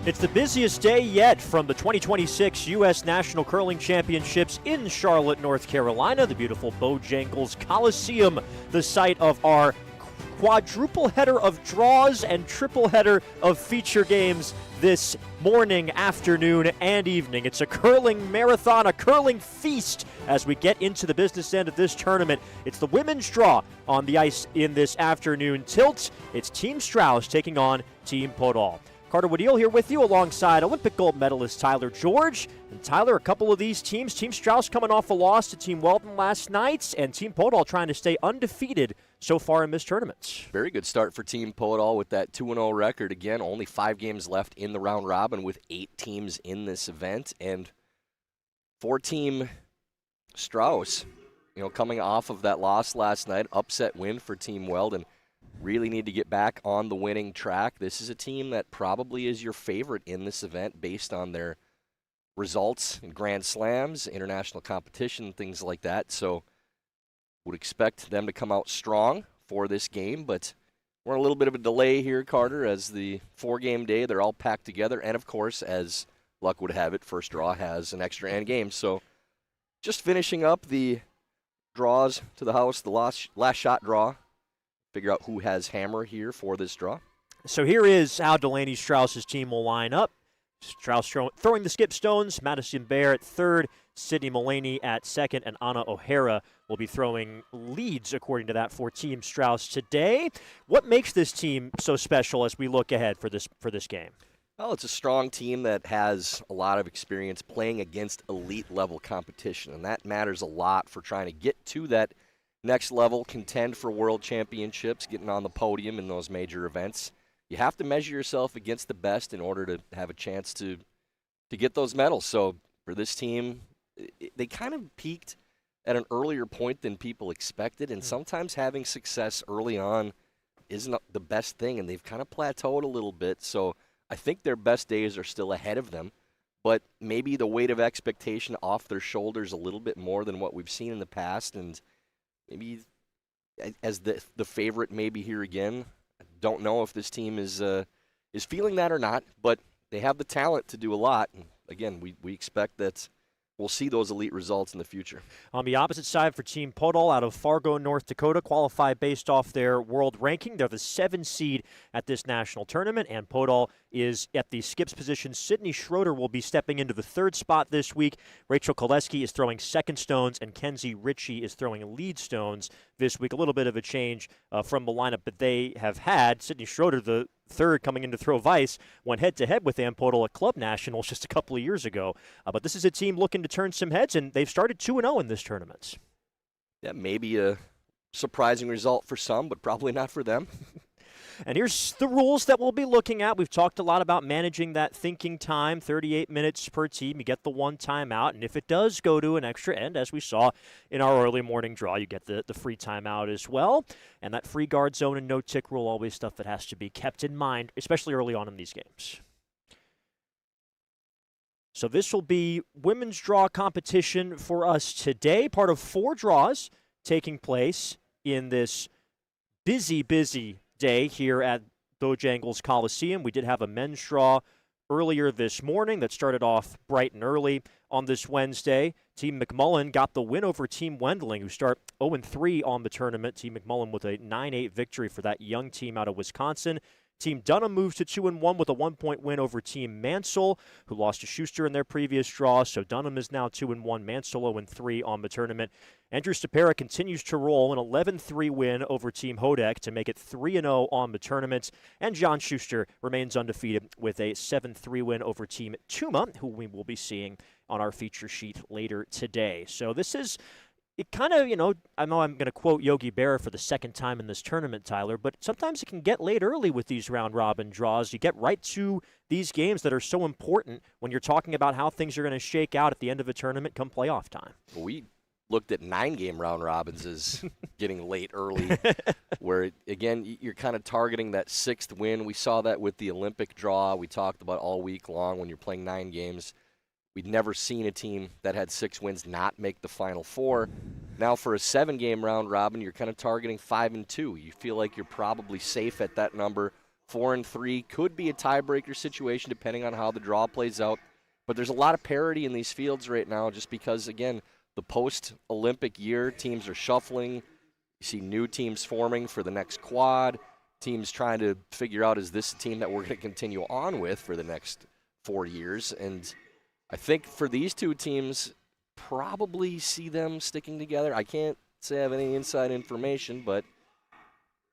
It's the busiest day yet from the 2026 U.S. National Curling Championships in Charlotte, North Carolina. The beautiful Bojangles Coliseum, the site of our quadruple header of draws and triple header of feature games this morning, afternoon, and evening. It's a curling marathon, a curling feast as we get into the business end of this tournament. It's the women's draw on the ice in this afternoon tilt. It's Team Strouse taking on Team Podoll. Carter Woodeel here with you alongside Olympic gold medalist Tyler George. And Tyler, a couple of these teams, Team Strouse coming off a loss to Team Weldon last night, and Team Podoll trying to stay undefeated so far in this tournament. Very good start for Team Podoll with that 2-0 record. Again, only 5 games left in the round robin with 8 teams in this event. And for Team Strouse, coming off of that loss last night, upset win for Team Weldon, really need to get back on the winning track. This is a team that probably is your favorite in this event based on their results in Grand Slams, international competition, things like that. So would expect them to come out strong for this game, but we're on a little bit of a delay here, Carter, as the 4-game day, they're all packed together. And, of course, as luck would have it, first draw has an extra end game. So just finishing up the draws to the house, the last shot draw. Figure out who has hammer here for this draw. So here is how Delaney Strouse's team will line up. Strouse throwing the skip stones, Madison Bear at third, Sydney Mullaney at second, and Anna O'Hara will be throwing leads, according to that, for Team Strouse today. What makes this team so special as we look ahead for this game? Well, it's a strong team that has a lot of experience playing against elite-level competition, and that matters a lot for trying to get to that next level, contend for world championships, getting on the podium in those major events. You have to measure yourself against the best in order to have a chance to get those medals. So for this team, they kind of peaked at an earlier point than people expected, and sometimes having success early on isn't the best thing, and they've kind of plateaued a little bit. So I think their best days are still ahead of them, but maybe the weight of expectation off their shoulders a little bit more than what we've seen in the past, and maybe as the favorite maybe here again. I don't know if this team is feeling that or not, but they have the talent to do a lot. And again, we expect that we'll see those elite results in the future. On the opposite side for Team Podoll out of Fargo, North Dakota, qualify based off their world ranking. They're the 7th seed at this national tournament, and Podoll is at the skips position. Sydney Schroeder will be stepping into the 3rd spot this week. Rachel Koleski is throwing second stones, and Kenzie Ritchie is throwing lead stones this week. A little bit of a change from the lineup that they have had. Sydney Schroeder, the 3rd coming in to throw vice, went head-to-head with Podoll at Club Nationals just a couple of years ago. But this is a team looking to turn some heads, and they've started 2-0 in this tournament. Yeah, maybe a surprising result for some, but probably not for them. And here's the rules that we'll be looking at. We've talked a lot about managing that thinking time, 38 minutes per team. You get the 1 timeout, and if it does go to an extra end, as we saw in our early morning draw, you get the free timeout as well. And that free guard zone and no-tick rule, always stuff that has to be kept in mind, especially early on in these games. So this will be women's draw competition for us today, part of 4 draws taking place in this busy day here at Bojangles Coliseum. We did have a men's draw earlier this morning that started off bright and early on this Wednesday. Team McMullen got the win over Team Wendling, who start 0-3 on the tournament. Team McMullen with a 9-8 victory for that young team out of Wisconsin. Team Dunham moves to 2-1 with a 1-point win over Team Mansell, who lost to Schuster in their previous draw. So Dunham is now 2-1, Mansell 0-3 on the tournament. Andrew Stapera continues to roll, an 11-3 win over Team Hodek to make it 3-0 on the tournament. And John Schuster remains undefeated with a 7-3 win over Team Tuma, who we will be seeing on our feature sheet later today. So this is it kind of, I know I'm going to quote Yogi Berra for the 2nd time in this tournament, Tyler, but sometimes it can get late early with these round-robin draws. You get right to these games that are so important when you're talking about how things are going to shake out at the end of a tournament come playoff time. We looked at 9-game round-robins as getting late early, where, again, you're kind of targeting that 6th win. We saw that with the Olympic draw. We talked about all week long when you're playing 9 games. We'd never seen a team that had 6 wins not make the Final Four. Now for a 7-game round robin, you're kind of targeting 5-2. You feel like you're probably safe at that number 4-3 could be a tiebreaker situation depending on how the draw plays out. But there's a lot of parity in these fields right now just because, again, the post-Olympic year, teams are shuffling. You see new teams forming for the next quad, teams trying to figure out, is this a team that we're going to continue on with for the next 4 years? And I think for these two teams, probably see them sticking together. I can't say I have any inside information, but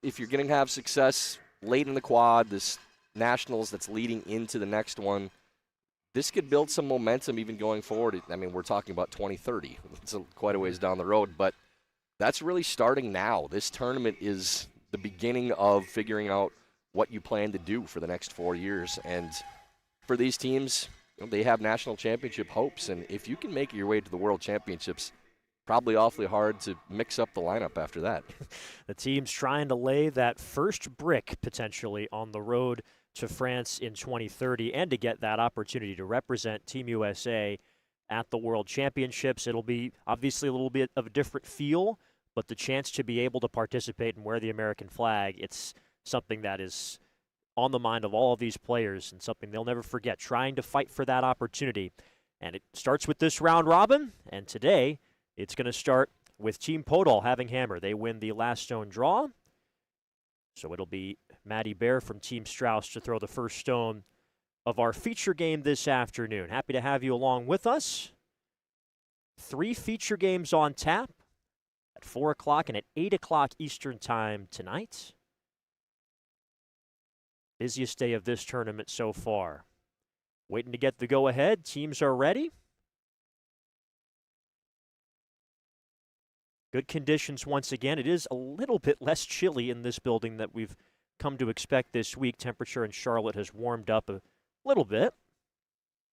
if you're going to have success late in the quad, this nationals that's leading into the next one, this could build some momentum even going forward. I mean, we're talking about 2030. It's quite a ways down the road, but that's really starting now. This tournament is the beginning of figuring out what you plan to do for the next 4 years. And for these teams, they have national championship hopes. And if you can make your way to the World Championships, probably awfully hard to mix up the lineup after that. The team's trying to lay that first brick potentially on the road to France in 2030 and to get that opportunity to represent Team USA at the World Championships. It'll be obviously a little bit of a different feel, but the chance to be able to participate and wear the American flag, it's something that is on the mind of all of these players and something they'll never forget, trying to fight for that opportunity. And it starts with this round robin, and today it's going to start with Team Podoll having hammer. They win the last stone draw, so it'll be Maddie Bear from Team Strouse to throw the first stone of our feature game this afternoon. Happy to have you along with us. 3 feature games on tap at 4 o'clock and at 8 o'clock Eastern Time tonight. Busiest day of this tournament so far. Waiting to get the go-ahead. Teams are ready. Good conditions once again. It is a little bit less chilly in this building that we've come to expect this week. Temperature in Charlotte has warmed up a little bit.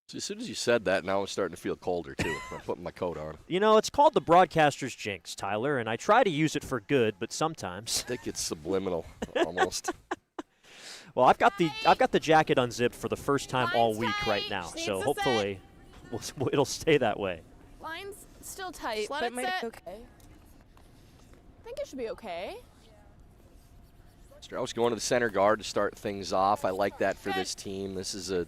So as soon as you said that, now I'm starting to feel colder, too. I'm putting my coat on. You know, it's called the broadcaster's jinx, Tyler, and I try to use it for good, but sometimes. I think it's subliminal, almost. Well, I've got the jacket unzipped for the first time all week right now, so hopefully it'll stay that way. Line's still tight, Let but it it might sit. be okay. I think it should be okay. Strauss going to the center guard to start things off. I like that for this team. This is a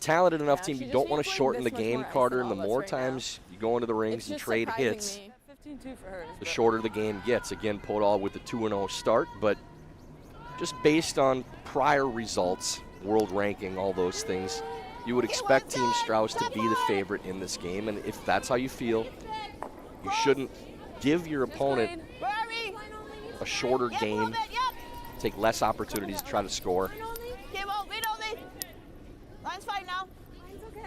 talented enough team. she You just don't want needs to to shorten the play this much game, more ice Carter, than and the all of us more right now. times you go into the rings It's and just trade surprising hits, me. 15-2 for her. the shorter the game gets. Again, Podoll with the 2-0 start, but just based on prior results, world ranking, all those things, you would expect Team Strauss to be the favorite in this game. And if that's how you feel, you shouldn't give your opponent a shorter game, take less opportunities to try to score. Line's fine now. Line's okay.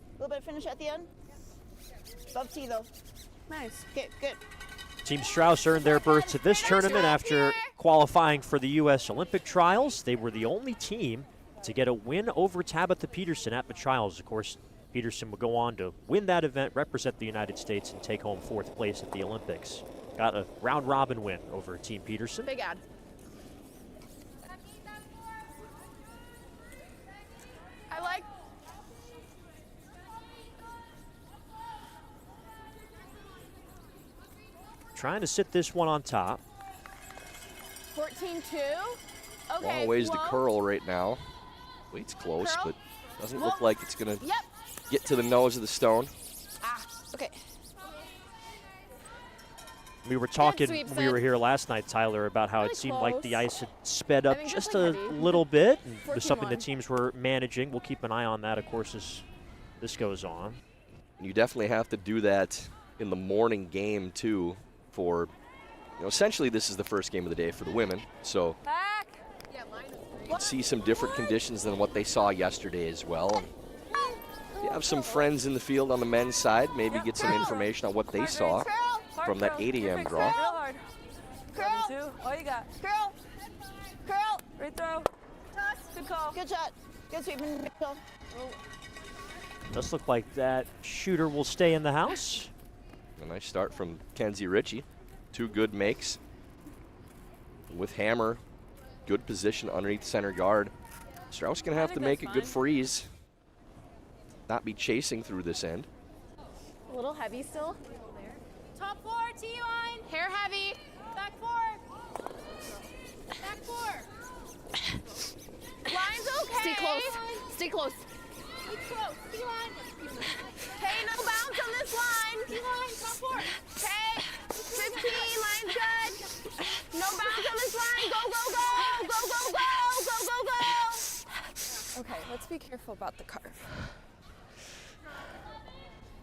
A little bit of finish at the end. Above T though. Nice. Okay, good. Team Strauss earned their berth to this tournament after qualifying for the U.S. Olympic trials. They were the only team to get a win over Tabitha Peterson at the trials. Of course, Peterson would go on to win that event, represent the United States, and take home 4th place at the Olympics. Got a round-robin win over Team Peterson. Big ad. I like. Trying to sit this one on top. 14-2. Okay. Long ways to well, curl right now. Weight's close, Curl. but doesn't look like it's going to Yep. get to the nose of the stone. Okay. We were talking sweeps when we were it. here last night, Tyler, about how Really it seemed like close. the ice had sped up think just just a like heavy. little bit. And it was something the 14-1. teams were managing. We'll keep an eye on that, of course, as this goes on. You definitely have to do that in the morning game, too, for, essentially this is the first game of the day for the women. So Back. you can see some different conditions than what they saw yesterday as well. And if you have some friends in the field on the men's side, maybe get some information on what they saw from that 8 a.m. draw. Real hard. Curl. 7-2. All you got. Curl. Curl. Great throw. Good call. Good shot. Good sweep in the middle. Does look like that shooter will stay in the house. A nice start from Kenzie Ritchie. 2 good makes. With hammer, good position underneath center guard. Strauss going to have to think make a that's good fine. freeze. Not be chasing through this end. A little heavy still. Top 4, T-line. Hair heavy. Back 4. close. Stay close. Hey, no bounce on this line. Top 4. Okay, 15, line's good. No bounce on this line. Go, go, go. Go, go, go. Go, go, go. Okay, let's be careful about the carve.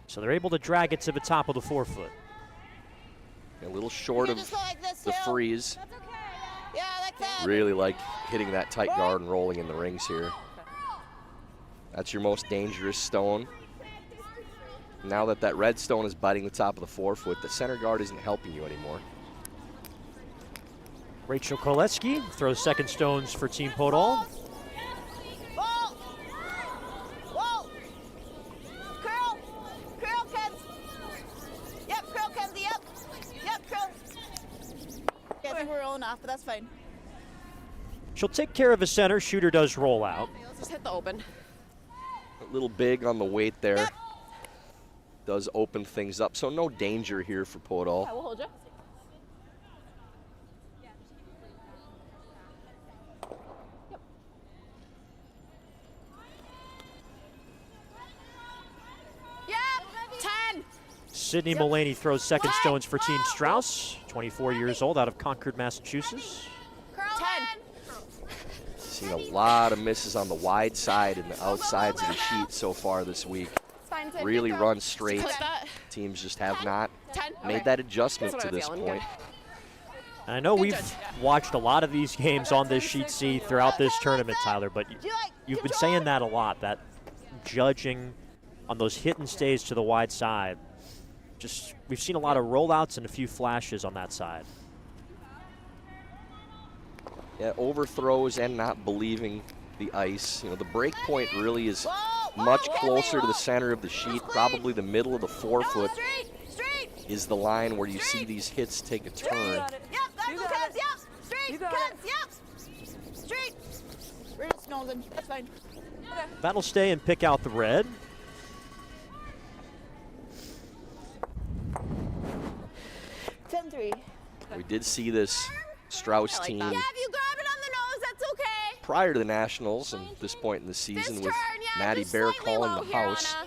So they're able to drag it to the top of the forefoot. A little short of Just go like this, the Hill. freeze. Yeah, like that. Really like hitting that tight guard and rolling in the rings here. That's your most dangerous stone. Now that that red stone is biting the top of the forefoot, the center guard isn't helping you anymore. Rachel Koleski throws second stones for Team Podoll. Whoa. Whoa. Curl. Curl, Kenzie. Yep, curl, Kenzie. Yep. Yep, curl. Yeah, I think we're rolling off, but that's fine. She'll take care of the center. Shooter does roll out. Let's just hit the open. A little big on the weight there. Does open things up, so no danger here for Podoll. I will hold you. Yep. 10. Sydney Mulaney throws second stones for Team Strouse, 24 years old, out of Concord, Massachusetts. Curl 10. Seen a lot of misses on the wide side and the outsides of the sheet so far this week. Fine, Sid. Really Good run girl. straight. Click that. Teams just have not 10. made Okay. that adjustment That's to what I'm this feeling. point. Good. And I know we've judge. watched a lot of these games on this sheet C throughout this tournament, Tyler, but you've been saying that a lot, that judging on those hit and stays to the wide side. Just, we've seen a lot of rollouts and a few flashes on that side. Yeah, overthrows and not believing the ice. You know, the break point really is much closer to the center of the sheet. Probably the middle of the forefoot is the line where you see these hits take a You turn. got it. Yep, that's You okay. got it. Yep, straight, You got cuts, yep. Straight. We're just nosing. That's fine. That'll stay and pick out the red. Ten three. We did see this Strauss like team that. Yeah, if you grab it on the nose, that's okay. prior to the Nationals and this point in the season This with turn, yeah, Maddie just Bear slightly calling low the here, house. Anna.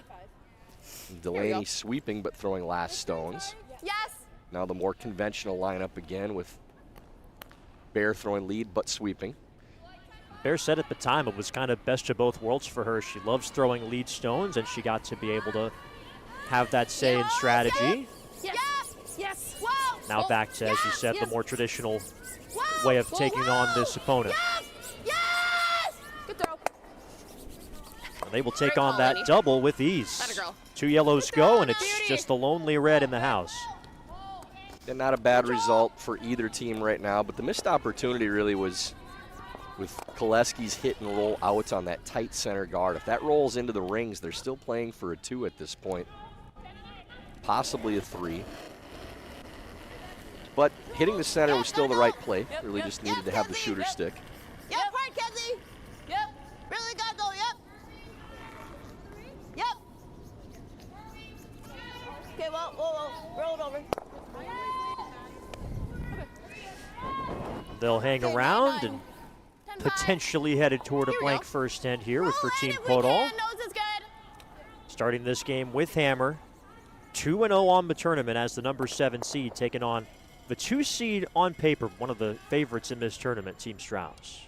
And we go. Delaney sweeping but throwing last stones. Yes. Now the more conventional lineup again with Bear throwing lead but sweeping. Bear said at the time it was kind of best of both worlds for her. She loves throwing lead stones, and she got to be able to have that say in strategy. Yes. Yes. Whoa. Now back to, as you said, the Yes. more traditional Whoa. way of Whoa, taking on this opponent. Yes. Yes. Good throw. And they will take Great on call, that Lenny. double with ease. Atta girl. 2 yellows go, and it's Beauty. just the lonely red in the house. And not a bad result for either team right now, but the missed opportunity really was with Koleski's hit and roll out on that tight center guard. If that rolls into the rings, they're still playing for a 2 at this point, possibly a 3. But hitting the center was still the right play. Really just needed to have the shooter stick. Yep, hard, Kenzie. Yep. Really got though, yep. Yep. Okay, well, whoa, roll it over. They'll hang Okay, around 9-9. and 10-5. potentially headed toward a Here we blank go. first end here with for Roll it Team if we Podoll. can. Nose is good. Starting this game with Hammer. 2-0 on the tournament as the number 7 seed, taking on the 2 seed on paper, one of the favorites in this tournament, Team Strouse.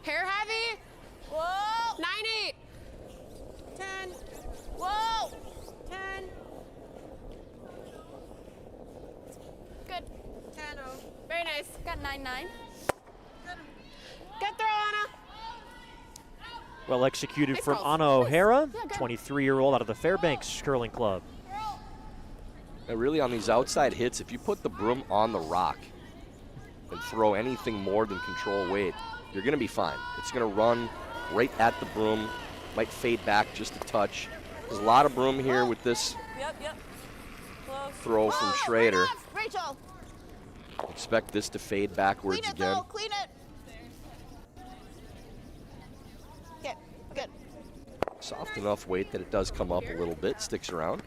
Hair heavy. Whoa. 9-8. 10. Whoa. 10. Good. 10. Very nice. Got 9-9. Good throw, Anna. Well executed Nice from calls. Anna Nice. O'Hara, Yeah, good. 23-year-old out of the Fairbanks Curling Club. And really on these outside hits, if you put the broom on the rock and throw anything more than control weight, you're going to be fine. It's going to run right at the broom, might fade back just a touch. There's a lot of broom here with this Yep. Close. throw from Schrader. Rachel, Expect this to fade clean backwards it again. though, clean it. Okay, good. Soft enough weight that it does come up a little bit, sticks around.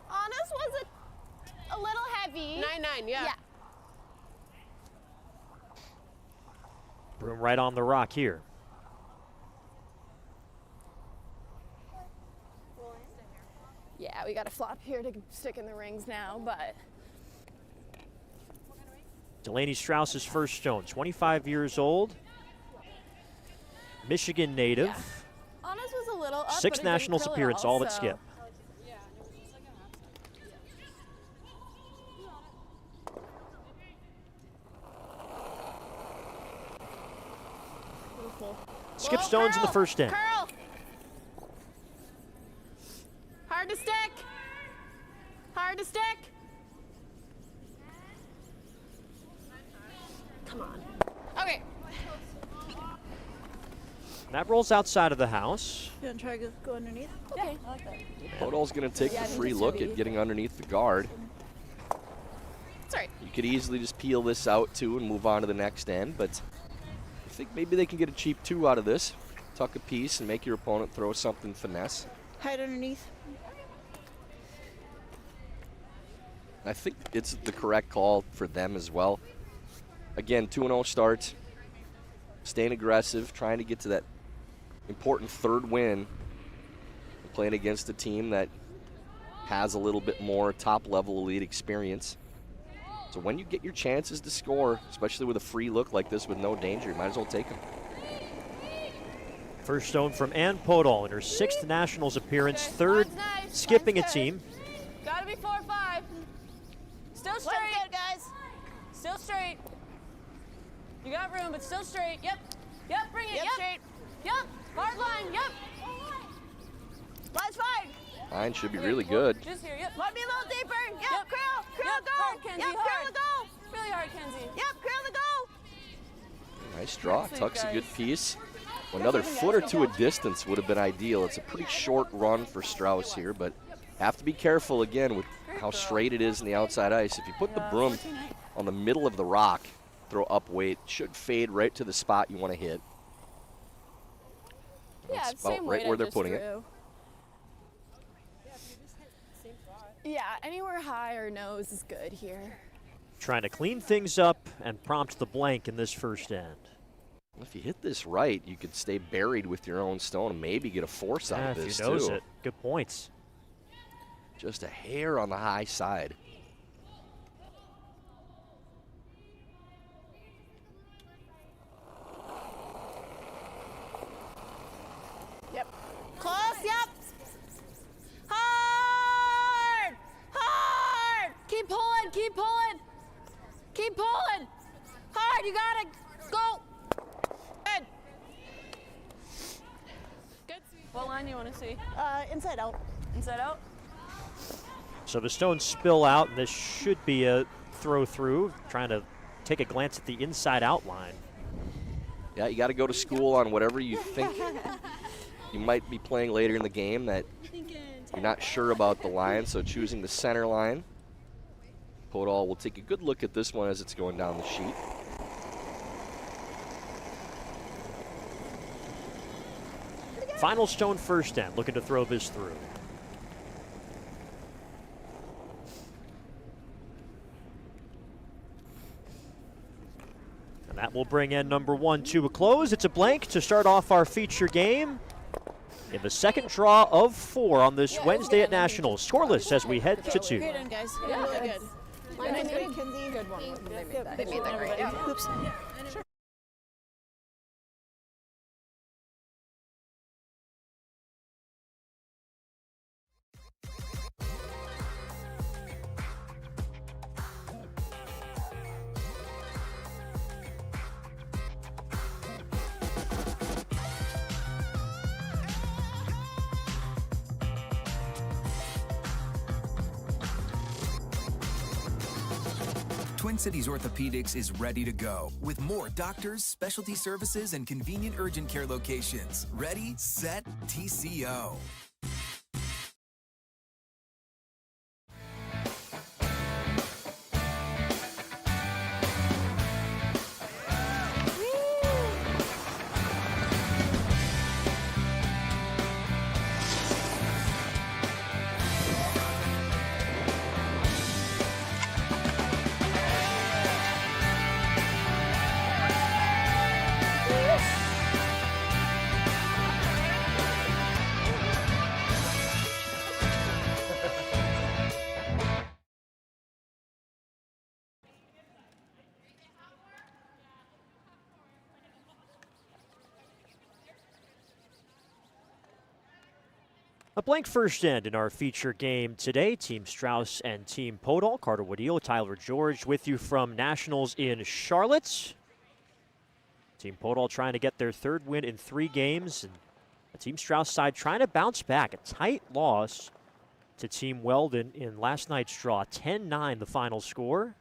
Anna's was fine, yeah. Broom right on the rock here. Yeah, we got a flop here to stick in the rings now, but Delaney Strouse's first stone, 25 years old, Michigan native, Anna's was a little up, sixth but it didn't nationals curl at appearance, all but so- skip. Skip Whoa, stones in the curl, first end. Curl. Hard to stick. Hard to stick. Come on. Okay. That rolls outside of the house. You want to try to go underneath? Okay. I like that. Podoll's going to take Yeah, I the think free it's look heavy. at getting underneath the guard. Sorry. You could easily just peel this out too and move on to the next end, but I think maybe they can get a cheap 2 out of this. Tuck a piece and make your opponent throw something finesse. Hide underneath. I think it's the correct call for them as well. Again, 2-0 start, staying aggressive, trying to get to that important third win, and playing against a team that has a little bit more top-level elite experience. So when you get your chances to score, especially with a free look like this with no danger, you might as well take them. First stone from Ann Podoll in her 6th nationals appearance, 3rd Line's nice, skipping a line's team. good. Gotta be 4-5. Still straight. Line's good, guys. Still straight. You got room, but still straight. Yep. Yep, bring it. Yep, Yep. straight. Yep. Hard line. Yep. Line's fine. Line should be really good. Just here. Yep. Want to be a little deeper. Yep, Yep. curl. Curl Yep. the Hard, goal. Kenzie, Yep, curl hard. the goal. Really hard, Kenzie. Yep, curl the goal. Nice draw, Excellent, tucks a good guys. piece. Another foot or two of distance would have been ideal. It's a pretty short run for Strouse here, but have to be careful again with how straight it is in the outside ice. If you put the broom on the middle of the rock, throw up weight, should fade right to the spot you want to hit. yeah, That's same about weight right I where they're just putting it. threw. Yeah, anywhere high or nose is good here. Trying to clean things up and prompt the blank in this first end. If you hit this right, you could stay buried with your own stone and maybe get a force out of If this you knows too. it, good points. Just a hair on the high side. Yep. Close, yep. Hard. Hard. Keep pulling. Keep pulling. Keep pulling. Hard. You gotta go. Good. Good. What line do you want to see? Inside out. Inside out. So the stones spill out, and this should be a throw through. Trying to take a glance at the inside out line. Yeah, you got to go to school on whatever you think you might be playing later in the game that you're not sure about the line, so choosing the center line. Podoll will take a good look at this one as it's going down the sheet. Final stone first end, looking to throw this through. And that will bring end number 1 to a close. It's a blank to start off our feature game in the second draw of 4 on this Wednesday at Nationals. Scoreless as we head to 2. Great end, guys. Yeah, Really it's- good. Line's good, Kenzie. Good one. They made that. They made that great. Yeah. Oops. Twin Cities Orthopedics is ready to go with more doctors, specialty services, and convenient urgent care locations. Ready, set, TCO. A blank first end in our feature game today. Team Strouse and Team Podoll. Carter Woodillo, Tyler George with you from Nationals in Charlotte. Team Podoll trying to get their third win in 3 games. And the Team Strouse side trying to bounce back. A tight loss to Team Weldon in last night's draw. 10-9 the final score.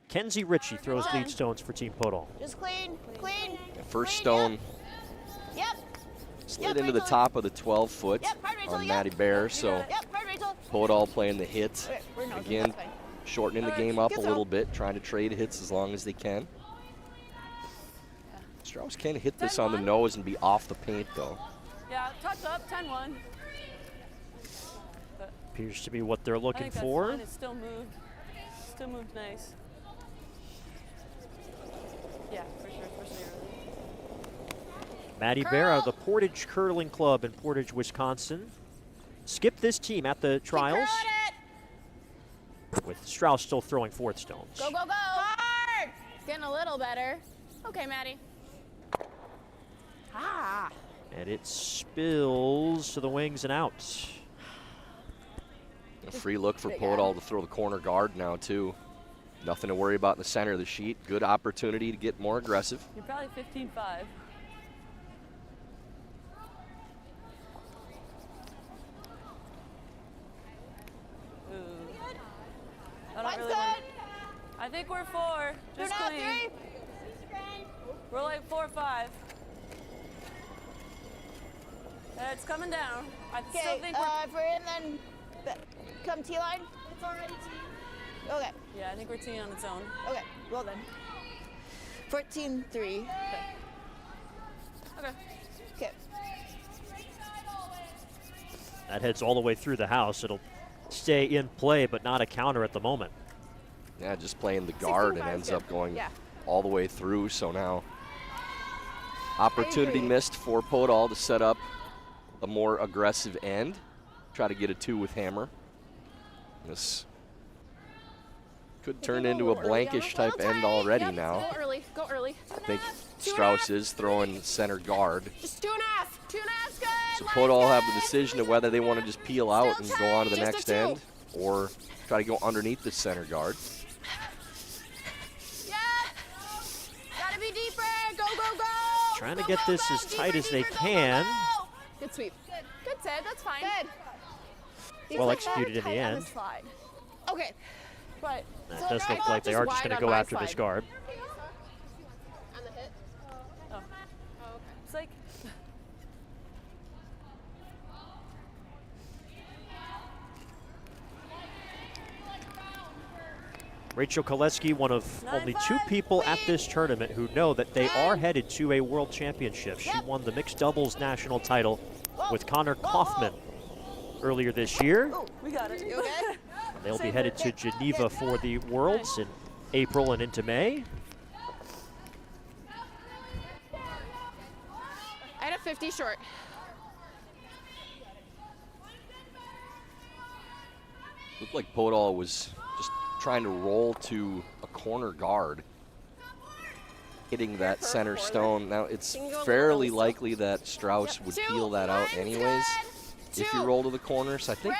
Kenzie Ritchie throws lead stones for Team Podoll. Just clean, clean. First stone Yep. slid into the top of the 12-foot Yep, hard, Rachel, on yep. Matty Bear, so Yep, hard, Rachel. Podoll playing the hit. Okay, we're not Again, that's fine. shortening the Alright, game up good a throw. little bit, trying to trade hits as long as they can. Strauss can hit this on the 10-1. nose and be off the paint, though. Yeah, tucked up, 10-1. Appears to be what they're I looking think that's for. fine. It still moved. Still moved nice. Yeah, for sure, especially early. Maddie Bear out of the Portage Curling Club in Portage, Wisconsin. Skipped this team at the trials, with Strauss still throwing 4th stones. Go, go, go. Hard. It's getting a little better. Okay, Maddie. Ah. And it spills to the wings and out. A free look for Podoll to throw the corner guard now, too. Nothing to worry about in the center of the sheet. Good opportunity to get more aggressive. You're probably 15-5. Ooh. I don't really want. I think we're 4. Just They're not clean. 3. We're like 4 or 5. It's coming down. I still Okay, think we're. if we're in, then come T-line. It's already T. Okay, Yeah, I think we're teeing on its own. okay, well then. 14-3. Okay. Okay. That heads all the way through the house. It'll stay in play, but not a counter at the moment. Yeah, just playing the guard and 16-5 is ends good. up going Yeah. all the way through. So now opportunity agree. missed for Podoll to set up a more aggressive end. Try to get a 2 with hammer. This could turn into a blankish type end already Yep, now. Go early. Go early. I think Strauss is throwing center guard. Just 2.5. 2.5's good. So Podoll have the decision of whether they want to just peel out and go on to the Just a next 2. end or try to go underneath the center guard. Yep. Gotta be deeper. Go, go, go. Trying to Go, get go, this go. as tight Deeper, as they deeper, go, can. Go, go. Good sweep. Good save. That's fine. Good. Well executed in the end. Okay. But That does look like they are just going to go after this guard. on the hit. Oh. It's like. Rachel Koleski, one of only 2 people at this tournament who know that they are headed to a world championship. She won the mixed doubles national title with Connor Kaufman earlier this year. We got it. You okay? They'll be headed to Geneva for the Worlds in April and into May. I had a 50 short. Looked like Podoll was just trying to roll to a corner guard, hitting that center stone. Now, it's fairly likely that Strauss would peel that out anyways if you roll to the corner. So I think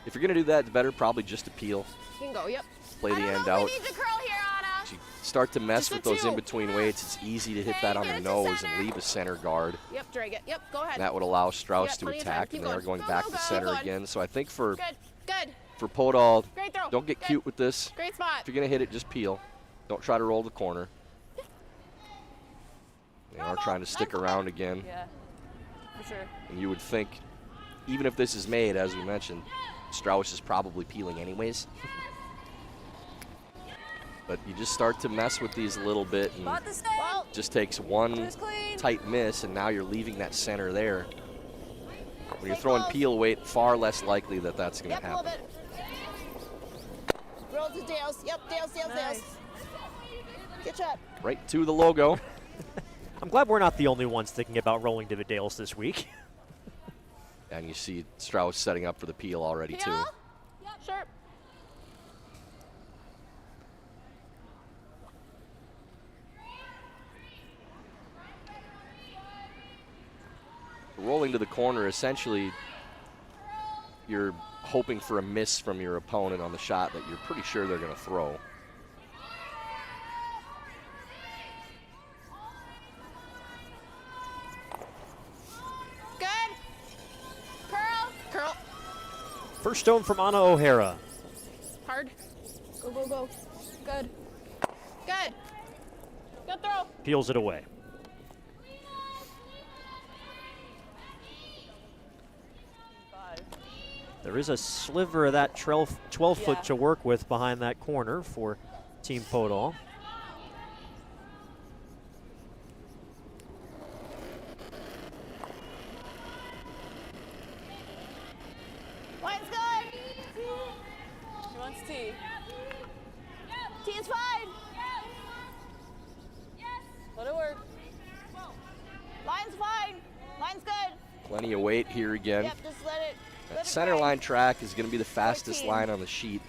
if you're going to do that, it's better probably just to peel, You can go. Yep. play the end We out. need to curl here, Anna. As you start to mess Just a with those 2. in-between weights, it's easy to hit that on the get it to nose center. and leave a center guard. Yep. Drag it. Yep. Go ahead. That would allow Strauss Yep, to plenty of time. attack, Keep and they are going. going Go, back go, to go. center Keep going. again. So I think for Good. Good. Podoll, Great throw. don't get Good. cute with this. Great spot. If you're going to hit it, just peel. Don't try to roll the corner. They are trying to stick around again. Yeah. For sure. And you would think, even if this is made, as we mentioned, Strauss is probably peeling anyways. But you just start to mess with these a little bit, and Bought the stay. it just takes one Just clean. tight miss, and now you're leaving that center there. When you're throwing peel weight, far less likely that that's going to Yep, a little happen. bit. Roll to Dales. Yep, Dales. Nice. Good shot. Right to the logo. I'm glad we're not the only ones thinking about rolling to Vidales this week. And you see Strauss setting up for the peel already, too. Peel. Yep. Sharp. rolling to the corner, essentially you're hoping for a miss from your opponent on the shot that you're pretty sure they're going to throw. Good. Curl. Curl. First stone from Anna O'Hara. Hard. Go, go, go. Good. Good. Good throw. Peels it away. There is a sliver of that 12 foot to work with behind that corner for Team Podoll. Line's good. She wants tea. T is fine. Let it work. Line's fine. Line's good. Plenty of weight here again. Yep, just let it. That center line track is going to be the fastest line on the sheet.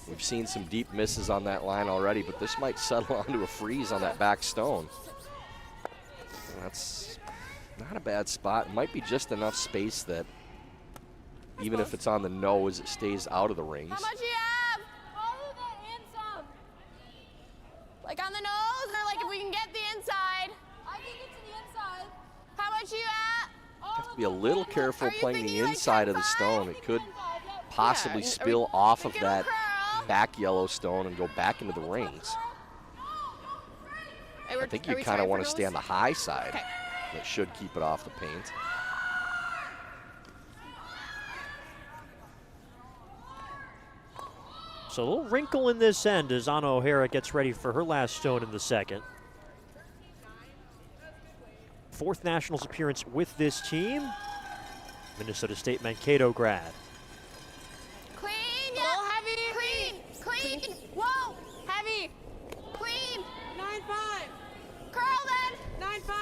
We've seen some deep misses on that line already, but this might settle onto a freeze on that back stone. That's not a bad spot. It might be just enough space that even if it's on the nose, it stays out of the rings. How much do you have? Follow the inside. Like on the nose, or like if we can get the inside? I can get to the inside. How much you at? Have to be a little careful playing the inside of the stone. It could possibly Yeah, spill off of we can that curl. back yellow stone and go back into the rings. Hey, I think are you we kind of trying want for to stay on the goals? high side. Okay. That should keep it off the paint. So a little wrinkle in this end as Anna O'Hara gets ready for her last stone in the second. Fourth Nationals appearance with this team. Minnesota State Mankato grad. Clean, yeah. Heavy. Clean. Whoa. Heavy. Clean. 9-5. Curl then. 9-5.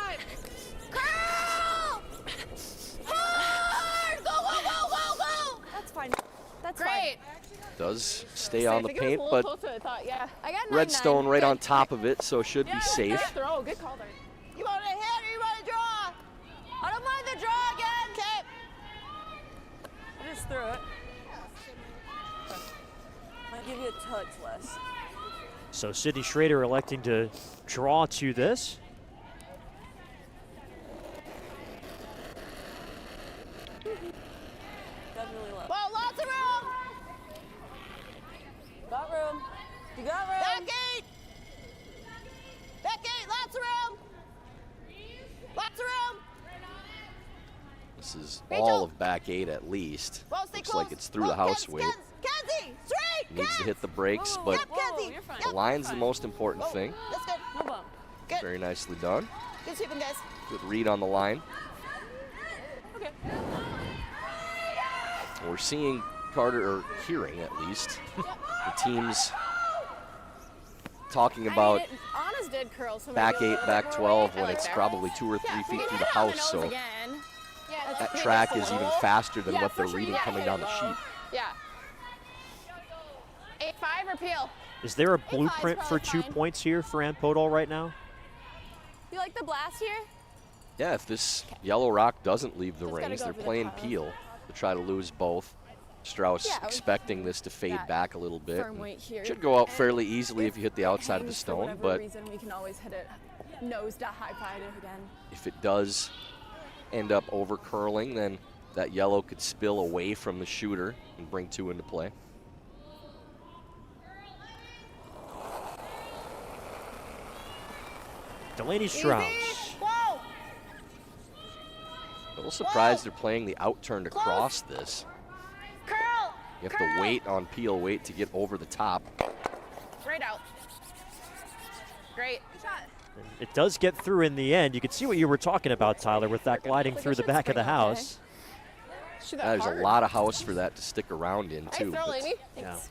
Curl. Hard. Go, go, go, go, go. That's fine. That's Great. Does stay on the I think it was paint, a little but closer, I thought, yeah. I got 9-9. redstone right Good. on top of it, so it should be Yeah, safe. Good throw. Good call there. You want to hit or you want to draw? I don't mind the draw again. Okay. I just threw it. Might give you a touch less. So Sydney Schrader electing to draw to this. Definitely less. Well, lots of room. Got room. You got room. Back eight. Back eight. Lots of room. Lots of room. This is Rachel. all of back eight at least. Well, stay Looks close. like it's through the house weight. Kenzie, straight. Needs to hit the brakes, Whoa, but Yep, Kenzie. you're fine. the line's the most important Oh, thing. that's good. No bump. Good. Very nicely done. Good sweeping, guys. Good read on the line. Okay. We're seeing Carter, or hearing at least, the teams talking about Anna's did curl, so back maybe a 8, little back bit more 12 weight. I when like it's that. probably 2 or 3 Yeah, we feet can through hit the it on house, nose so again. Yeah, that that's track pretty is low. even faster than Yeah, what for they're sure. reading Yeah, coming hit down it the low. sheet. Yeah. 8-5 or peel? Is there a five's blueprint for probably 2 fine. points here for Ann Podoll right now? You like the blast here? Yeah, if this yellow rock doesn't leave the Just gotta rings, go they're for the playing cutoff. peel to try to lose both. Strauss Yeah, we- expecting this to fade that back a little bit. firm weight here. Should go out And fairly easily if you hit the it outside of the hangs for stone, whatever but reason, we can always hit it nose to high five it again. if it does end up over curling, then that yellow could spill away from the shooter and bring 2 into play. Delaney Strouse. Whoa. A little surprised they're playing the outturned across this. Curl. You have to wait on peel, wait to get over the top. Right out. Great. And it does get through in the end. You can see what you were talking about, Tyler, with that gliding Like through it the should back of the spring okay. house. Shoot that There's hard. a lot of house for that to stick around in, Nice too. throw, but Lainey. Yeah. Thanks.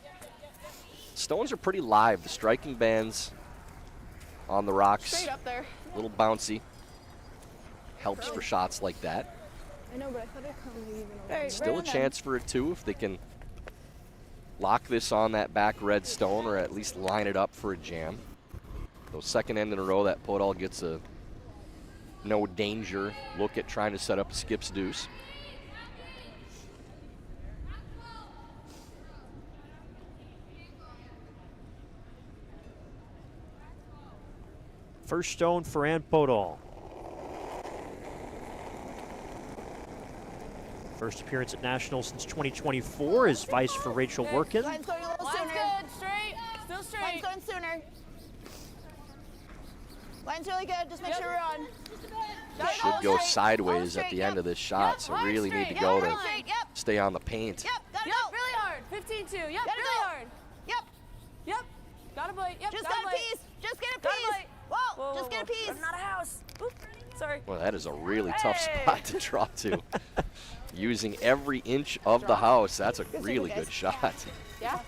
stones are pretty live. The striking bands on the rocks, Straight up there. a little bouncy. Helps for shots like that. I know, but I thought it come even over. Still a chance for it, too, if they can lock this on that back red stone or at least line it up for a jam. So second end in a row that Podoll gets a no danger look at trying to set up a skips deuce. First stone for Ann Podoll. First appearance at Nationals since 2024 is vice for Rachel Workin. Line's going a little Line's sooner. good, straight, still Line's straight. going sooner. Line's really good. Just make sure we're on. Should go sideways at the end of this shot, so really need to go to stay on the paint. Yep, gotta Yep, go. really hard. 15-2. Yep, Gotta really go. hard. Yep, Yep. Got a bite. Yep, just got get a a bite. piece. Just get a Got a piece. bite. Whoa, just get a piece. Running out of house. Oop, sorry. Well, that is a really tough Hey. spot to draw to. Using every inch of the house, that's a really guys. good shot. Yeah.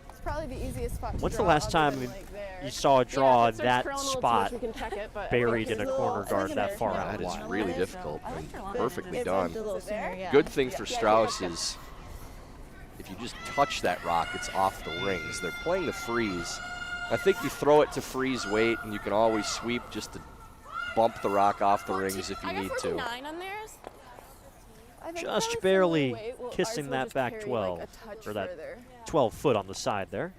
It's probably the easiest spot to When's the draw last other time than, like, there. you saw a draw if it starts that curling a little too spot much, we can check it, but buried it's in a little- corner guard it's that there. far Yeah. out That is wide? really difficult I and liked her line. perfectly It's done. a little sooner, yeah. Good thing for Strouse is if you just touch that rock, it's off the rings. They're playing the freeze. I think you throw it to freeze weight, and you can always sweep just to bump the rock off the rings if you I got need to. 49 on theirs. I think Just probably barely similar weight, well, kissing ours will that just back carry, 12, like, a touch or that further. 12 foot on the side there.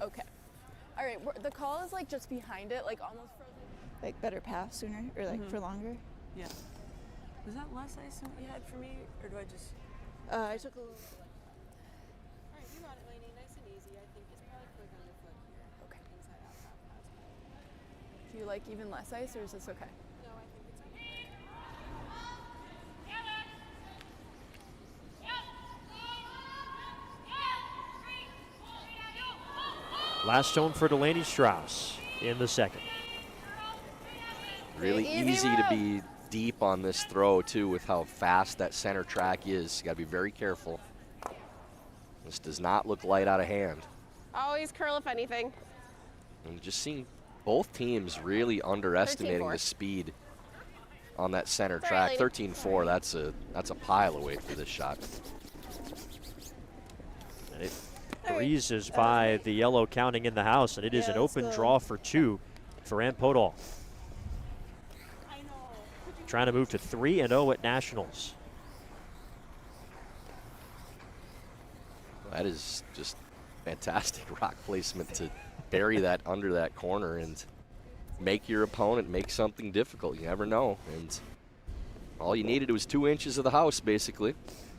Okay. All right, the call is like just behind it, like almost frozen. Like better pass sooner or like for longer. Yeah. Was that less ice than what you had for me, or do I just? I took a little. All right, you got it, Lainey. Nice and easy. I think it's probably quick underfoot here. Okay. Inside out, top pass. Do you like even less ice, or is this okay? No, I think it's okay. Last stone for Delaney Strouse in the second. Really easy to be deep on this throw, too, with how fast that center track is. You got to be very careful. This does not look light out of hand. Always curl if anything. And just seeing both teams really underestimating 13-4. the speed on that center Sorry, track. lady. 13-4, that's a pile of weight for this shot. And it breezes by the yellow counting in the house, and it is Yeah, an let's open go. draw for two for Ann Podoll. Trying to move to 3-0 at Nationals. That is just fantastic rock placement to bury that under that corner and make your opponent make something difficult. You never know. And all you needed was 2 inches of the house, basically.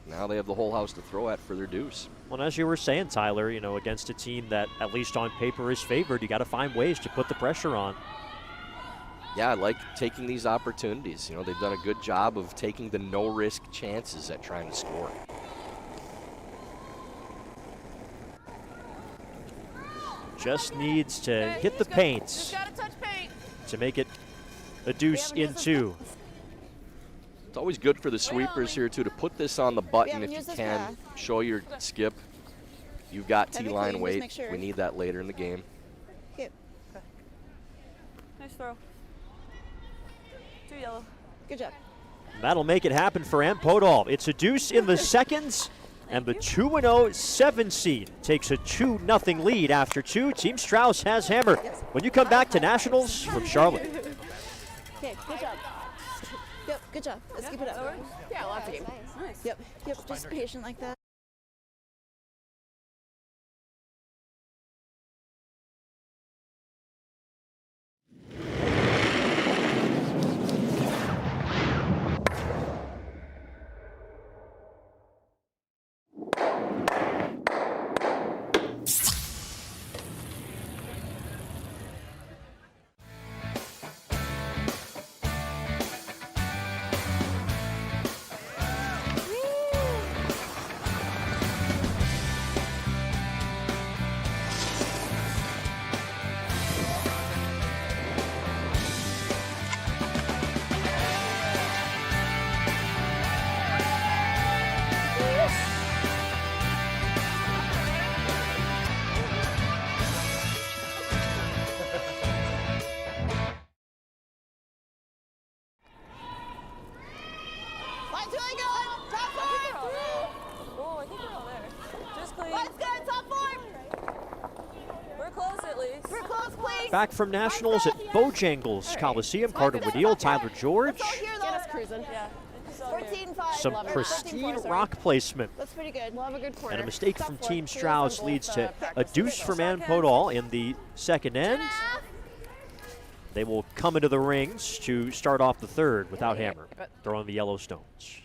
Now they have the whole house to throw at for their deuce. Well, as you were saying, Tyler, you know, against a team that, at least on paper, is favored, you got to find ways to put the pressure on. Yeah, I like taking these opportunities. You know, they've done a good job of taking the no-risk chances at trying to score. Just needs to hit the Just paint gotta touch paint. to make it a deuce in two. It's always good for the sweepers here, too, to put this on the button haven't if you used this can. path. Show your skip. You've got Have it T-line clean, just weight. make sure. We need that later in the game. Okay. Nice throw. 2 yellow. Good job. That'll make it happen for Ann Podoll. It's a deuce in the seconds, and the 2-0 7 seed takes a 2-0 lead after 2. Team Strouse has hammer. When you come back to Nationals from Charlotte. Okay, good job. Yep, good job. Let's keep it up. Yeah, lots of game. Nice. Yep, just patient like that. Line's really good. Top form. Oh, I think we're all there. Just clean. Line's good. Top form. We're We're close at least. We're close, please. Back from Nationals at Bojangles Coliseum, Carter Woodeel, Tyler George. Let's all here, though. Get us cruising. Yeah. 14-5. Some Love it. pristine 13-4, rock placement. That's pretty good. We'll have a good corner. And a mistake Stop from for it. Team Two Strouse from leads both, to a practice. deuce for Man Podoll in the second end. They will come into the rings to start off the third without Hammer, throwing the Yellowstones.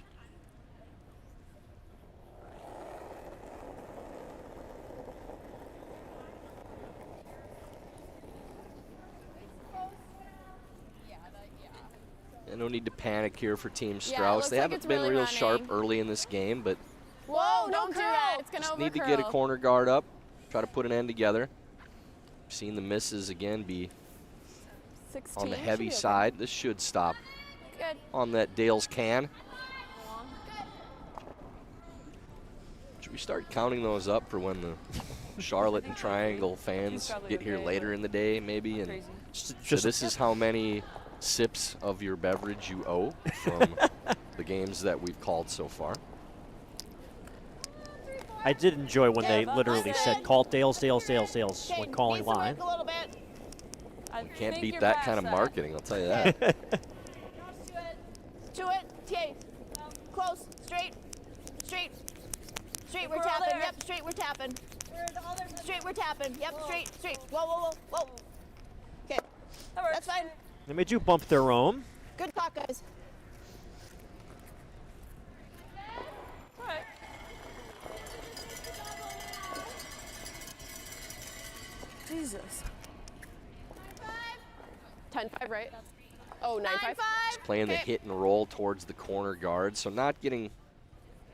No need to panic here for Team Yeah, it Strouse. looks They like haven't it's been really real running. sharp early in this game, but Whoa, don't do that. It's going to just overcurl. need to get a corner guard up, try to put an end together. Seen the misses again be 16. on the Should heavy be okay. side. This should stop Good. on that Dale's can. Should we start counting those up for when the Charlotte and Triangle fans probably get here okay, later in the day, maybe? And Crazy. so this is how many sips of your beverage you owe from the games that we've called so far. I did enjoy when they literally said call Dales when Okay, calling needs to line. work a little bit. I Can't think beat you're that past kind of that. marketing, I'll tell you that. To it. TA. Close. Straight. Straight. Straight, we're We're all tapping. there. Yep, straight, we're tapping. Straight, we're tapping. Yep, straight, straight. Whoa, whoa, whoa, whoa. Okay, That works. that's fine. They may do bump their own. Good talk, guys. All right. Jesus. 10-5, right? Oh, 9-5. 9-5. Playing the Okay. hit and roll towards the corner guard, so not getting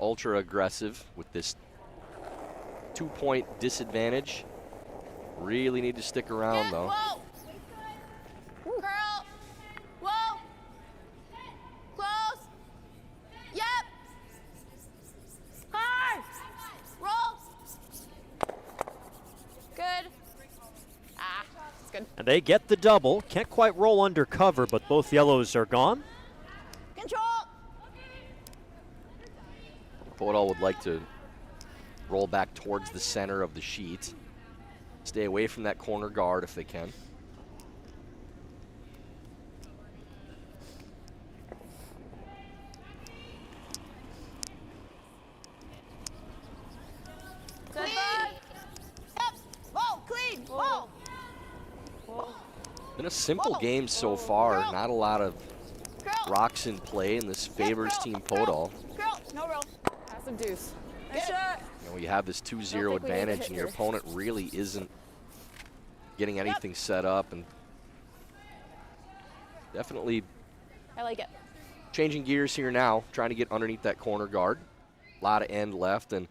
ultra aggressive with this 2-point disadvantage. Really need to stick around Yeah, though. whoa. Curl. Whoa. Close. Yep. Hard. Roll. Good. Ah, it's good. And they get the double. Can't quite roll under cover, but both yellows are gone. Control. Podoll would like to roll back towards the center of the sheet. Stay away from that corner guard if they can. Clean. Yep. Whoa, clean. Whoa. Been a simple Whoa. game so far. Curl. Not a lot of Curl. rocks in play, and this favors curl, Team curl. Podoll. Curl. No roll. Pass a deuce. Nice shot. You know, you have this 2-0 think we need to advantage, hit and your here. opponent really isn't getting anything set up, and definitely I like it. changing gears here now, trying to get underneath that corner guard. A lot of end left, and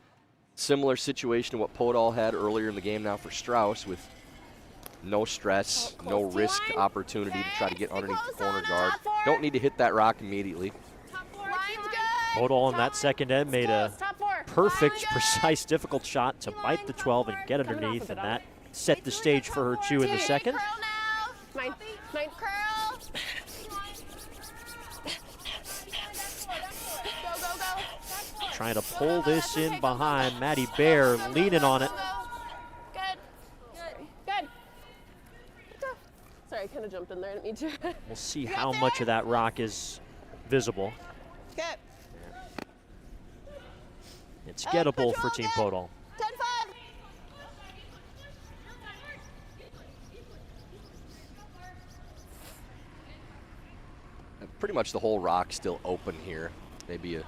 similar situation to what Podoll had earlier in the game now for Strouse, with no stress, no close to risk line. opportunity to try to get Stay underneath the close corner on guard. top four. Don't need to hit that rock immediately. Line's good. Podoll in that second end made a Top 4. perfect, Line's precise, difficult shot to bite the 12 and get Coming off underneath, of and it, that set the stage for her two in the second. Curl now. Mine. Mine. Curl. Go, go, go. Trying to pull this in behind. Maddie Bear leaning on it. Good. Good. Sorry, I kind of jumped in there. I didn't mean to. We'll see how much of that rock is visible. Good. It's gettable for control Team good. Podoll. 10-5. Pretty much the whole rock still open here. Maybe a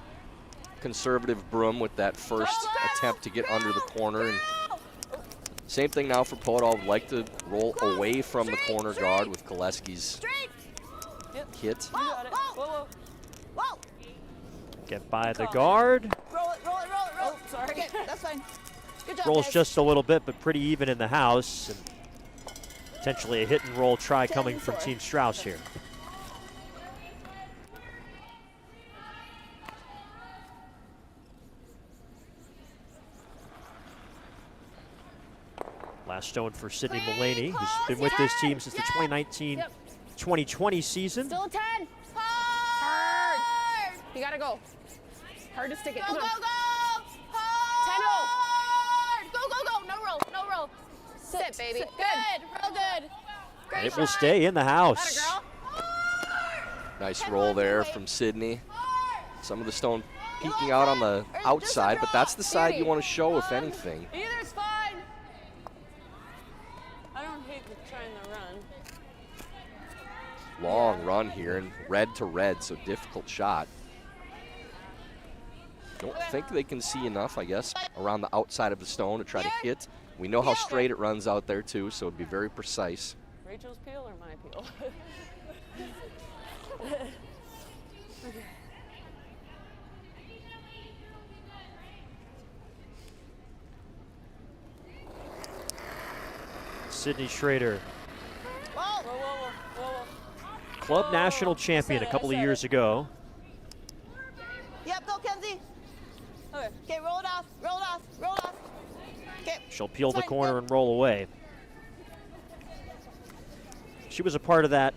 conservative broom with that first attempt to get under the corner. And same thing now for Podoll. Would like to roll away from the corner guard with Koleski's Straight. hit. You got it. Whoa, whoa. Whoa. Get by the call. Roll guard. it, roll it, roll it, roll it. Oh, sorry. Okay, that's fine. Good job, Rolls guys. just a little bit, but pretty even in the house. And potentially a hit and roll try coming from 10-4. Team Strouse here. Last stone for Sydney Delaney, who's been with this team since the 2019-2020 season. Still a 10. Hard. You gotta go. Hard to stick it. Go, Come go, on. go. Hard. Go, go, go. No roll, no roll. Sit, baby. Good. Real good. Great It will shot. stay in the house. Atta girl. Nice roll there from Sydney. Some of the stone peeking out on the outside, but that's the side you want to show, if anything. Either's fine. I don't hate trying to run. Long run here, and red to red, so difficult shot. Don't think they can see enough, I guess, around the outside of the stone to try to hit. We know how straight it runs out there, too, so it'd be very precise. Rachel's peel or my peel? Okay. Sydney Schrader, Whoa, whoa, whoa, whoa, whoa. club national champion a couple of years ago. Yep, go, Kenzie. Okay. Okay, roll it off, roll it off, roll it off. Okay. She'll peel the Sorry, corner go. and roll away. She was a part of that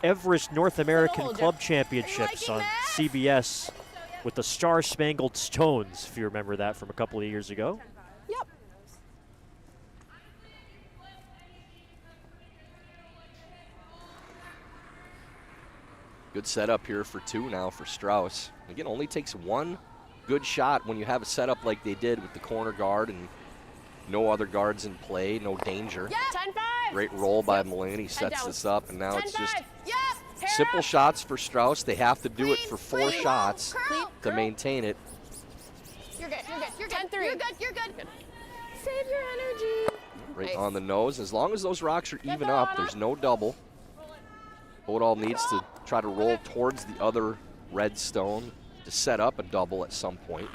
Everest North American hold Club you. Championships Are you on liking CBS with the Star-Spangled Stones, if you remember that from a couple of years ago. Yep. Good setup here for two now for Strouse. Again, only takes one good shot when you have a setup like they did with the corner guard and no other guards in play, no danger. Yep. 10-5. Great roll by Mulaney, sets down. this up, and now it's just 10-5. Yep. simple shots for Strouse. They have to do it for 4 Clean. shots Clean. to maintain it. You're good. You're good. You're good. 10-3. You're good. You're good. Save your energy. Right Nice. on the nose. As long as those rocks are even up, there's no double. Podoll needs to try to roll towards the other red stone to set up a double at some point.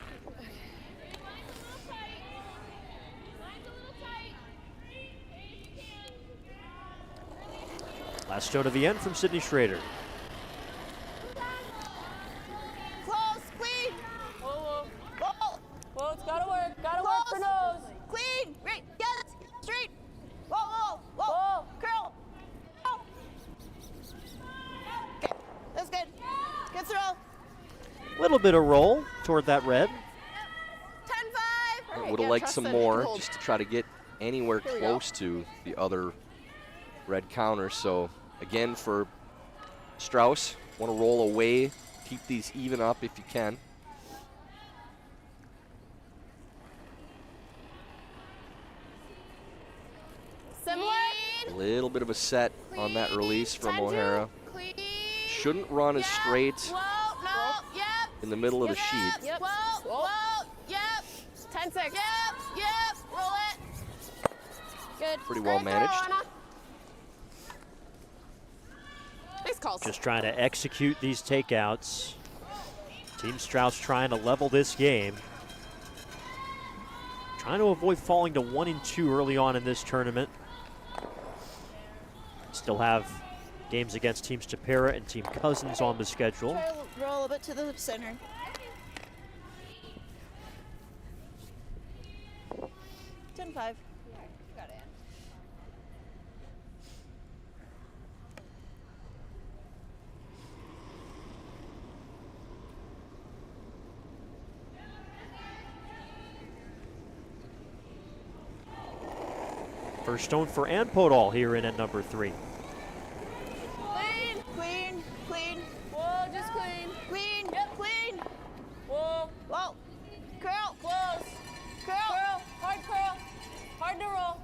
Last stone of the end from Sydney Schrader. Close, clean. Whoa, whoa. Whoa, Whoa, it's gotta work. Gotta work for nose. clean. Right, yes, straight. Whoa, whoa, whoa. Whoa. Curl. Oh. Okay, that's good. Good throw. Little bit of roll toward that red. 10-5. Would have liked some more just to try to get anywhere Here we go. close to the other red counter. So again, for Strouse, want to roll away, keep these even up if you can. Similar. A little bit of a set on that release from 10-2. O'Hara. Clean. Shouldn't run as straight Whoa, no, yep. in the middle of the sheet. Yep. Whoa, whoa, yep. 10-6. Yep, roll it. Good. Pretty well Great managed. throw, Anna. Nice calls. Just trying to execute these takeouts. Team Strouse trying to level this game. Trying to avoid falling to 1 and 2 early on in this tournament. Still have games against Team Stapera and Team Cousins on the schedule. Try to roll a bit to the center. Ten five. Got it. First stone for Ann Podoll here in at number 3. Clean, clean, clean, Whoa, just clean. clean, clean. Whoa, Whoa, curl, close. curl. Curl, hard curl. Hard to roll.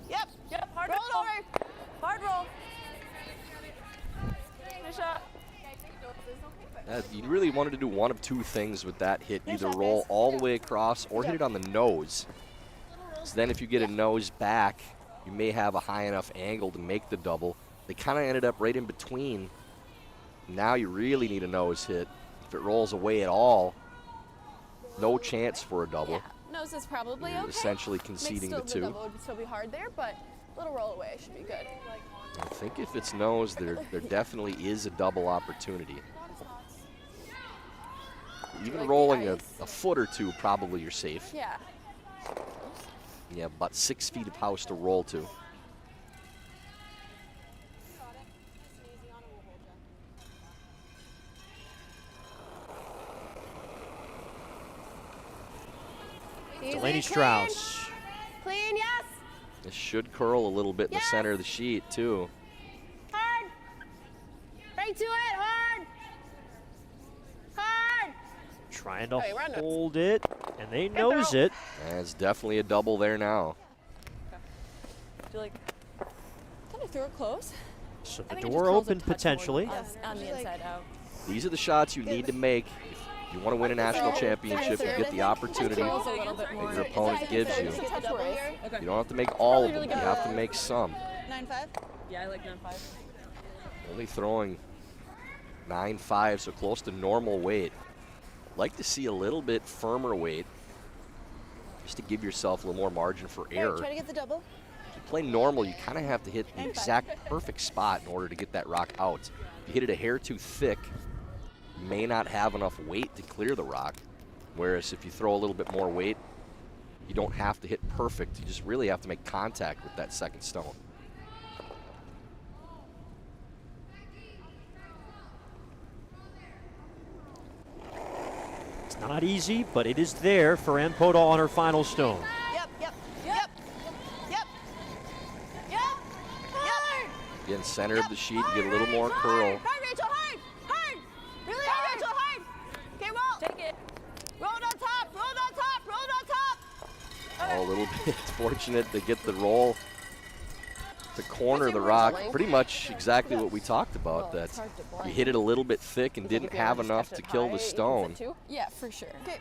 Yep. Yep, hard Roll to it roll. over. Hard roll. Nice shot. You really wanted to do one of two things with that hit, Nice either shot, roll guys. all the way across or hit it on the nose. So then if you get a nose back, you may have a high enough angle to make the double. They kind of ended up right in between. Now you really need a nose hit. If it rolls away at all, no chance for a double. Yeah. Nose is probably You're okay. essentially conceding the two. double would still be hard there, but a little roll away should be good. I think if it's nose, there definitely is a double opportunity. Even Like the rolling a ice. foot or two, probably you're safe. Yeah. You have about 6 feet of house to roll to. Got it. Nice and easy. Anna will hold you. Easy, Delaney clean. Strouse. Clean, yes. This should curl a little bit in the center of the sheet, too. Hard. Right to it. Hard. Hard. Trying to Okay, we're on hold it, and they nose it. And it's definitely a double there now. Do you like? Kind of throw it close. So I the think it just door curls a open touch more potentially. on the inside out. These are the shots you need to make if you want to win a national championship. You get the opportunity Curls a little bit more. that your opponent gives you. Just a touch worse. Okay. You don't have to make all of them. You have to make some. 9-5. Yeah, I like 9-5. Only throwing 9.5, so close to normal weight. Like to see a little bit firmer weight, just to give yourself a little more margin for error. Try to get the double. If you play normal, you kind of have to hit the exact perfect spot in order to get that rock out. If you hit it a hair too thick, you may not have enough weight to clear the rock. Whereas if you throw a little bit more weight, you don't have to hit perfect. You just really have to make contact with that second stone. It's not easy, but it is there for Ann Podoll on her final stone. Yep, yep, yep, yep, yep, yep. Again, center of the sheet, you get a little more curl. Hard, Rachel, hard, hard. Really hard, Rachel, hard. Okay, roll. Take it. Roll it on top, roll it on top, roll it on top. Oh, a little bit fortunate to get the roll to corner the rock. Pretty much exactly what we talked about, that you hit it a little bit thick and didn't have enough to kill the stone. Yeah, for sure. Okay.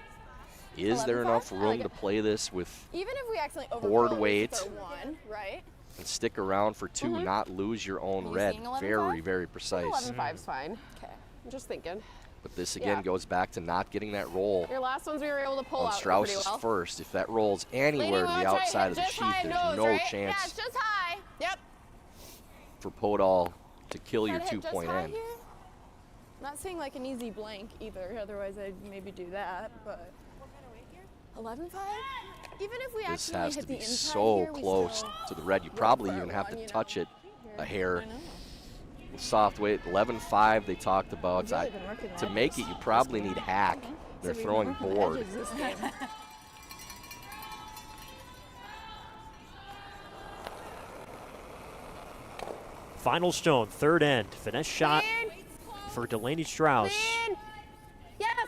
Is there enough room to play this with Even if we accidentally Board overcall, weight. for one, right? and stick around for two, not lose your own Are you red? seeing 11-5? Very, very precise. 11-5's fine. Okay. I'm just thinking. But this again Yeah. goes back to not getting that roll Your last ones we were able to pull on out Strauss's pretty well. first. If that rolls anywhere to the outside of the sheet, there's no Yeah, chance it's just high. Yep. for Podoll to kill your Gotta hit just 2-point high end. here. Not seeing like an easy blank either, otherwise I'd maybe do that, but 11-5? Even if we This accidentally has hit to the be inside so here, we close still to the red. You look probably for even a have one, to you touch know? it a hair. I know. Soft weight, 11-5 they talked about. We've really been working To that make it, you probably need hack. They're So we've throwing been working board. edges this game. Final stone, third end. Finesse shot Clean. for Delaney Strouse. Clean. Yes.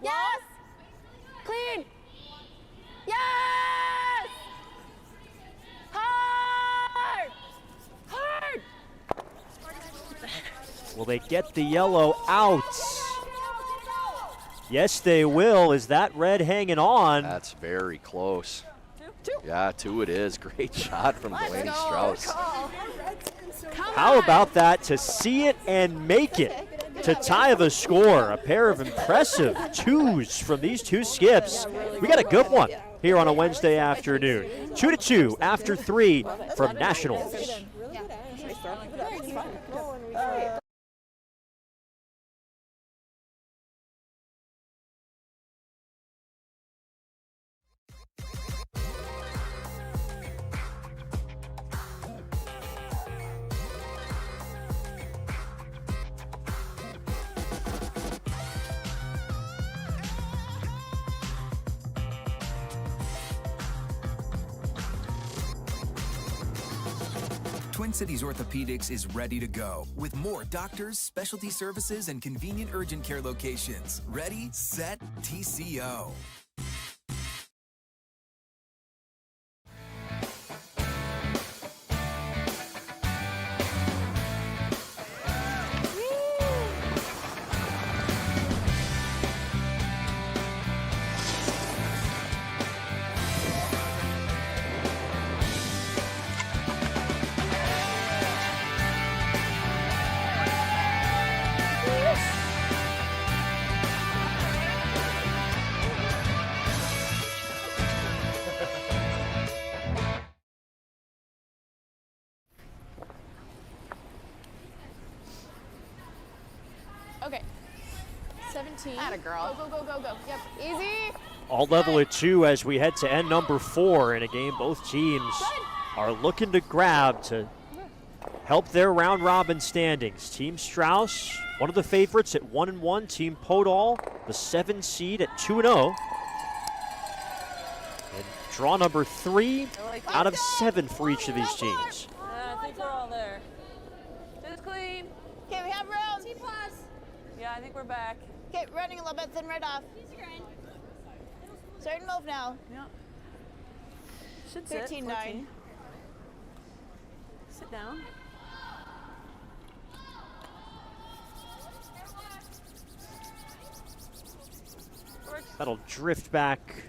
Yes. Clean. Yes. Hard. Hard. Will they get the yellow out? Yes, they will. Is that red hanging on? That's very close. Yeah, 2 it is. Great shot from Delaney Strouse. How about that to see it and make it to tie the score? A pair of impressive twos from these two skips. We got a good one here on a Wednesday afternoon. 2-2 after 3 from Nationals. Twin Cities Orthopedics is ready to go with more doctors, specialty services, and convenient urgent care locations. Ready, set, TCO. Okay. 17. Atta girl. Go, go, go, go, go. Yep. Easy. All level at 2 as we head to end number 4 in a game both teams are looking to grab to help their round robin standings. Team Strauss, one of the favorites at 1-1. Team Podoll, the 7 seed at 2-0. And Draw number 3 I like out of 7 for each of these teams. I think we're all there. Just clean. Okay, we have room. T plus. Yeah, I think we're back. Okay, running a little bit, then right off. Starting to move now. Yeah. Should sit. 13-9. 14. Sit down. That'll drift back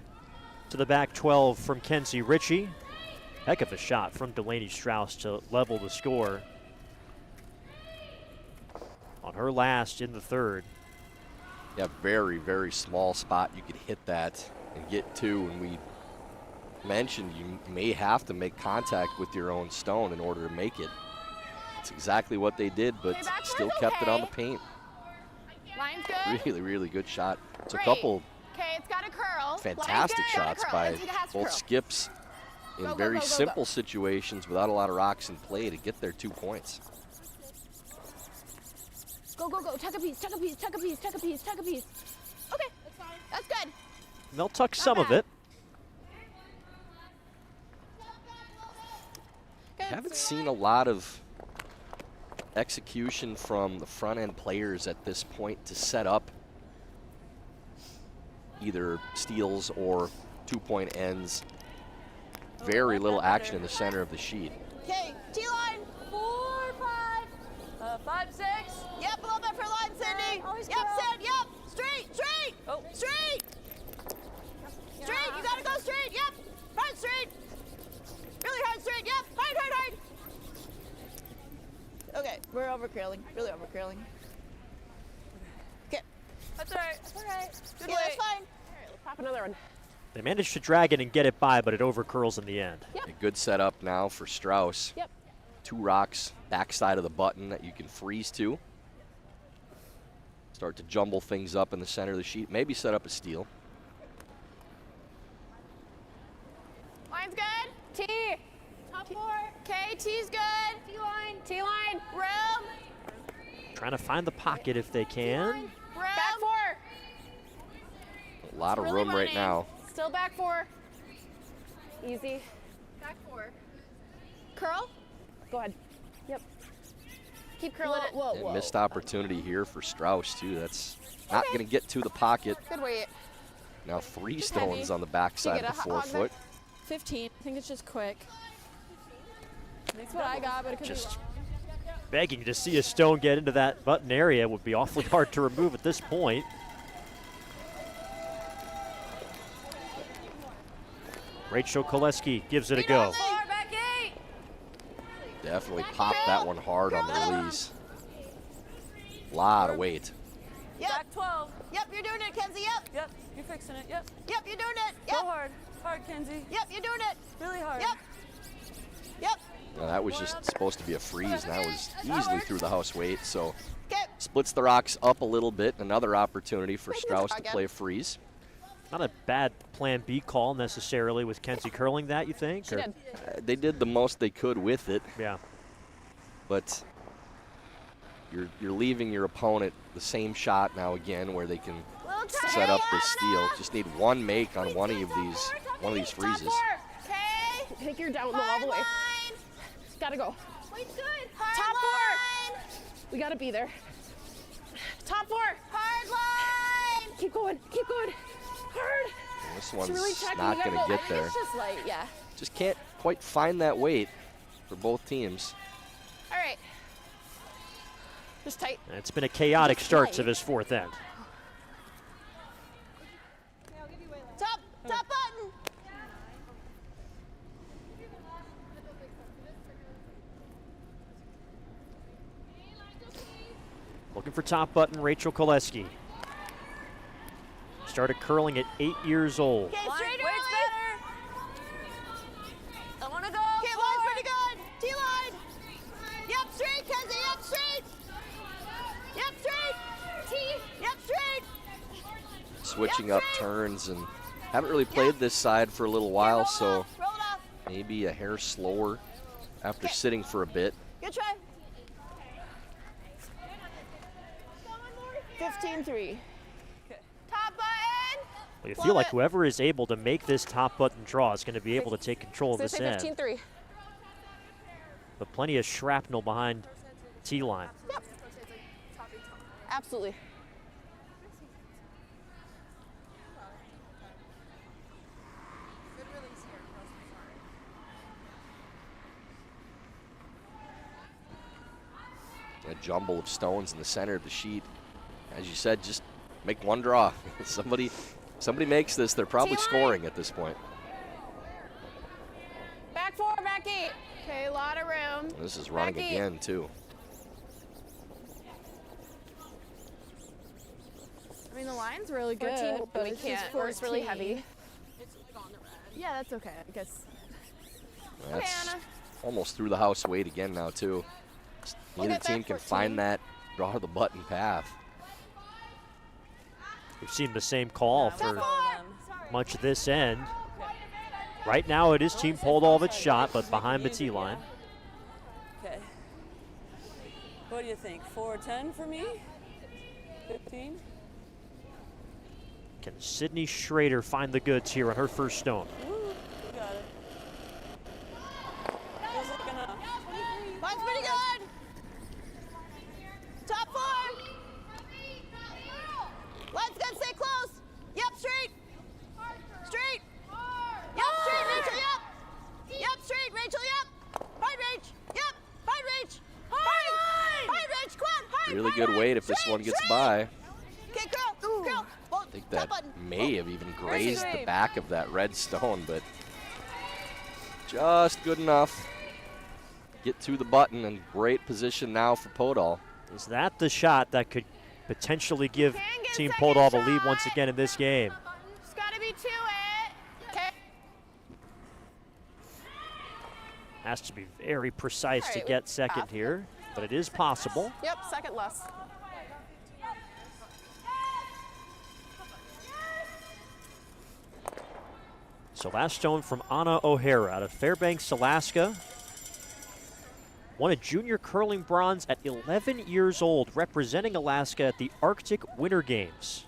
to the back 12 from Kenzie Ritchie. Heck of a shot from Delaney Strouse to level the score on her last in the third. Yeah, very, very small spot. You could hit that and get 2. And we mentioned you may have to make contact with your own stone in order to make it. It's exactly what they did, but still kept it on the paint. Line's good. Really, really good shot. It's a Great. couple Okay, it's got a curl. fantastic Line's good. shots Got a curl. by Kenzie has to both curl. skips in Go, go, very go, go, go. simple situations without a lot of rocks in play to get their 2 points. Go, go, go. Tuck a piece, tuck a piece, tuck a piece, tuck a piece, tuck a piece. Okay, that's good. And they'll tuck some of bad. it. Good. Haven't seen a lot of execution from the front end players at this point to set up either steals or 2-point ends. Very little action in the center of the sheet. Okay, T-line. 4, 5. 5, 6. Yep, a little bit for line, Cindy. Always Yep, curl. Sid, yep. Straight, straight. Oh. Straight. Straight, you gotta go straight, yep. Hard straight. Really hard straight, yep. Hard, hard, hard. Okay, we're over curling, really over curling. Okay, That's all right. That's all right. Good yeah, that's weight. fine. All right, let's pop another one. They managed to drag it and get it by, but it overcurls in the end. Yep. A good setup now for Strouse. Yep. 2 rocks backside of the button that you can freeze to. Start to jumble things up in the center of the sheet. Maybe set up a steal. Line's good. T. Top 4. Okay, T's good. T-line. T-line. Room. Trying to find the pocket if they can. Room. Back 4. A lot of Really room right running. now. Still back 4. Easy. Back 4. Curl. Go ahead. Yep. Keep curling it. Whoa, And missed opportunity here for Strouse too. That's not Okay. going to get to the pocket. Good weight. Now 3 Just stones heavy. on the backside get of the a 4 hog foot. 15. I think it's just quick. That's what I got, but it could Just be begging to see a stone get into that button area would be awfully hard to remove at this point. Rachel Koleski gives it a go. 4, back 8. Definitely popped that one hard on the release. Lot of weight. Yep. Back 12. Yep, you're doing it, Kenzie. Yep. Yep. You're fixing it. Yep. Yep, you're doing it. Go Yep. hard. Hard, Kenzie. Yep, you're doing it. Really hard. Yep. Yep. Now that was just supposed to be a freeze, and that was easily through the house weight. So Okay. splits the rocks up a little bit. Another opportunity for Make this Strouse to again. play a freeze. Not a bad plan B call necessarily with Kenzie curling that, you think? She Or- did. They did the most they could with it, Yeah. but you're leaving your opponent the same shot now again, where they can Little tight. set up this steal. Just need one make on one of these Top freezes. 4. Okay. Take your down low all Hard the way. line. Gotta go. Weight's good. Hard Top 4. line. We gotta be there. Top 4. Hard line. Keep going. Keep going. Hard. This It's one's really checking. not You gotta going to go. get there. It's just light, yeah. Just can't quite find that weight for both teams. All right. Just tight. And it's been a chaotic start to this fourth end. Top button. Looking for top button, Rachel Koleski. Started curling at 8 years old. Okay, Line, straight weight's early. better. I want to go. Okay, line's pretty good. T-line. Yep, straight, Kenzie. Yep, straight. Yep, straight. T. Yep, straight. Switching Yep, up straight. turns, and haven't really played this side for a little while, Roll it so off, roll it off. maybe a hair slower after Okay. sitting for a bit. Good try. 15-3. Okay. Top button. Well, you feel like whoever is able to make this top button draw is going to be able to take control of this end. 15-3. But plenty of shrapnel behind T-line. Yep. Absolutely. A jumble of stones in the center of the sheet. As you said, just make one draw. Somebody makes this, they're probably scoring at this point. Back 4, back 8. Okay, a lot of room. This is running Back eight. again, too. I mean, the line's really good, 14, but we it's can't. just It's really 14. heavy. Yeah, that's okay, I guess. That's Anna. almost through the house weight again now, too. We'll Neither get there, team can 14. find that draw the button path. We've seen the same call Yeah, for follow them. much of this end. Right now it is Team Podoll its shot, but behind the T-line. Okay. What do you think? 4-10 for me? 15? Can Sydney Schrader find the goods here on her first stone? Woo, you got it. Feels like enough. Line's pretty good. Top 4. Line's good, stay close. Yep, straight. Straight. Yep, straight, Rachel, yep. Yep, straight, Rachel, yep. Hard Rach, yep. Hard Rach. Hard Rach, come on, hard. Really hard, good weight hard. if this Straight, one gets straight. by. Okay, girl. I think that may have even grazed the back of that red stone, but just good enough. Get to the button, and great position now for Podoll. Is that the shot that could potentially give Can get Team second Podoll the lead shot. once again in this game? It's got to be to it. Okay. Has to be very precise to Alright, get second here, but it is possible. Yep, second less. So last stone from Anna O'Hara out of Fairbanks, Alaska. Won a junior curling bronze at 11 years old, representing Alaska at the Arctic Winter Games.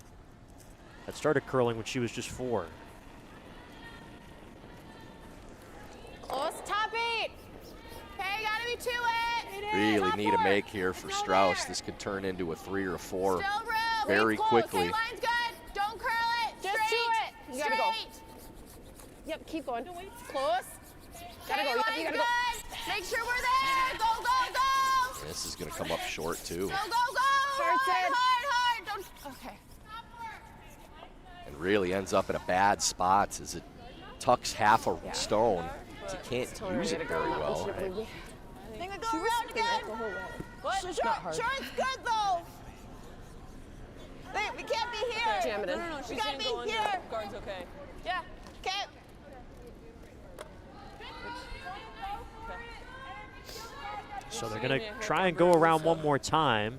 That started curling when she was just 4. Close. Top 8. Okay, got to be to it. Really Top need a 4. make here for Still Strouse. there. This could turn into a 3 or a 4 Still room. very Close. quickly. Okay, line's good. Don't curl it. Just Straight. to it. You gotta go. Straight. Yep, keep going. Close. Gotta Okay, go, yep, line's you gotta good. go. Make sure we're there. Go, go, go. This is going to come up short, too. Go, go, go. Starts Hard, in. hard, hard. Don't. Okay. And really ends up in a bad spot as it tucks half a stone. So you can't use it very well. I think we go around again. What? Short's good, though. Wait, we can't be here. Jam it in. No, she's We gotta saying be go under. here. Guard's okay. Yeah. Okay. So they're going to try and go around one more time.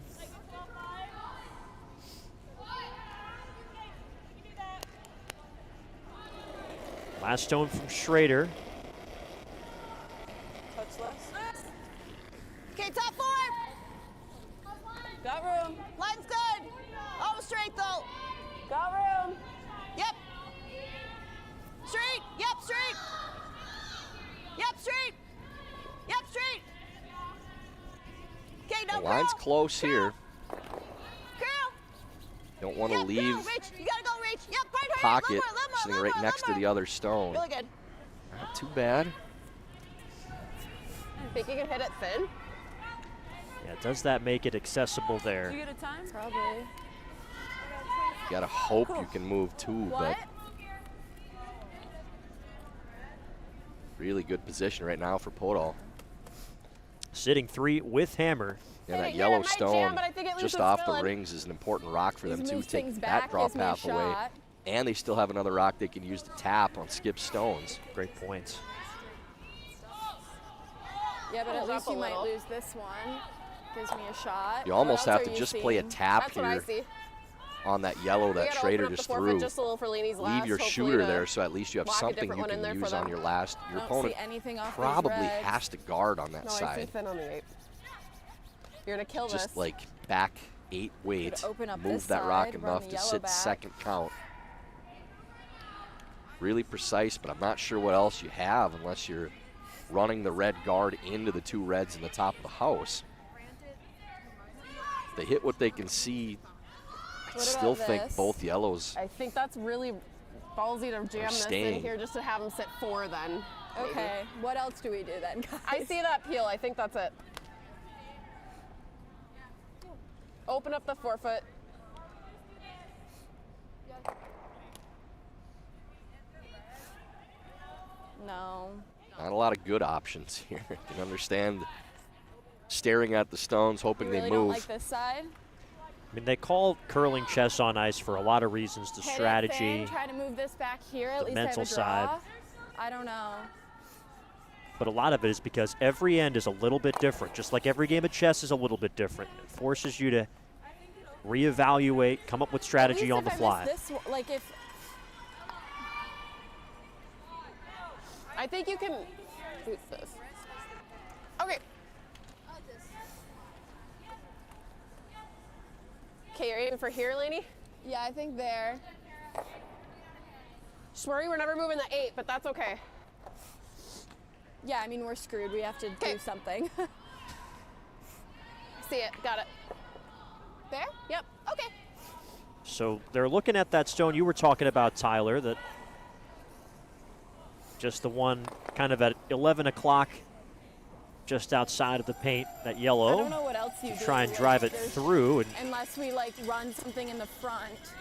Last stone from Schrader. Touch less. Okay, top 4. Got room. Line's good. Almost straight, though. Got room. Yep. Straight. Yep, straight. Yep, straight. Yep, straight. Okay, The now line's girl. close here. Girl. Don't want to Yep, leave girl, reach. You gotta go reach. Yep, hard, hard. pocket Little more, sitting little right more, next to little the other stone. more. Really good. Not too bad. Think you can hit it thin? Yeah, does that make it accessible Did there? you get a time? Probably. You gotta hope you can move too, but really good position right now for Podoll. Sitting 3 with hammer. Yeah, Hey, that yeah, it yellow might stone jam, but I think at least just it's off the filling. rings is an important rock for them These too. moves things Take back, that drop gives me a path away. shot. And they still have another rock they can use to tap on skip stones. Great points. Yeah, but at Hold least up you a might little. lose this one. Gives me a shot. You What almost else have are to you just play a seeing? tap That's what I here see. on that yellow We that gotta Schrader open up just the forfeit threw. just a little for Leanie's last, Leave your hopefully shooter to there so at least you have lock a something different you one in can there for use on them. your last. Your I don't opponent see anything off these probably reds. has to guard on that No, I see side. thin on the 8. You're gonna kill Just this. like back 8 weight, open up move this that rock side, run enough the to yellow sit back. second count. really precise, but I'm not sure what else you have unless you're running the red guard into the 2 reds in the top of the house. They hit what they can see. I still think this? both yellows. I think that's really ballsy to jam this staying. in here just to have them sit 4 then. maybe. Okay, what else do we do then, guys? I see that peel. I think that's it. Open up the forefoot. No. Not a lot of good options here. You can understand staring at the stones, hoping You really they move. don't like this side? I mean, they call curling chess on ice for a lot of reasons. The Hit it, strategy, Finn, try to move this back here. At the least mental I have a draw. side. I don't know. but a lot of it is because every end is a little bit different. Just like every game of chess is a little bit different. It forces you to reevaluate, come up with strategy on the fly. This, like if I think you can boost this. Okay. Okay, you're aiming for here, Lainey? yeah, I think there. Shmurry, we're never moving the 8, but that's okay. Yeah, I mean we're screwed. We have to do something. See it, got it. There? Yep, okay. So they're looking at that stone you were talking about, Tyler, that just the one kind of at 11 o'clock just outside of the paint, that I yellow. don't know what else you do. Try and really. drive it There's- through. And Unless we like run something in the front.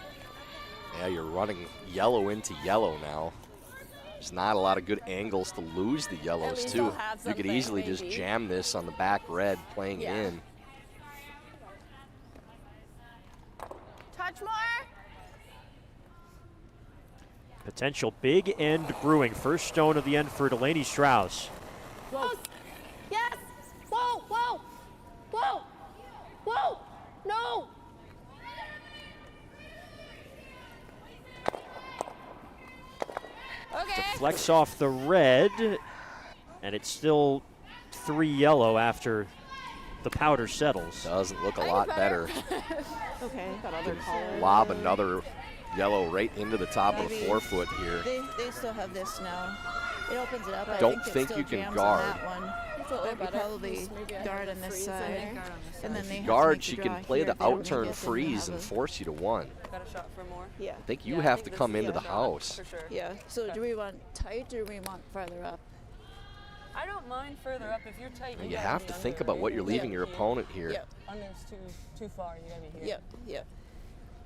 Yeah, you're running yellow into yellow now. There's not a lot of good angles to lose the yellows, least too. they'll have You could something, easily just maybe. jam this on the back red playing Yeah. in. Touch more. potential big end brewing. First stone of the end for Delaney Strouse. Whoa. Yes. Whoa, whoa, whoa, whoa. No. Okay. Flex off the red, and it's still 3 yellow after the powder settles. Doesn't look a lot better. Okay. That other color. Lob another yellow right into the top of the Maybe. forefoot here. They still have this now. It opens it up. I Don't think, think it you still can jams guard. On that one. But we probably Just maybe I guard have on a this freeze in side. there. And then they have to Guard, make she the can draw play here. the They don't out-turn get them to freeze have and a- force you to 1. Got a shot for more. Yeah. I think you Yeah, I have think to this come is into the shot, house. For sure. Yeah. So Okay. do we want tight or do we want farther up? I don't mind further up if you're tight. You gotta have be to under, think about what right? you're You leaving gotta your be opponent here. Yep. Under's too far. You gotta be here. Yep. Yep.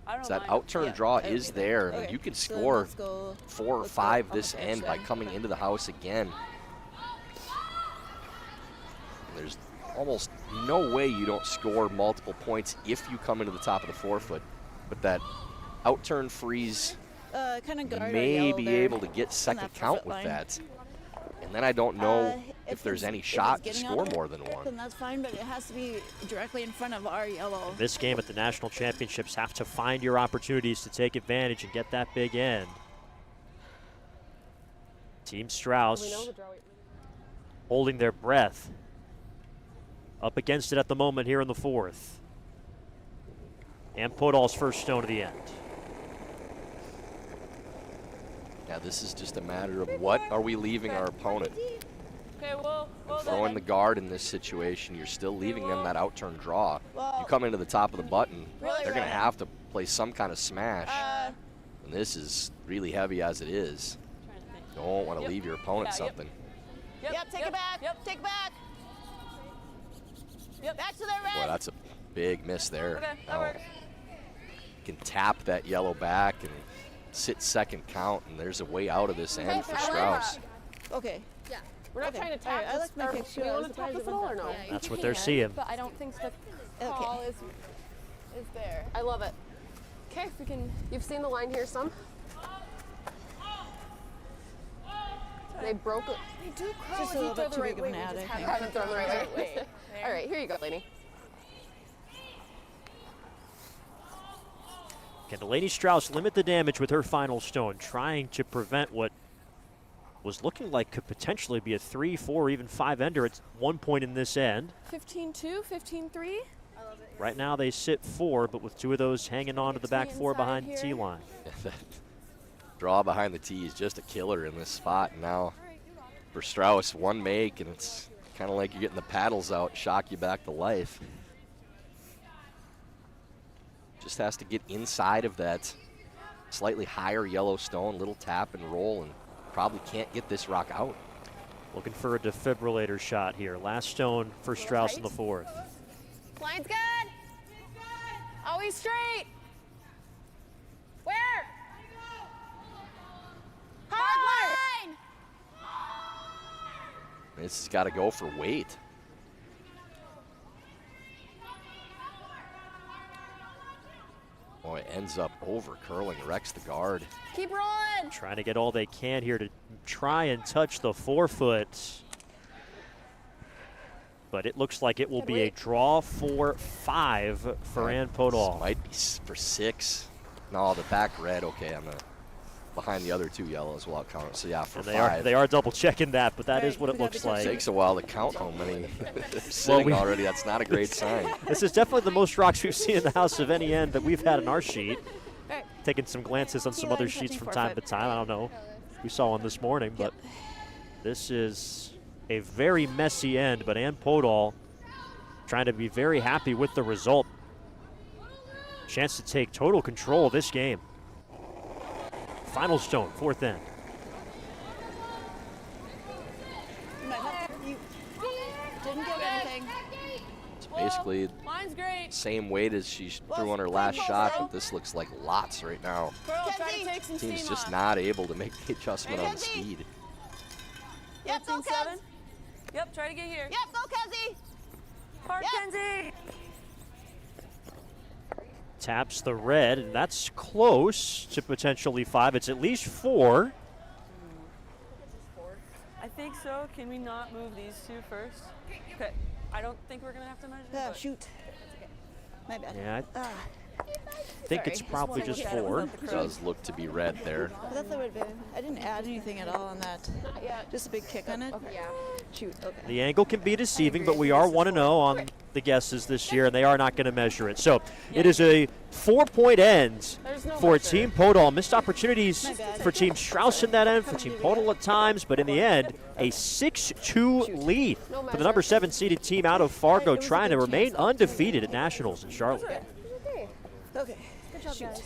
I don't So that mind. out-turn Yeah, draw I is agree. there. and Okay, you can so then score let's go- 4 or let's go 5 on this the edge end by then. coming into the house again. There's almost no way you don't score multiple points if you come into the top of the forefoot. But that out-turn freeze Kind of guard our may yellow be there able to get on second that count forefoot with line. that. And then I don't know if it's- there's any if shot it's to getting score out of more than it, one. Then that's fine, but it has to be directly in front of our yellow. This game at the National Championships, have to find your opportunities to take advantage and get that big end. Team Strauss We know the draw. holding their breath. Up against it at the moment here in the 4th. And Podoll's first stone of the end. Yeah, this is just a matter of what are we leaving our opponent. Okay, well Throwing the guard in this situation, you're still leaving them that out-turn draw. You come into the top of the button, Really they're going to right. have to play some kind of smash. And this is really heavy as it is. You don't want to leave your opponent Yeah, yep. something. Yep, take it back. Yep. Take it back. Yep. Back to the red. Boy, that's a big miss there. Okay, that Now, works. you can tap that yellow back and sit second count, and there's a way out of this end for Strauss. Okay. We're not Okay. trying to All right, tap I this. like my Or picture. we I was want to tap surprised this it at all or wasn't no? that high. That's what they're seeing. But I don't think the call is there. I love it. Okay, if we can. You've seen the line here some. They broke it. They do crawl Just if a you little throw bit the too right big of way. an We ad, just I haven't think. Haven't thrown the right way. There. All right, here you go, Lainey. Can Delaney Strouse limit the damage with her final stone, trying to prevent what was looking like could potentially be a 3, 4, even 5-ender at one point in this end. 15-2, 15-3. Right now they sit 4, but with 2 of those hanging on to the back Three 4 inside behind the here. T-line. draw behind the tee is just a killer in this spot. And now for Strouse, one make, and it's kind of like you're getting the paddles out, shock you back to life. Just has to get inside of that slightly higher yellow stone, little tap and roll, and probably can't get this rock out. Looking for a defibrillator shot here. Last stone for Strouse in the fourth. Line's good. Always straight. Where? Hard line. This has got to go for weight. Boy, it ends up over curling, wrecks the guard. Keep rolling. Trying to get all they can here to try and touch the 4-foot. But it looks like it will be a draw for 5 for Ann Podoll. Might be for 6. No, the back red, okay, on the behind the other 2 yellows will count it. So yeah, for And 5. they are double checking that, but that is what it looks like. It takes a while to count how many they're sitting already. That's not a great sign. This is definitely the most rocks we've seen in the house of any end that we've had in our sheet. Taking some glances on some other sheets from time to time. I don't know. We saw one this morning, but this is a very messy end. But Ann Podoll trying to be very happy with the result. Chance to take total control of this game. Final stone, 4th end. You didn't get anything. It's basically Line's great. same weight as she threw on her last shot, but this looks like lots right now. Pearl, try to take some Team's steam just off. not able to make the adjustment on the speed. Yep, go, 13-7. Kens. Yep, try to get here. Yep, go, Kenzie. Hard, Yep. Kenzie. Taps the red, and that's close to potentially 5. It's at least 4. I think so. Can we not move these 2 first? Okay. I don't think we're going to have to measure. Oh, but shoot. My bad. Yeah, I think it's Sorry. probably Just just wanna look 4. at it without the Does look to be red there. I thought that would have been. I didn't add anything at all on that. Just a big kick on it. Yeah. Shoot. Okay. The angle can be deceiving, but we are 1-0 on the guesses this year, and they are not going to measure it. So it is a 4-point end There's no for measure. Team Podoll. Missed opportunities My bad. for Team Strouse in that end, for Team Podoll at times, but in the end, a 6-2 lead for the number 7 seeded team out of Fargo, trying to remain undefeated at Nationals in Charlotte. Okay. Good job, Shoot. guys.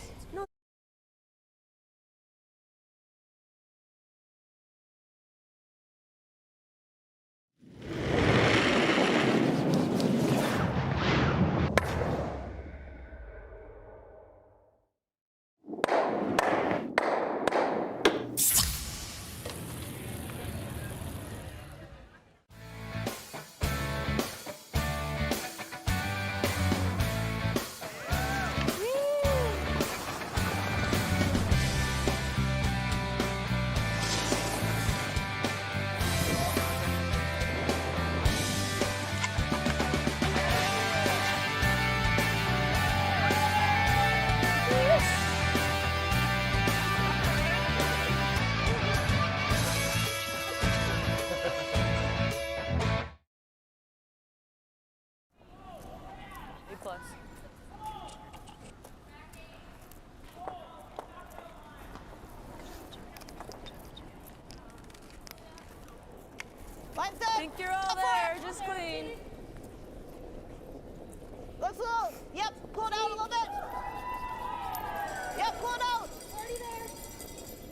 A+. Line's I good. think you're all there. Just clean. Looks low. Yep. Pull it out a little bit. Yep. Pull it out.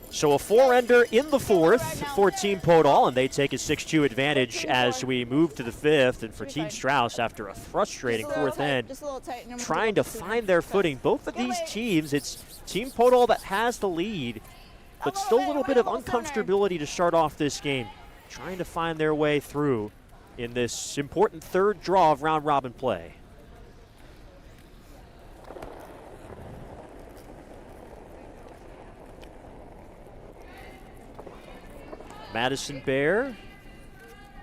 So a 4-ender in the 4th for Team Podoll, and they take a 6-2 advantage as we move to the 5th. And for Team Strouse, after a frustrating 4th end, Just a little tight. Number trying to find their footing. Both of these teams, it's Team Podoll that has the lead, but still a little bit of uncomfortability to start off this game. Trying to find their way through in this important 3rd draw of round-robin play. Madison Bear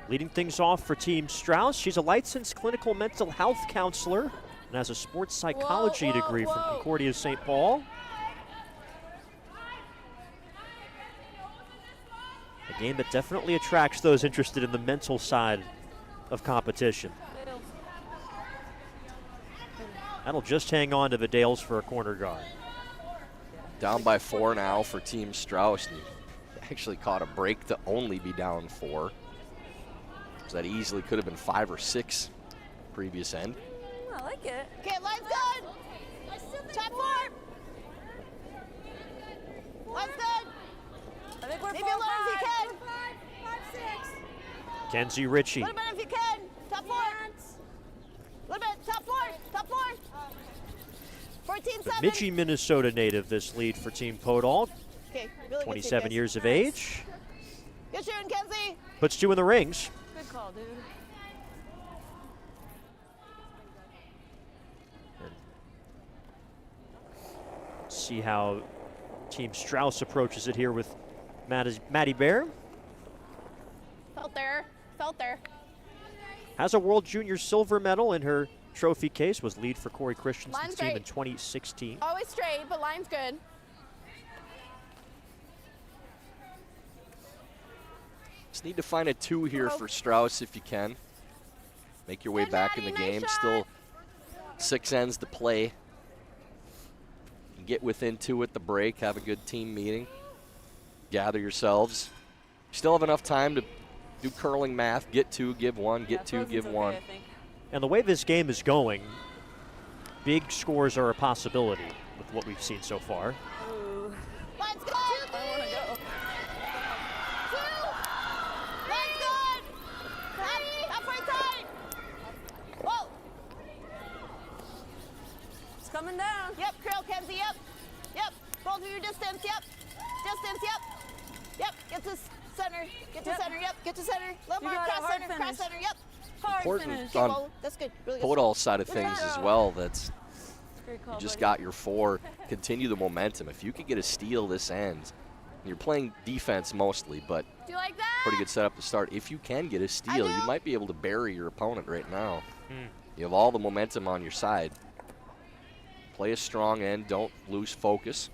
leading things off for Team Strouse. She's a licensed clinical mental health counselor and has a sports psychology degree from Concordia St. Paul. A game that definitely attracts those interested in the mental side of competition. That'll just hang on to the Dales for a corner guard. Down by 4 now for Team Strouse. And actually caught a break to only be down 4. So that easily could have been 5 or 6 previous end. I like it. Okay, line's good. Top 4. Line's good. I think we're Maybe a little if you can. Kenzie Ritchie. A little bit if you can. Top 4. A little bit. Top 4. Top 4. 14-7. Bemidji, Minnesota native, this lead for Team Podoll. Okay, really good 27 shooting, years guys. of age. Good shooting, Kenzie. Puts 2 in the rings. Good call, dude. See how Team Strouse approaches it here with Maddie Bear. Felt there. Felt there. Has a World Junior silver medal in her trophy case. Was lead for Corey Christensen's Line's team great. in 2016. Always straight, but line's good. Just need to find a 2 here for Strouse if you can. Make your way Good, back in Maddie, the nice game. shot. Still 6 ends to play. Get within 2 at the break. Have a good team meeting. Gather yourselves. Still have enough time to do curling math. Get 2, give 1. Get 2, give 1. I think. And the way this game is going, big scores are a possibility with what we've seen so far. Ooh. Line's good. I want to go. 2. Line's good. Top right side. Whoa. It's coming down. Yep, curl, Kenzie, yep. Yep, both of your distance, yep. Distance, yep. Yep, get to center, get to Yep. center, yep, get to center. Little You more got a cross hard center, finish. yep. Hard Important finish. on Well, that's good, really good. Podoll side of Good things job. as well. That's Great call, you just buddy. got your 4. Continue the momentum. If you could get a steal this end, you're playing defense mostly, but Do you like that? pretty good setup to start. If you can get a steal, you do. might be able to bury your opponent right now. You have all the momentum on your side. Play a strong end. Don't lose focus.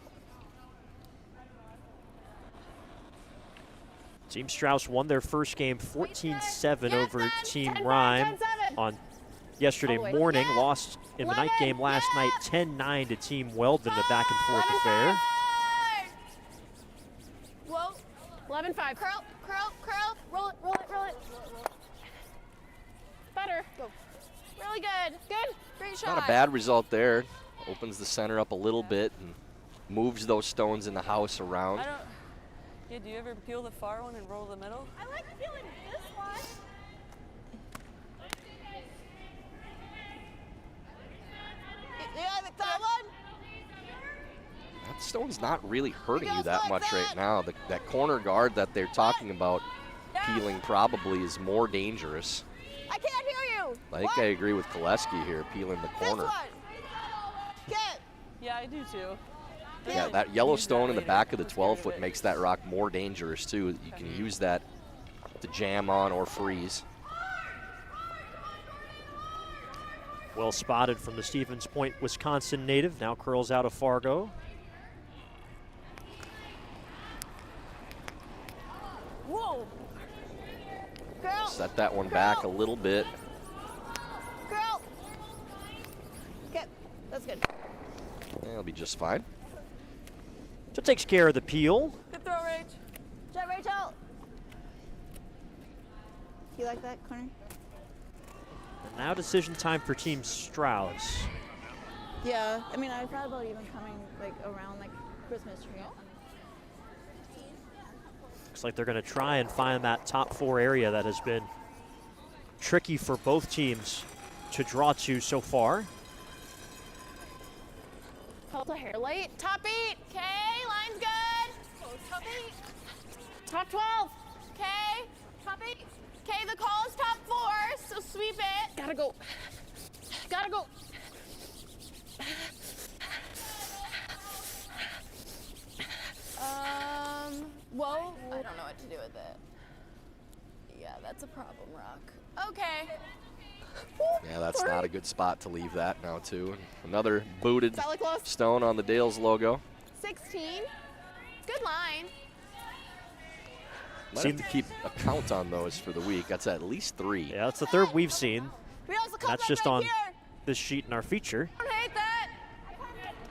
Team Strouse won their first game 14-7 Yes, over son. Team 10-7, Rhyme 10-7. on yesterday All the way. morning. Yes. Lost in the night game last night 10-9 to Team Weldon in a back and forth affair. Whoa. 11-5. Curl, curl, curl. Roll it, roll it, roll it. Better. Go. Really good. Good. Great shot. Not a bad result there. Opens the center up a little bit and moves those stones in the house around. I don't. Yeah, do you ever peel the far one and roll the middle? I like feeling this one. You like that one? That stone's not really hurting you goes that like much that. right now. That corner guard that they're talking about peeling probably is more dangerous. I can't hear you. I think I agree with Koleski here, peeling the This corner. one. Get. Yeah, I do too. Yeah, that yellow stone in the back of the 12-foot makes that rock more dangerous too. You can use that to jam on or freeze. Well spotted from the Stevens Point, Wisconsin native. Now curls out of Fargo. Whoa. Girl. Set that one back a little bit. Girl. Okay, that's good. That'll be just fine. So takes care of the peel. Good throw, Rach. Jet Rachel. You like that corner? And now decision time for Team Strouse. Yeah, I mean, I thought about even coming like around like Christmas tree. Looks like they're going to try and find that top 4 area that has been tricky for both teams to draw to so far. Felt a hair late. Top 8. Okay, line's good. Top 8. Top 12. Okay, top 8. Okay, the call is top 4, so sweep it. Gotta go. Gotta go. Whoa. I don't know what to do with it. Yeah, that's a problem, Rock. Okay. Yeah, that's not a good spot to leave that now too. Another booted Sally close. stone on the Dales logo. 16. Good line. Might have to keep a count on those for the week. That's at least 3. Yeah, that's the third we've seen. We also come That's back just right on here. this sheet in our feature. I don't hate that.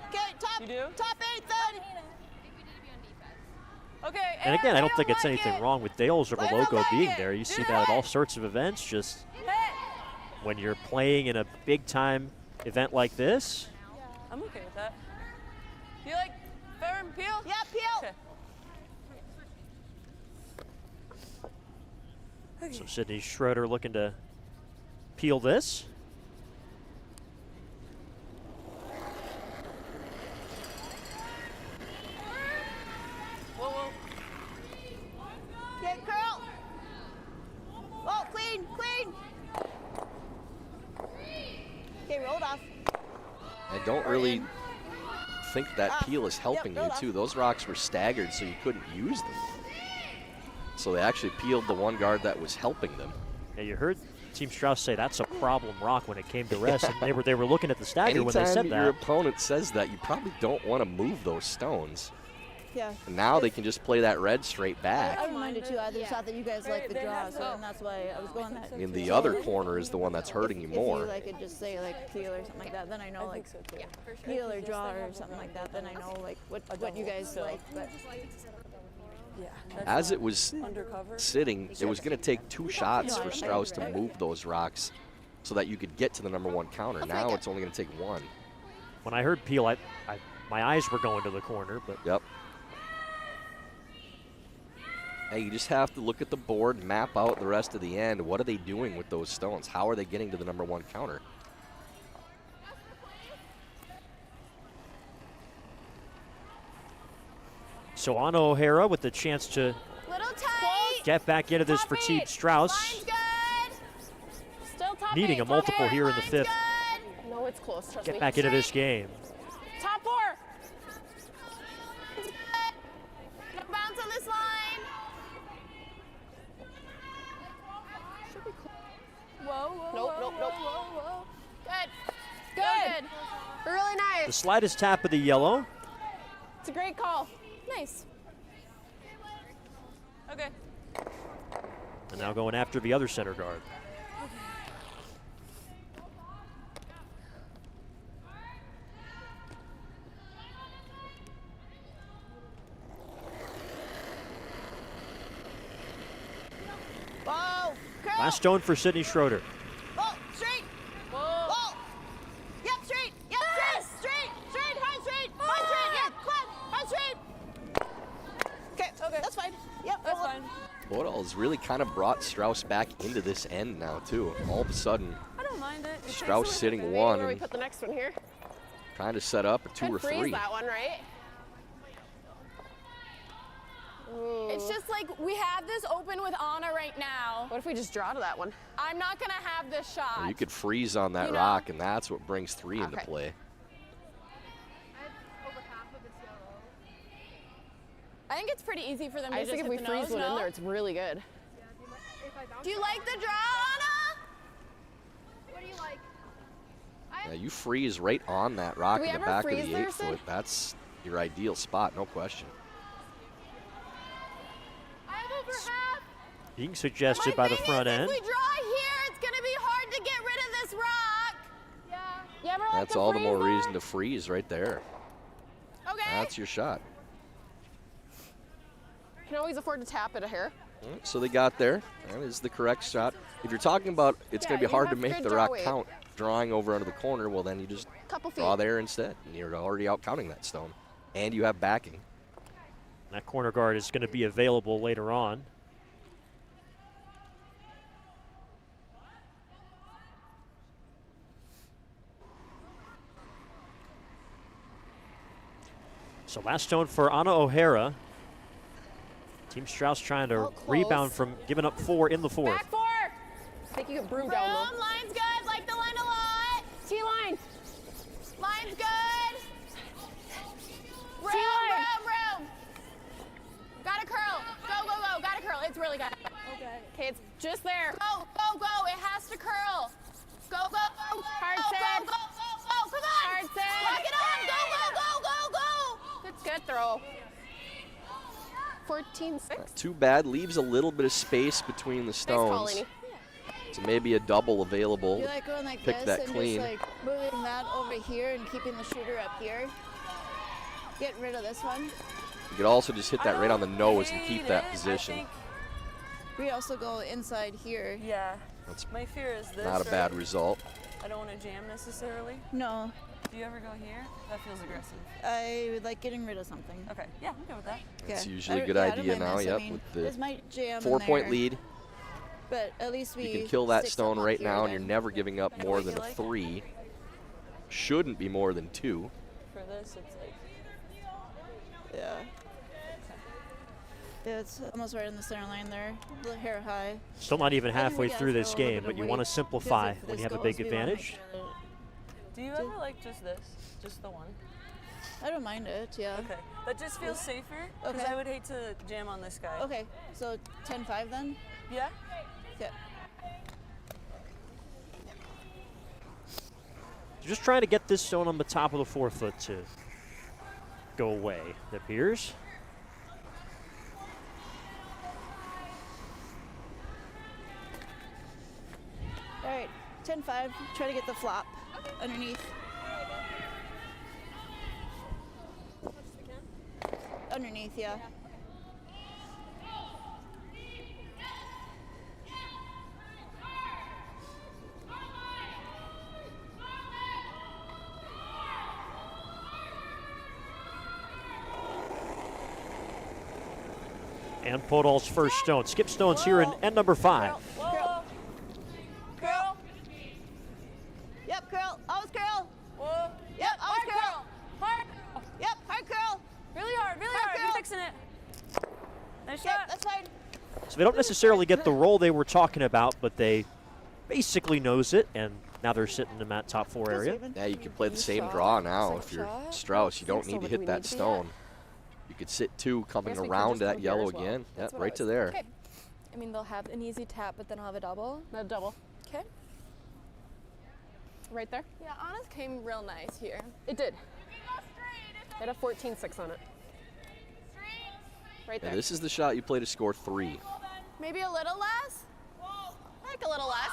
Okay, top. You do? Top 8 then. Okay. And again, I don't think like it's anything it. wrong with Dale's or They the don't logo like being it. there. You Do see it. that at all sorts of events, just Hit. when you're playing in a big-time event like this. I'm okay with that. You like fair and peel? Yep, peel. Okay. So Sydney Schroeder looking to peel this. Whoa, whoa. Okay, curl. Oh, clean, clean. Okay, roll it off. I don't really think that Ah, peel is helping yep, you, roll too. Those rocks were staggered, so you couldn't use them. So they actually peeled the one guard that was helping them. Yeah, you heard Team Strauss say that's a problem rock when it came to rest, and they were looking at the stagger when they said Anytime your that. opponent says that, you probably don't want to move those stones. Yeah. And now they can just play that red straight back. I don't mind it too. I just thought that you guys like the draw, so and that's why I was going that. I mean, the other corner is the one that's hurting you If more. you like could just say like peel or something like that, then I know like peel or draw or something like that. Then I know like what you guys like. But Yeah. that's As fine. it was Undercover. sitting, it was going to take 2 shots for Strauss to move those rocks so that you could get to the #1 counter. Now it's only going to take 1. When I heard peel, my eyes were going to the corner, but Yep. Hey, you just have to look at the board, map out the rest of the end. What are they doing with those stones? How are they getting to the #1 counter? so Anna O'Hara with the chance to Little tight. get back into this for Top Team eight. Strauss. Line's good. Still top Needing eight. a multiple Top here in the line's 5th. good. No, it's close. Trust me. Get back into this game. Top 4. No bounce on this line. Whoa, whoa, Nope, whoa, nope, whoa, nope. whoa, whoa. Good. Good. Really The nice. slightest tap of the yellow. It's a great call. Nice. Okay. And now going after the other center guard. whoa, curl. Last stone for Sydney Schroeder. Whoa, straight. Whoa. Yep, straight. Yep, straight. Straight. Hard straight. Hard straight. Yep, clap. Hard straight. Okay, that's fine. Yep, That's roll it. fine. Podoll has really kind of brought Strauss back into this end now, too. All of a sudden, I don't mind it. It takes Strauss away sitting from- 1 Where we and put the next one here? trying to set up a 2 or Could freeze 3. that one, right? It's just like we have this open with Anna right now. What if we just draw to that one? I'm not gonna have this shot. You could freeze on that You know. rock, and that's what brings 3 into Okay. play. I think it's pretty easy for them to I just think if hit we the freeze nose, one in no? there, it's really good. Do you like the draw, Anna? What do you like? Yeah, you freeze right on that rock Do we in the ever back of freeze the there, 8-foot. Sid? That's your ideal spot, no question. I have over half. Being suggested by the thing front is, end. If we draw here, it's gonna be hard to get rid of this rock. Yeah. You ever like That's to all the freeze more there? reason to freeze right there. Okay. That's your shot. You can always afford to tap it a hair. All right, so they got there. That is the correct shot. If you're talking about it's going to Yeah, be you hard to have make good the draw rock weight. count drawing over under the corner, well, then you just Couple feet. draw there instead. And you're already out counting that stone. And you have backing. That corner guard is going to be available later on. So last stone for Anna O'Hara. Team Strauss trying to Oh, close. rebound from giving up 4 in the 4th. Back 4. I think you can broom down Room, though. line's good. Like the line a lot. T-line. Line's good. Room, T-line. room. Gotta curl. Go, go, go. Gotta curl. It's really good. Okay, it's just there. Go, go, go. It has to curl. Go, go, go. Hard go, set. go, go, go, go. Come on. Hard set. Lock it on. Go, go, go, go, go. It's good throw. 14-6. Too bad. Leaves a little bit of space between the Nice call, stones. Lainey. So maybe a double available. You like going like Pick this that and clean. just like moving that over here and keeping the shooter up here. Get rid of this one. could also just hit that right on the nose and keep that position. We also go inside here. Yeah. That's My fear is this. not a bad result. I don't want to jam necessarily. No, Do you ever go here? That feels aggressive. I would like getting rid of something. Okay. Yeah, I'm good with that. That's Yeah. usually a good I don't idea mind now, this. I yep, mean, with this the might jam 4-point in there, lead. But at least we You can kill that stick stone something right here now, and you're then. never giving up more than a like it. 3. Shouldn't be more than 2. For this, it's like. Yeah. Yeah, it's almost right in the center line there. The hair high. Still not even I think we halfway gotta through throw this a little game, bit but of you weight, want to 'cause simplify if when you this have a big goes, we wanna advantage. make sure Do you ever like just this? Just the one? that- I don't mind it, yeah. Okay. That just feels safer. Because Okay. I would hate to jam on this guy. Okay, so 10-5 then? Yeah? Okay. Just trying to get this stone on the top of the 4-foot to go away, it appears. All right, 10-5. Try to get the flop underneath. Underneath, yeah. And Podoll's first stone. Skip stones here in end number 5. Whoa. Curl. Yep, curl. Always curl. Whoa. Yep, always curl. Hard. Yep, hard curl. Really hard. Really hard. Curl. You're fixing it. Nice Yep, shot. that's fine. So they don't necessarily get the roll they were talking about, but they basically knows it, and now they're sitting in that top 4 area. Yeah, you can play the same draw now if you're Strauss. You don't need to hit that stone. You could sit 2 coming guess we could around just that go here yellow as well. again. That's Yep, what I right to was- there. Okay. I mean, they'll have an easy tap, but then I'll have a double. A double. Okay. Right there. Yeah, Honest came real nice here. It did. It had a 14-6 on it. Right Yeah, there. this is the shot you play to score 3. Maybe a little less? Like a little less.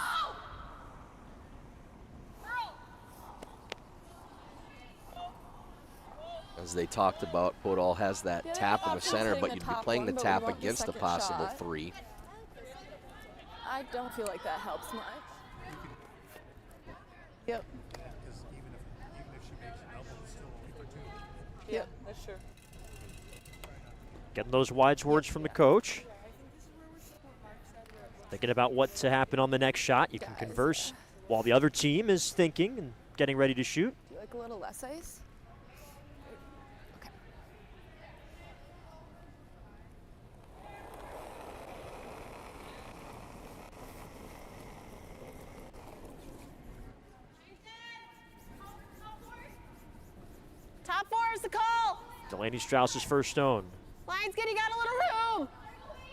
As they talked about, Podoll has that Yeah, tap in the option's center, hitting but the you'd be top playing one, the but we tap want the against a second possible shot. 3. I don't feel like that helps much. Yep. Yeah, that's true. Getting those wise words from the coach. Thinking about what to happen on the next shot. You can converse while the other team is thinking and getting ready to shoot. Do you like a little less ice? Okay. Top 4 is the call. Delaney Strouse's first stone. Lions good, you got a little room.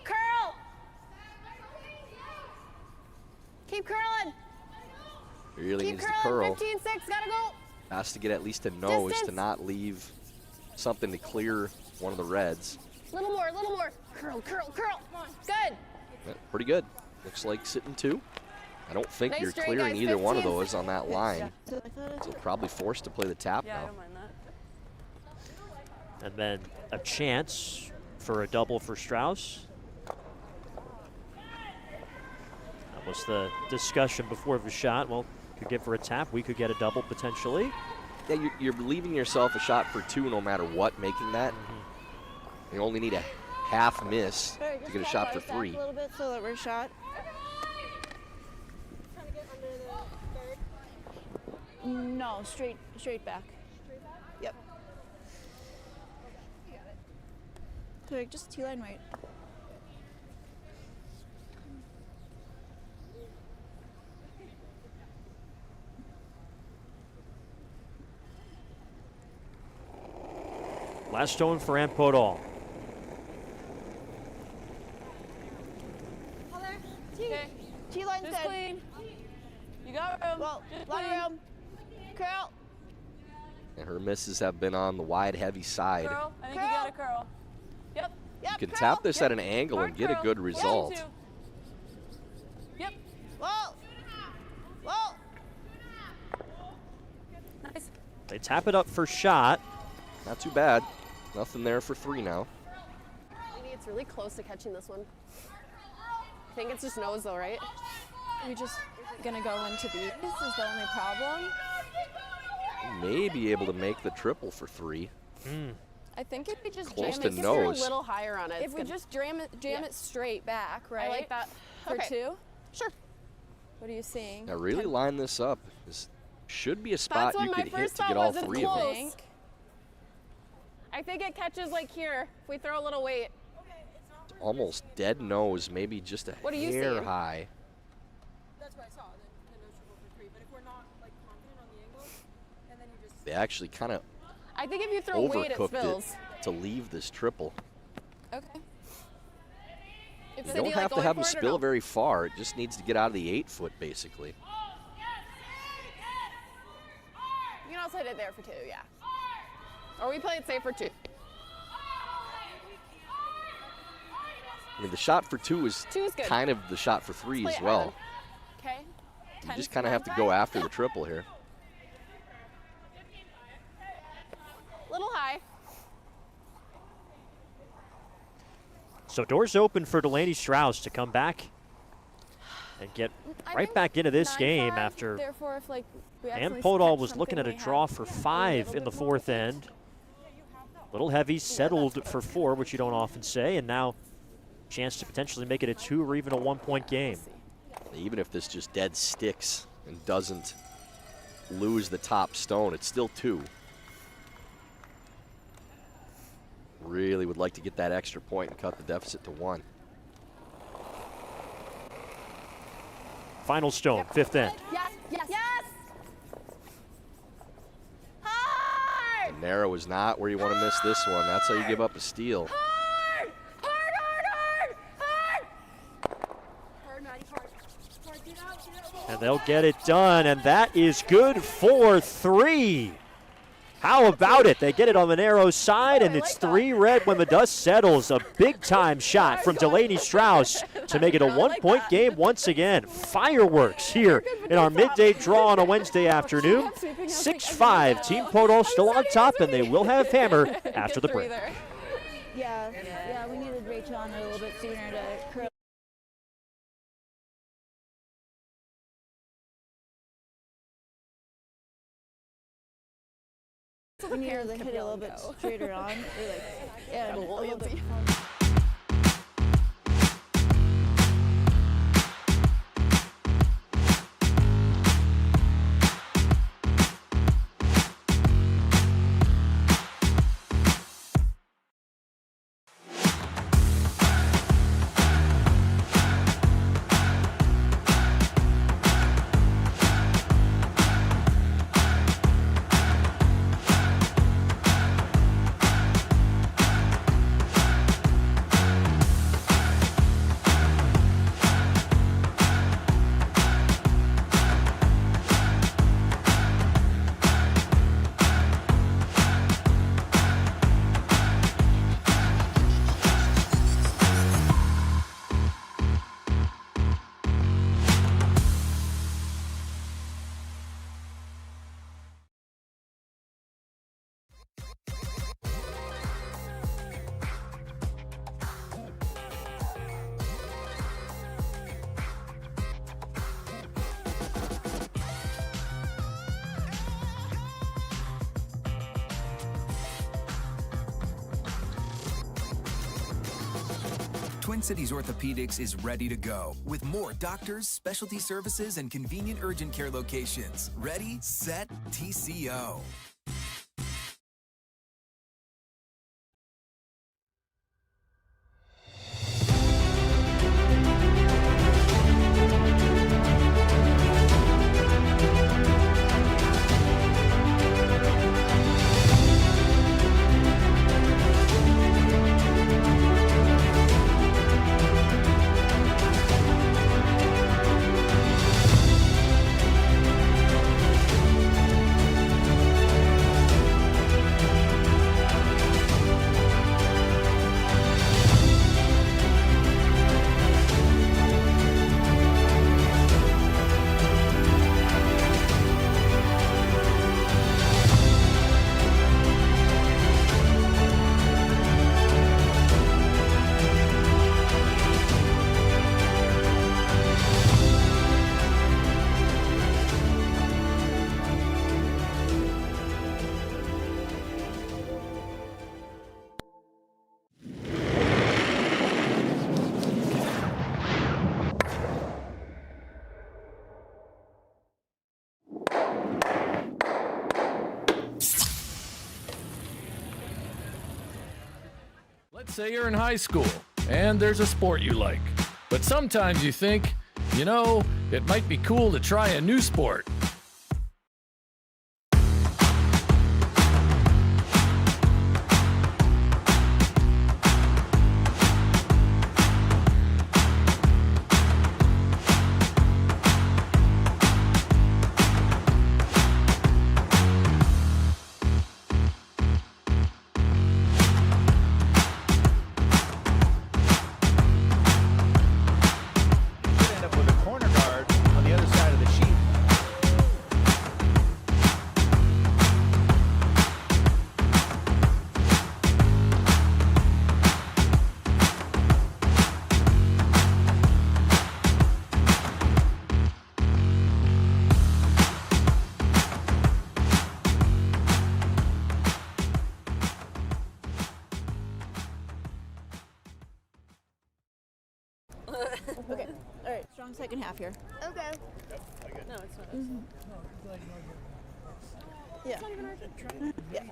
Curl. Keep curling. Really Keep needs to curling. curl. 15-6, gotta go. Has to get at least a nose to Distance. not leave something to clear one of the reds. Little more, little more. Curl, curl, curl. Good. Yeah, pretty good. Looks like sitting 2. I don't think Nice you're straight, clearing guys. either one of 15. those on that line. Yeah. So probably forced to play the tap Yeah, I now. don't mind that. And then a chance for a double for Strauss. That was the discussion before the shot. Well, could get for a tap. We could get a double potentially. Yeah, you're leaving yourself a shot for 2 no matter what, making that. You only need a half miss All right, to just get a kinda shot for rise back 3. A little bit so that we're shot. No, straight back. Yep. So just T-line right. Last stone for Podoll. Okay. T-line's Just good. clean. You got room. Well, Just lot of clean. room. Curl. And her misses have been on the wide, heavy side. Curl. I think you got a curl. Yep. Yep. You can curl. tap this at an angle and Hard get a curl. good 1, result. 2. Yep. Whoa. Whoa. Nice. They tap it up for shot. Not too bad. Nothing there for 3 now. It's really close to catching this one. I think it's just nose though, right? Are we just gonna go into these? Is the only problem? May be able to make the triple for 3. I think if we just Close jam to it, If you're a nose. little higher on it, if it's we good. just jam it straight back, right? I like that. For Okay. 2. Sure. What are you seeing? Now really line this up. This should be a spot what you my could hit first to thought get all was. It's 3 of them. close. I think it catches like here if we throw a little weight. Almost dead nose, maybe just a What are you hair seeing? high. That's what I saw. The nose triple for 3. But if we're not like confident on the angle, and then you just They actually kind of I think if you throw weight, it overcooked spills. it to leave this triple. okay. If You City, don't like, have to going have for them it or spill no? very far. It just needs to get out of the 8 foot, basically. You can also hit it there for 2, yeah. Or we play it safe for 2. I mean, the shot for 2 is 2 is good. kind of the shot for 3 Play as it, well. Okay. You just kind of have to go after the triple here. Little high. So doors open for Delaney Strouse to come back and get right back into this game after Therefore, if like we and accidentally Podoll catch was looking at a something, we draw have for a 5 little in the bit more 4th end. Little heavy, settled for 4, which you don't often say, and now chance to potentially make it a 2 or even a 1-point game. Even if this just dead sticks and doesn't lose the top stone, it's still 2. Really would like to get that extra point and cut the deficit to 1. Final stone, 5th end. Yes, yes, yes! Hard! And narrow is not where you want to miss this one. That's how you give up a steal. Hard! Hard, hard, hard, hard! Hard, Maddie, hard. Hard, get out. And they'll get it done, and that is good for 3. How about it? They get it on the narrow side, and it's 3 red when the dust settles. A big-time shot from Delaney Strouse to make it a 1-point game once again. Fireworks here in our midday draw on a Wednesday afternoon. 6-5, Team Podoll still on top, and they will have hammer after the break. Yeah, we needed Rachel on it a little bit sooner to curl. We needed to hit it a little bit straighter on. Or like, yeah, a little bit. Twin Cities Orthopedics is ready to go with more doctors, specialty services, and convenient urgent care locations. Ready, set, TCO. Let's say you're in high school and there's a sport you like, but sometimes you think, you know, it might be cool to try a new sport. Okay. All right. Strong second half here. Okay. No, it's not. Yeah. Yeah.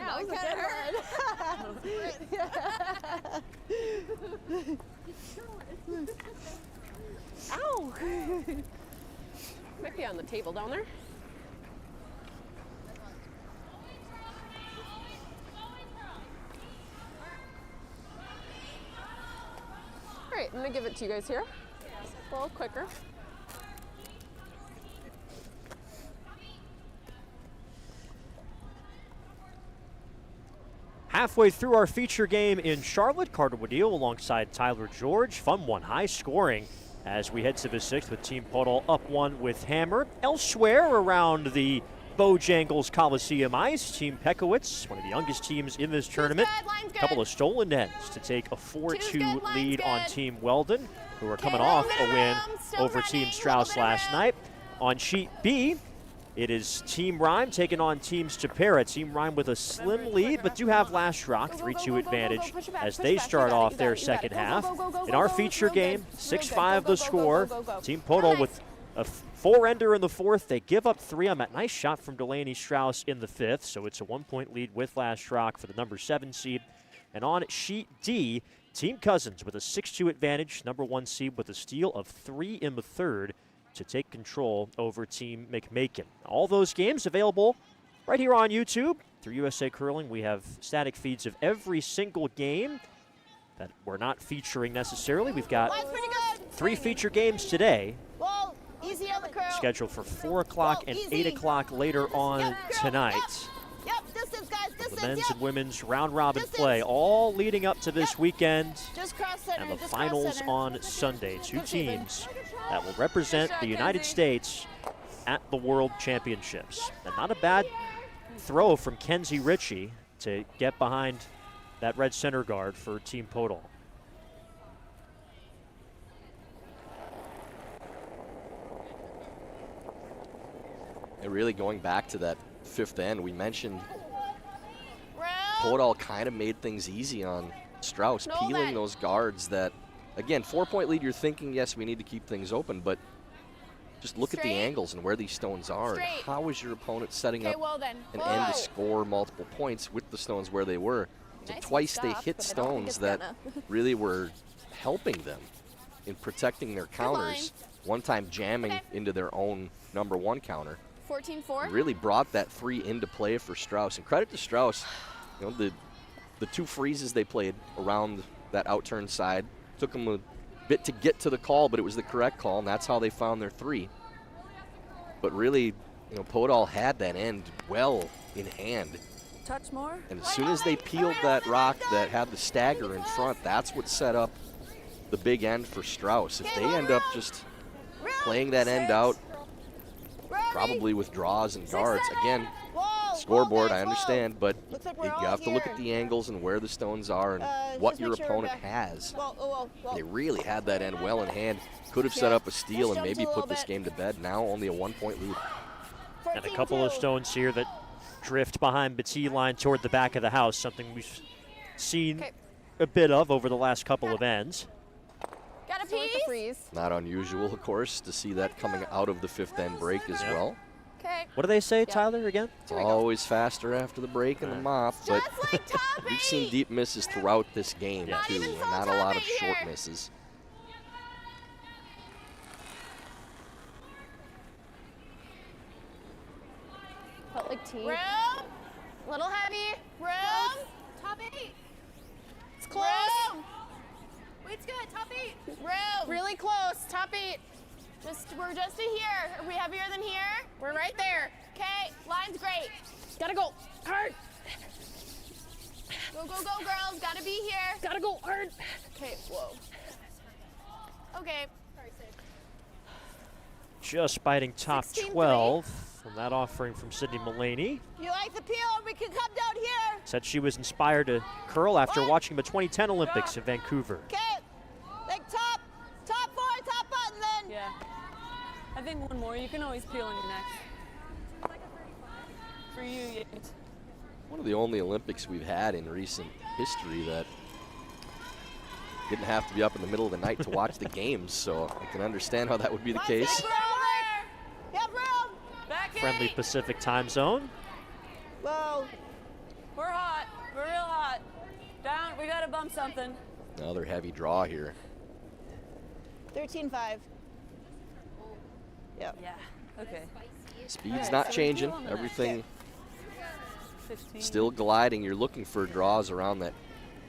Ow, it kind of hurt. Ow! Might be on the table down there. All right, I'm gonna give it to you guys here. A little quicker. Halfway through our feature game in Charlotte, Carter Woodille alongside Tyler George. Fun one, high scoring as we head to the sixth with Team Podoll up one with Hammer. Elsewhere around the Bojangles Coliseum ice, Team Pekowitz, one of the youngest teams in this tournament. A couple of stolen nets to take a 4-2 lead on Team Weldon, who are coming off a win over Team Strouse last night. On sheet B, it is Team Rhyme taking on Team Stupera. Team Rhyme with a slim lead, but do have last rock, 3-2 advantage as they start off their second half. In our feature game, 6-5 the score. Team Podoll with a 4-ender in the fourth. They give up 3 on that nice shot from Delaney Strouse in the fifth, so it's a 1-point lead with last rock for the number 7 seed. And on sheet D, Team Cousins with a 6-2 advantage, number 1 seed with a steal of 3 in the third to take control over Team McMakin. All those games available right here on YouTube. Through USA Curling, we have static feeds of every single game that we're not featuring necessarily. We've got 3 feature games today, Well, easy on the curl. scheduled for 4 o'clock and 8 o'clock later on tonight. Yep, distance, guys, distance. The men's yep. and women's round-robin Distance. play, all leading up to this weekend. Just cross center. And the just cross finals center. on Sunday. 2 Good keeping. teams that will represent the United States at the World Championships. And not a bad throw from Kenzie Ritchie to get behind that red center guard for Team Podoll. And really going back to that fifth end, we mentioned Podoll kind of made things easy on Strouse, peeling those guards that, again, 4-point lead, you're thinking, yes, we need to keep things open, but just look at the angles and where these stones are. And how is your opponent setting up an end to score multiple points with the stones where they were? So twice they hit stones that really were helping them in protecting their counters. One time jamming into their own number 1 counter. 14-4. Really brought that 3 into play for Strouse. And credit to Strouse, you know, the 2 freezes they played around that outturn side took them a bit to get to the call, but it was the correct call, and that's how they found their 3. But really, you know, Podoll had that end well in hand. Touch more. And as soon as they peeled that rock that had the stagger in front, that's what set up the big end for Strouse. If they end up just playing that end out, probably with draws and guards, again, scoreboard, I understand, but you have to look at the angles and where the stones are and what your opponent has. They really had that end well in hand. Could have set up a steal and maybe put this game to bed. Now only a 1-point lead. And a couple of stones here that drift behind the tee line toward the back of the house, something we've seen a bit of over the last couple of ends. Got got a Still with the piece? freeze. Not unusual, of course, to see that coming out of the 5th end break as well. Okay. What do they say, Tyler, again? It's always faster after the break and the mop, but Just like top we've seen 8. deep misses throughout this game, Not too, even and full not a top lot of 8 short here. misses. Felt like T. Room. Little heavy. Room. Top 8. It's close. Room. Weight's good. Top 8. Room. Really close. Top 8. We're just to here. Are we heavier than here? We're right there. Okay. Line's great. Gotta go hard. Go, go, go, girls. Gotta be here. Gotta go hard. Okay. Whoa. Okay. Just biting top 16-3. 12 from that offering from Sydney Mullaney. You like the peel? We can come down here. Said she was inspired to curl after watching the 2010 Olympics in Vancouver. Okay. Like top 4, top button then. Yeah. I think one more. You can always peel on your neck. For you, Yates. One of the only Olympics we've had in recent history that didn't have to be up in the middle of the night to watch the games, so I can understand how that would be the case. Yep, room. Back in. Friendly Pacific time zone. Whoa. We're hot. We're real hot. Down. We gotta bump something. Another heavy draw here. 13-5. Yep. Yeah. Okay. Speed's not changing. Everything 15. still gliding. You're looking for draws around that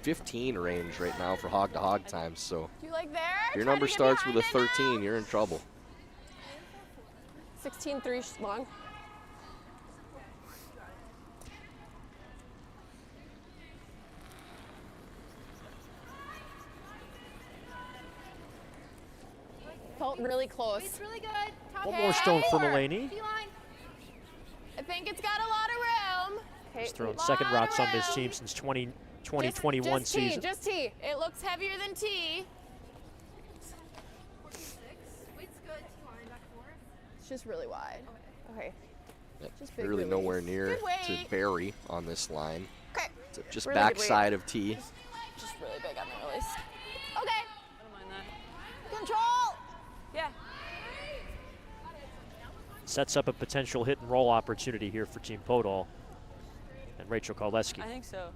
15 range right now for hog-to-hog times, so Do you like there? if your Try to number get starts with a behind it 13, now. you're in trouble. 16-3 long. Felt really close. Weight's really good. Top One 8. more stone for Hey. Mullaney. Feline. I think it's got a lot of room. Okay. He's thrown lot second of routes on this room. team since 2021 just season. T, just T. It looks heavier than T. 46. Weight's good. T-line. Back 4. It's just really wide. Okay. Just big Really release. nowhere near Good to weight. bury on this line. Okay. It's just Really good weight. backside of T. Just really big on the release. Okay. I don't mind that. Control. Yeah. Sets up a potential hit and roll opportunity here for Team Podoll and Rachel Koleski. I think so.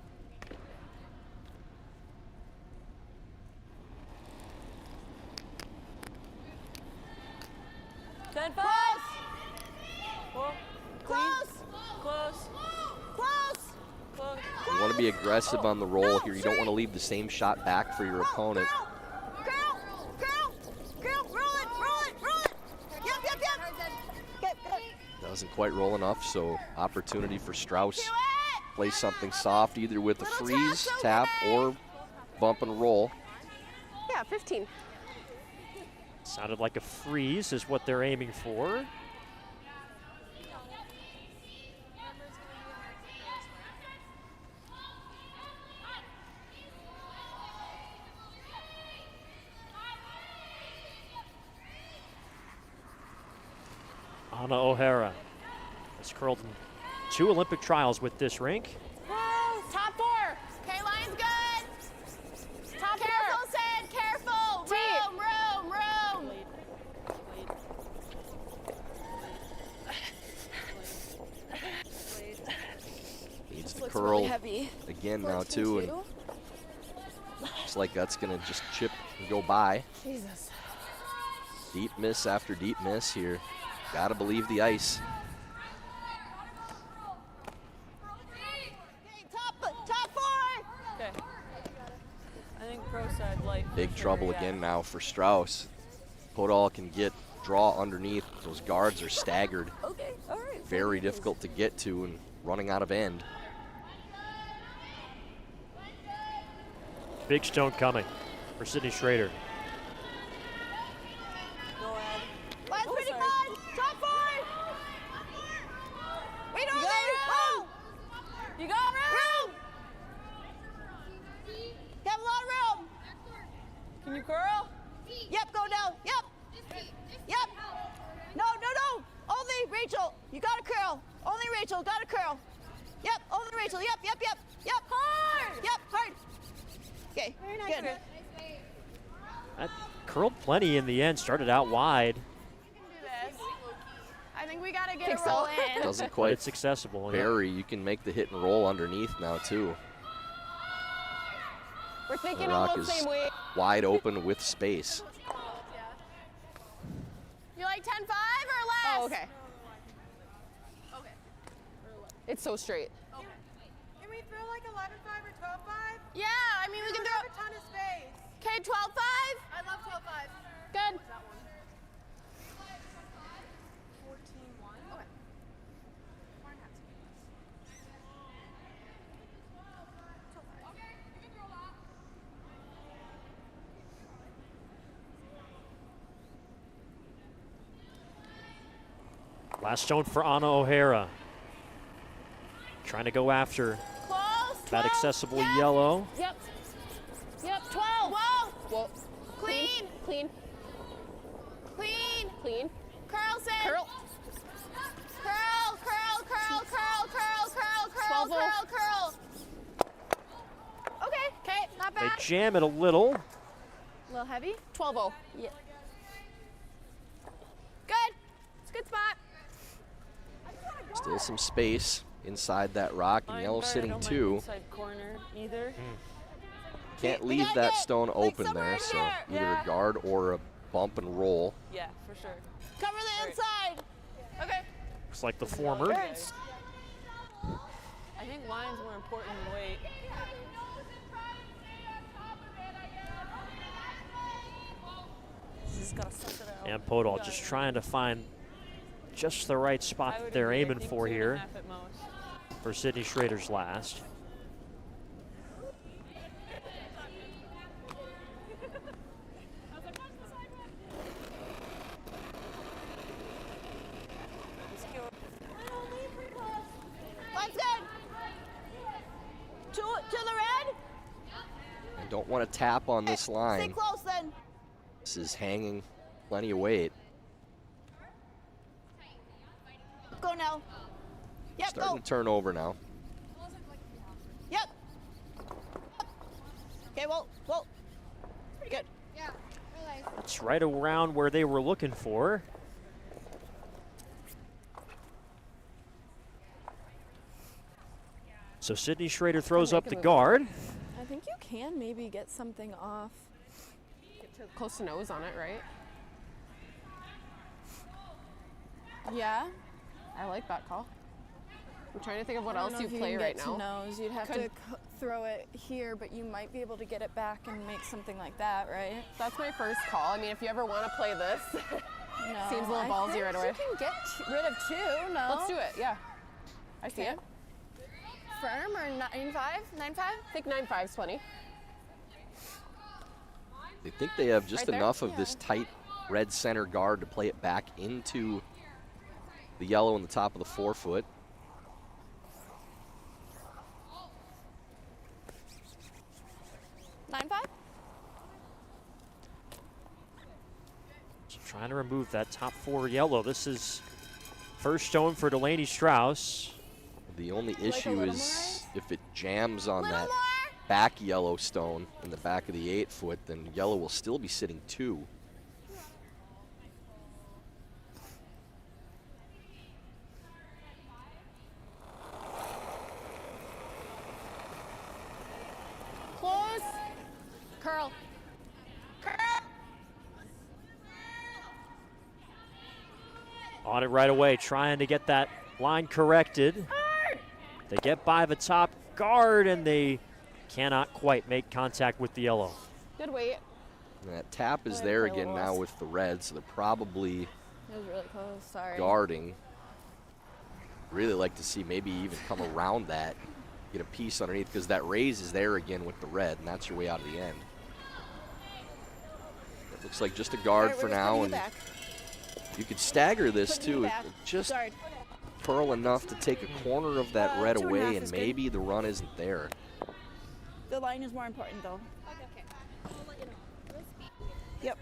Ten Close. Four. Close. Close. Close. Close. You want to be aggressive on the roll here. You don't want to leave the same shot back for your opponent. Girl, roll it. Yep. Good. Doesn't quite roll enough, so opportunity for Strouse. Play something soft, either with a freeze, tap, or bump and roll. Yeah, 15. Sounded like a freeze is what they're aiming for. Anna O'Hara has curled in 2 Olympic trials with this rink. Top 4. Okay, line's good. Top 4. Careful, Sid. Careful. T. Room. Needs to Looks curl really heavy. again now, too. And looks like that's going to just chip and go by. Jesus. Deep miss after deep miss here. Got to believe the ice. Top 4. Okay. I think pro side light. for Big sure, trouble yeah. again now for Strouse. Podoll can draw underneath. Those guards are staggered. Okay, all right. Very difficult to get to and running out of end. Big stone coming for Sydney Schrader. No ad. Line's Oh, pretty sorry. good. Top 4. Wait, You on got there. room. You got room. You have a lot of room. Can you curl? Yep, go down. Yep. No. Only Rachel. You got to curl. Only Rachel. Got to curl. Yep. Only Rachel. Yep. Hard. Yep. Hard. Okay. Very nice. Good. curled plenty in the end, started out wide. Do this. I think we gotta get Think a so? roll in. Doesn't But quite it's accessible. Yeah. bury. You can make the hit and roll underneath now, too. We're thinking The rock almost is same weight. wide open with space. You like 10-5 or less? Oh, okay. It's so straight. Can we throw like 11-5 or 12-5? Yeah, I mean we can We throw. have a ton of space. Okay, 12-5. I love 12-5. Good. 14-1. Okay. Last stone for Anna O'Hara. Trying to go after Close. that 12. accessible Yes. yellow. Yep. Yep. 12. Whoa. Whoa. Clean. Clean. Clean. Clean. Curls in. Curl. Curl, curl, curl, curl, curl, curl, curl, 12-0. curl, curl. Okay, not They bad. jam it a little. A little heavy. 12-0. Yeah. Good. It's a good spot. Still some space inside that rock, and yellow sitting 2. Inside corner either. Can't We leave gotta that get, stone like, open somewhere there, in so here. either Yeah. a guard or a bump and roll. Yeah, for sure. Cover the inside. Okay. Looks like the former. Good. I think line's more important than weight. Just gotta suss it out. And Podoll just trying to find just the right spot I that would they're agree. I aiming think for 2.5 here at most. for Sydney Schrader's last. Line's good. To the red. And don't want to tap on this Stay line. close then. This is hanging plenty of weight. Go now. Yep, Starting go. to turn over now. Yep. Okay, well, pretty good. Yeah, really. That's right around where they were looking for. So Sydney Schrader throws up the guard. I think you can maybe get something off. Close to nose on it, right? Yeah. I like that call. I'm trying to think of what I don't else know you if play can right get now. to nose. You'd have to Could- throw it here, but you might be able to get it back and make something like that, right? That's my first call. I mean, if you ever want to play this, No. Seems a little I ballsy think right away. You can get rid of 2. No. let's do it. Yeah, I see Okay. it. Firm or 9-5? 9-5? I think 9-5's plenty. They think they have just Right there? enough of this tight red center guard to play it back into the yellow in the top of the 4-foot. So trying to remove that top 4 yellow. This is first stone for Delaney Strouse. The only a issue little is if it jams on Little that more. back yellow stone in the back of the 8-foot, then yellow will still be sitting 2. Close. Curl. Curl. On it right away, trying to get that line corrected. They get by the top guard and they cannot quite make contact with the yellow. Good weight. And that tap is Oh, there okay, again now lost. with the red, so they're probably It was really close. Sorry. guarding. Really like to see maybe even come around that, get a piece underneath, because that raise is there again with the red, and that's your way out of the end. It looks like just a guard for now, and you could stagger this Putting you too. back. Just Guard. curl enough to take a corner of that red 2.5 away, is and good. maybe the run isn't there. The line is more important though. Okay. I'll let you know. Yep.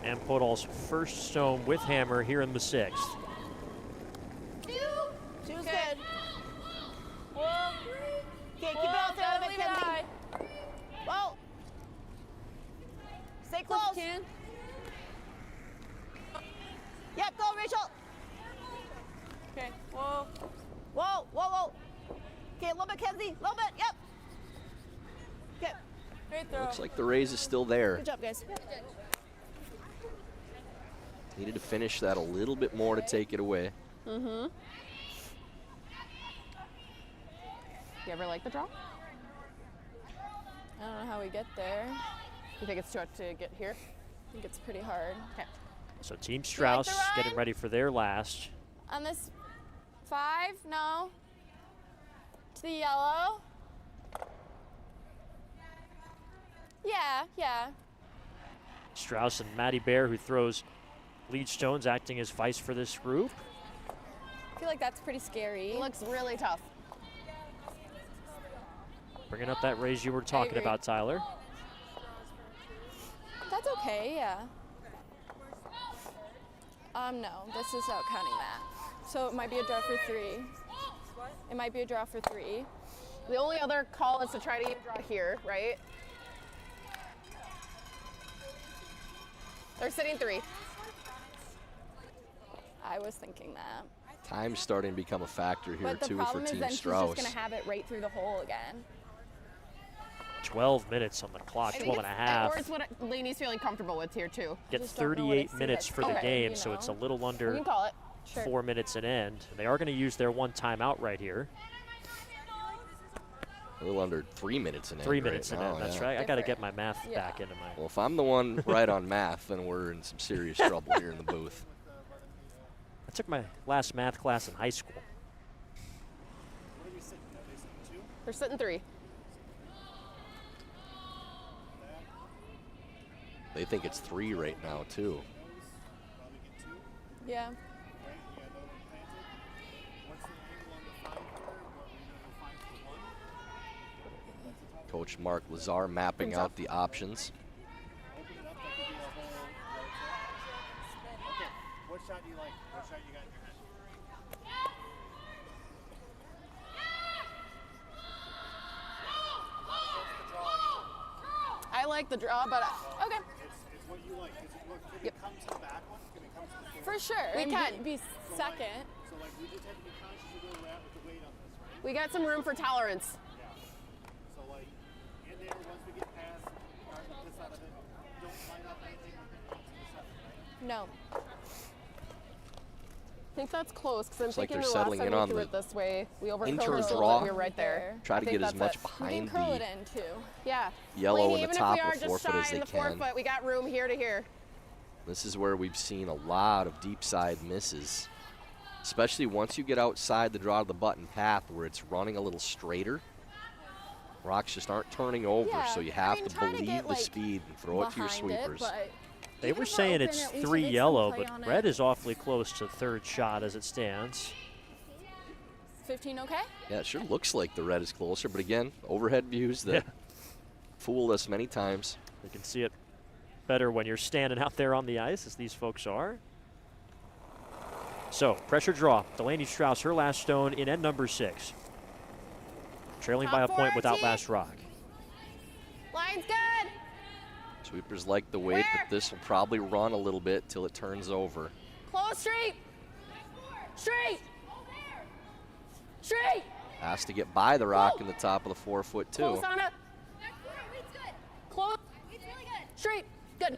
And Podoll's first stone with hammer here in the 6th. Two's good. Okay, keep it out there a little bit, Kenzie. Whoa. Stay close. Can. Yep, go, Rachel. Okay. Whoa. Whoa, whoa, whoa. Okay, a little bit, Kenzie. A little bit, yep. Okay, Great throw. Looks like the raise is still there. good job, guys. Needed to finish that a little bit more to take it away. Mm-hmm. You ever like the draw? I don't know how we get there. You think it's too hard to get here? I think it's pretty hard. Okay. So Team Strouse getting ready for their last. On this 5, no. To the yellow. Yeah. Strouse and Maddie Bear, who throws lead stones, acting as vice for this group. I feel like that's pretty scary. It looks really tough. Bringing up that raise you were talking agree. about, Tyler. That's okay, yeah. No, this is out counting that. So it might be a draw for 3. It might be a draw for 3. The only other call is to try to get a draw here, right? They're sitting 3. I was thinking that. Time's starting to become a factor here, But the too, for problem is Team then she's Strouse. just going to have it right through the hole again. 12 minutes on the clock, I think 12 and a half. Or it's what Laney's feeling comfortable with here, too. Get just don't know what I 38 see minutes that's for the okay, game, you so it's a know? little You under can call it. Sure. 4 minutes and end. They are going to use their one timeout right here. A little under 3 minutes in 3 end minutes right and now, end, that's yeah. right. I got to get my math Yeah. back into my. Well, if I'm the one right on math, then we're in some serious trouble here in the booth. I took my last math class in high school. They're sitting 3. They think it's 3 right now, too. Yeah. Coach Mark Lazar mapping out the options. What shot do you like? What shot you got in your head? I like the draw, but okay. It's what you like. Look, can we come to the back one? Can we come to the For sure. We and can. Be second. So like we just have to be conscious of where we're at with the weight on this, right? We got some room for tolerance. Yeah. So like in there, once we get past this out of it, don't line up anything within 1 to the 7, right? No. I think that's close because I'm It's like thinking they're the last settling time in we on threw the it this way, we overcurled inter it, draw. we were right there. Try I to think get as that's much it. We behind can curl the it in too. Yeah. yellow Laney, in the even top if we of are the just 4 foot shy as in they the 4 can. foot, we got room here to here. This is where we've seen a lot of deep side misses, especially once you get outside the draw to the button path where it's running a little straighter. Rocks just aren't turning over, Yeah, so you I have mean, to try to believe get, the like, speed and throw it to your Behind it, sweepers. but They even were if we're saying open, it's at least 3 get some yellow, play but on red it. is awfully close to third shot as it stands. 15 okay? Yeah, it sure looks like the red is closer, but again, overhead views that fooled us many times. You can see it better when you're standing out there on the ice, as these folks are. So, pressure draw. Delaney Strouse, her last stone in end number 6. Trailing by a Top point 4, without team. last rock. Line's good. Sweepers like the weight, but this will probably run a little bit till it turns over. Close straight. Straight. Straight. Has to get by the rock in the top of the 4 foot, too. Close on it. Close. Straight. Good.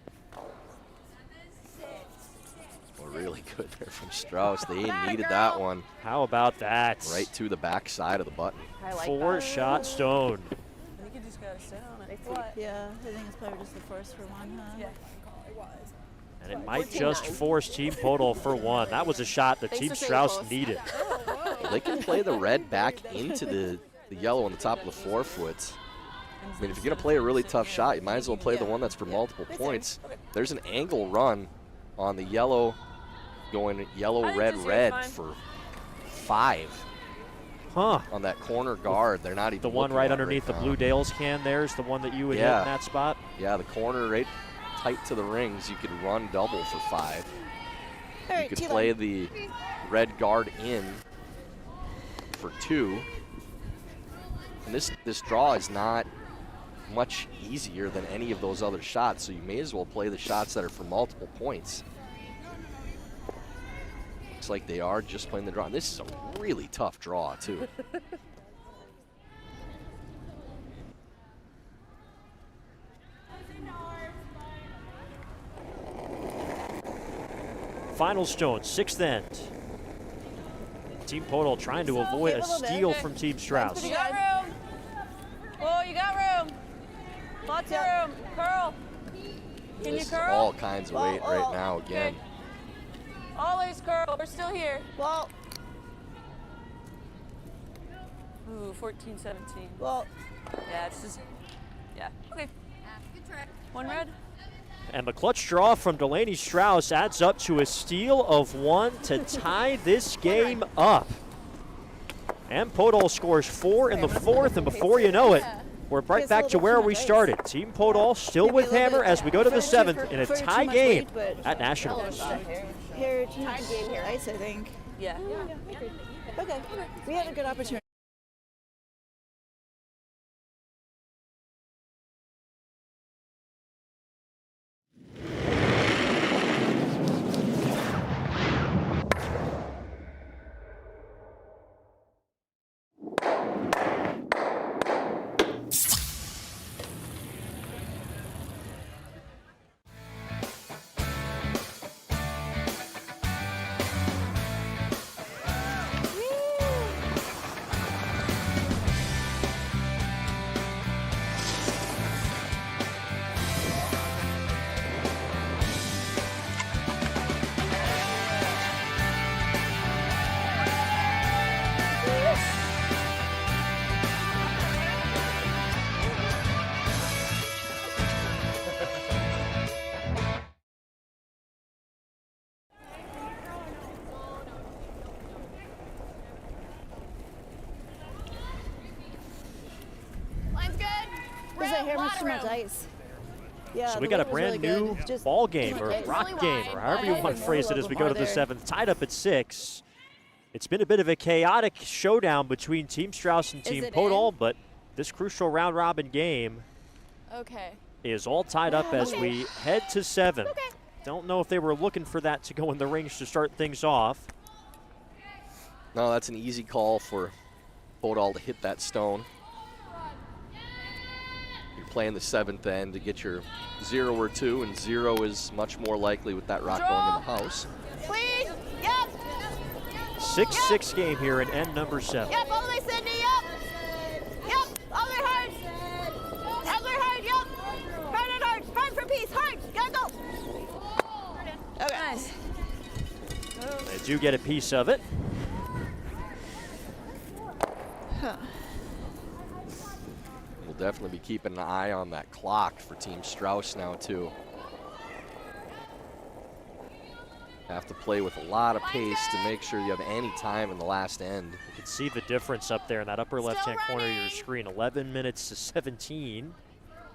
Well, really good there from Strauss. They Got it, needed girl. that one How about that? right to the back side of the button. I like 4-shot stone. I think you just gotta stay on it. Yeah, I think it's probably just the force for one, huh? Yeah. And it might just force Team Podoll for 1. That was a shot that Thanks Team for staying Strauss close. needed. They can play the red back into the yellow on the top of the 4 foot. I mean, if you're going to play a really tough shot, you might as well play the one that's for multiple points. There's an angle run on the yellow, going yellow, I think red, this is red fine. for 5 Huh. on that corner guard. They're not even The one looking right at underneath the now. Blue Dales can there's the one that you would hit Yeah. in that spot. Yeah, the corner right tight to the rings, you could run double for 5. All You right, could T-line. play the red guard in for 2. And this draw is not much easier than any of those other shots, so you may as well play the shots that are for multiple points. Looks like they are just playing the draw. And this is a really tough draw, too. Final stone, 6th end. Team Podoll trying to avoid a steal from Team Strouse. You got room. Oh, you got room. Lots of room. Curl. Can you This is curl? all kinds of weight right now again. Always curl. We're still here. Well, Ooh, 14, 17. well, Yeah, it's just. Yeah. Okay. One red. And the clutch draw from Delaney Strouse adds up to a steal of 1 to tie this game up. And Podoll scores 4 in the 4th, and before you know it, we're right back to where we started. Team Podoll still with Hammer as we go to the 7th in a tie game at Nationals. here, tied game here. Ice, I think. Yeah. Okay, we had a good opportunity. Line's good. Because I hear Lot much of too much room. ice. Yeah, So the we got a wind was really brand new good. Just ball game too or much ice. rock Really game wide, or however you wide. want to phrase it as we go to the There. 7th. Tied up at 6. It's been a bit of a chaotic showdown between Team Strouse and Team it Podoll, but this crucial round robin game Okay. is all tied up as we head to 7. Don't know if they were looking for that to go in the rings to start things off. No, that's an easy call for Podoll to hit that stone. You're playing the 7th end to get your 0 or 2, and 0 is much more likely with that rock going in the house. Please. Yep. 6-6 game here in end number 7. Yep. All the way, Sydney. Yep. Yep. All the way hard. All the way hard. Yep. Hard and hard. Hard for peace. Hard. Gotta go. Okay. Nice. They do get a piece of it. We'll definitely be keeping an eye on that clock for Team Strouse now, too. Have to play with a lot of pace to make sure you have any time in the last end. You can see the difference up there in that upper left-hand corner of your screen. 11 minutes to 17.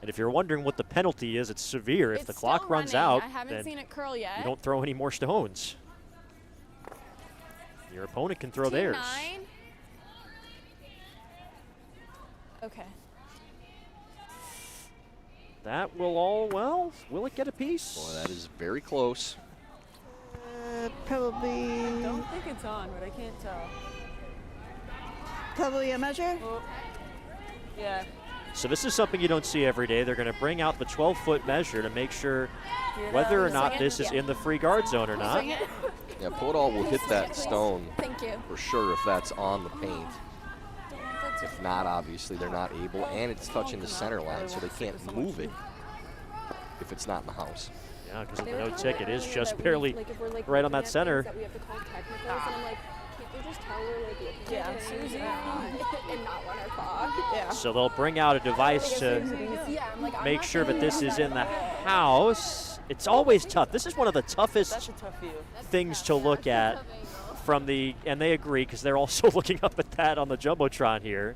And if you're wondering what the penalty is, it's severe. If It's the clock still runs running. out, I haven't then seen it curl yet. you don't throw any more stones. Your opponent can throw Team theirs. 9. Okay. That will all, well, will it get a piece? Boy, that is very close. Probably. I don't think it's on, but I can't tell. Probably a measure. Oh. Yeah. So this is something you don't see every day. They're going to bring out the 12-foot measure to make sure whether or not this is in the free guard zone or not. Yeah, Podoll will hit that stone Thank you. for sure if that's on the paint. If not, obviously, they're not able, and it's touching the center line, so they can't move it if it's not in the house. Yeah, because of the no ticket is just barely right on that center. That we have to call technicals, and I'm like, can't you just tell we're like looking Yeah, at it Susie. and not run our clock? Yeah. So they'll bring out a device to Yeah, I'm like, I'm make not sure that gonna this do is that. in the house. It's always tough. This is one of the That's toughest a tough view. things to look at from the, and they agree because they're also looking up at that on the Jumbotron here.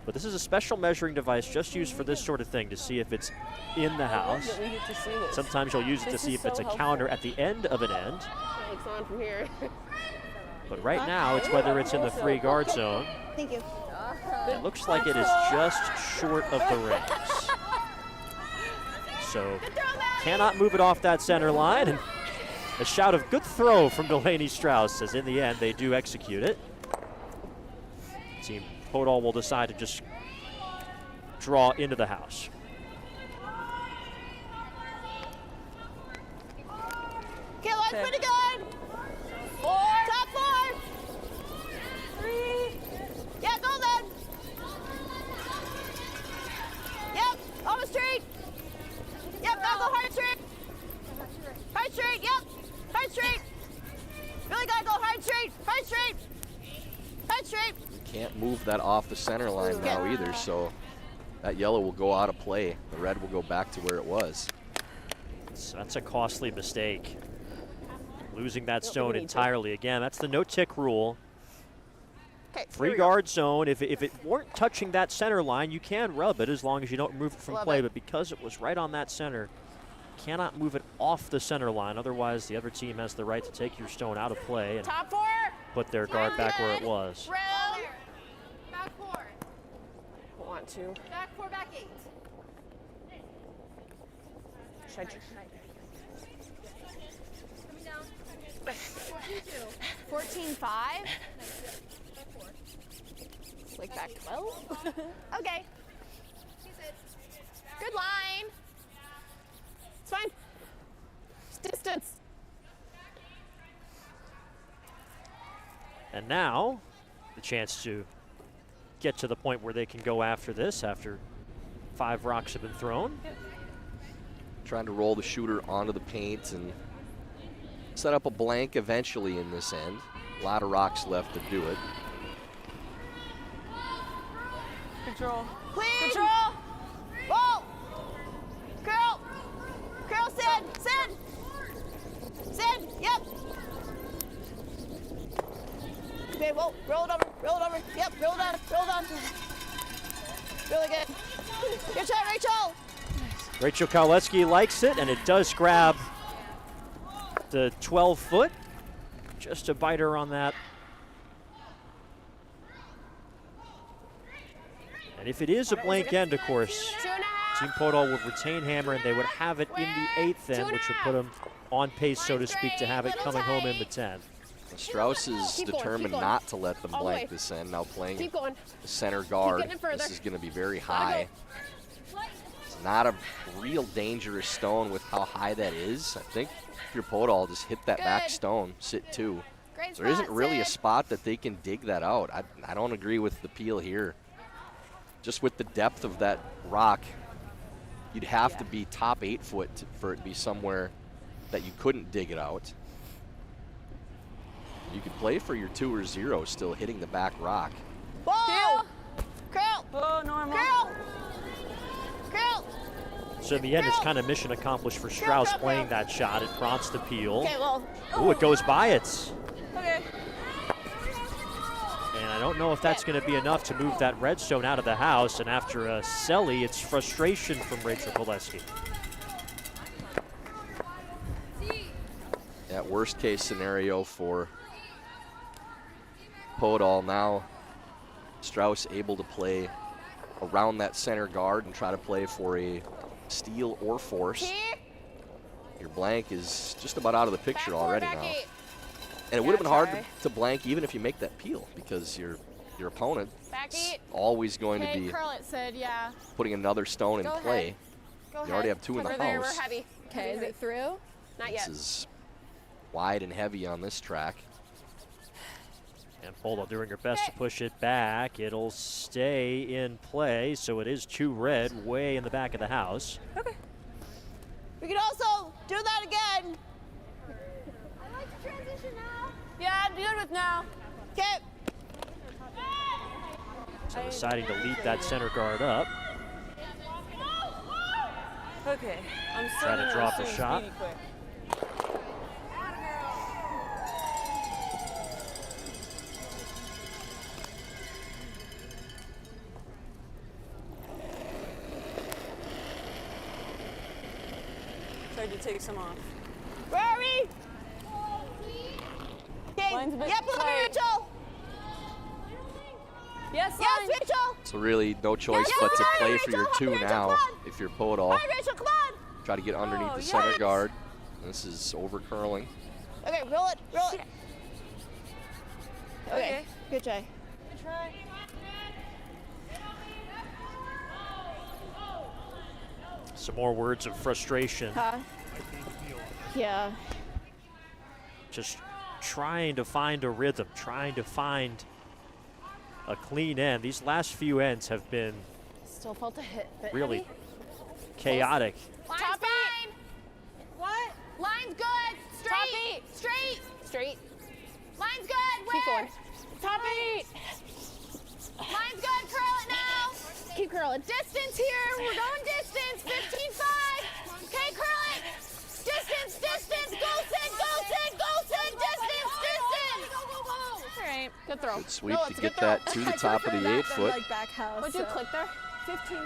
But this is a special measuring device just used for this sort of thing to see if it's in the house. That we get to see this. Sometimes you'll use it to This see is if it's so a counter at the end of an end. It's on from here. But right now, it's whether it's in the free guard zone. Thank you. It looks like it is just short of the rings. So cannot move it off that center line. And a shout of good throw from Delaney Strouse, as in the end they do execute it. Team Podoll will decide to just draw into the house. Okay, line's pretty good. 4. Top 4. 3. Yeah, go then. Yep, almost straight. Yep, now go hard straight. Hard straight, yep. Hard straight. Really gotta go hard straight. Hard straight. Hard straight. Can't move that off the center line now either, so that yellow will go out of play. The red will go back to where it was. So that's a costly mistake. Losing that stone entirely. Again, that's the no tick rule. Okay, Free guard zone, if it weren't touching that center line, you can rub it as long as you don't remove it from play. But because it was right on that center, cannot move it off the center line. Otherwise, the other team has the right to take your stone out of play and Top 4. put their guard back where it was. Round. Back 4. Want to. Back 4, back 8. Should I 14-5. like back 12? Okay. Good line. It's fine. It's distance. And now, the chance to get to the point where they can go after this after 5 rocks have been thrown. Trying to roll the shooter onto the paint and set up a blank eventually in this end. A lot of rocks left to do it. Control. Clean. Control. Whoa. Curl. Curl, Sid. Sid. Sid, yep. Okay, whoa, roll it over, roll it over. Yep, roll it on, roll it on. Really good. Good shot, Rachel. Rachel Kowaleski likes it, and it does grab the 12-foot. Just a biter on that. And if it is a blank end, of course, Team Podoll would retain hammer, and they would have it in the 8th end, which would put them on pace, so to speak, to have it coming home in the 10th. Strauss is determined not to let them blank this end. Now playing the center guard. This is going to be very high. It's not a real dangerous stone with how high that is. I think if you're Podoll, just hit that back stone, sit 2. There isn't really a spot that they can dig that out. I don't agree with the peel here. Just with the depth of that rock, you'd have to be top 8 foot for it to be somewhere that you couldn't dig it out. You could play for your 2 or 0 still hitting the back rock. Whoa. Curl. Oh, normal. Curl. Curl. So in the end, it's kind of mission accomplished for Strauss playing that shot. It prompts the peel. Okay, well. Ooh, it goes by it. Okay. And I don't know if that's going to be enough to move that redstone out of the house. And after a celly, it's frustration from Rachel Kowaleski. That worst case scenario for Podoll. Now Strauss able to play around that center guard and try to play for a steal or force. Your blank is just about out of the picture already now. And it would have been hard to blank even if you make that peel, because your opponent is always going to be Curl it, Sid, yeah. putting another stone in Go play. ahead. Go You ahead. already have 2 in the Over there, house. we're heavy. Okay, is it through? Not This yet. is wide and heavy on this track. And Podoll doing her best to push it back. It'll stay in play, so it is 2 red way in the back of the house. Okay. We can also do that again. I like to transition now. Yeah, I'm good with now. Okay. So deciding to lead that center guard up. Okay. I'm still Trying to gonna drop the assume shot. speedy quick. afraid to take some off. Rory! Okay, Line's a bit yep, look at me, tight. Rachel! Yes, Yes, line. Rachel! So really no choice Yes, but to come on, play for your Rachel, 2 Rachel, now come on. if you're Podoll. All right, Rachel, come on! Try to get underneath Oh, the center yes. guard. This is over curling. Okay, roll it, roll it. Okay, good try. Good try. Some more words of frustration. Huh? Yeah. Just trying to find a rhythm, trying to find a clean end. These last few ends have been Still felt a hit. Bit really heavy. chaotic. Line's Top fine. What? Line's good. Straight. Straight. Straight. Line's good. Keep Where? going. Top 8. Line's good. Curl it now. Keep curling. Distance here. We're going distance. 15-5. Okay, curl it. Distance, distance. Go, Sid, go, Sid, go, Sid. Distance, distance. All right. Good throw. Good sweep No, to it's a get good throw. that to the top of the 8 foot. Like back house. What'd you click there? 15-5.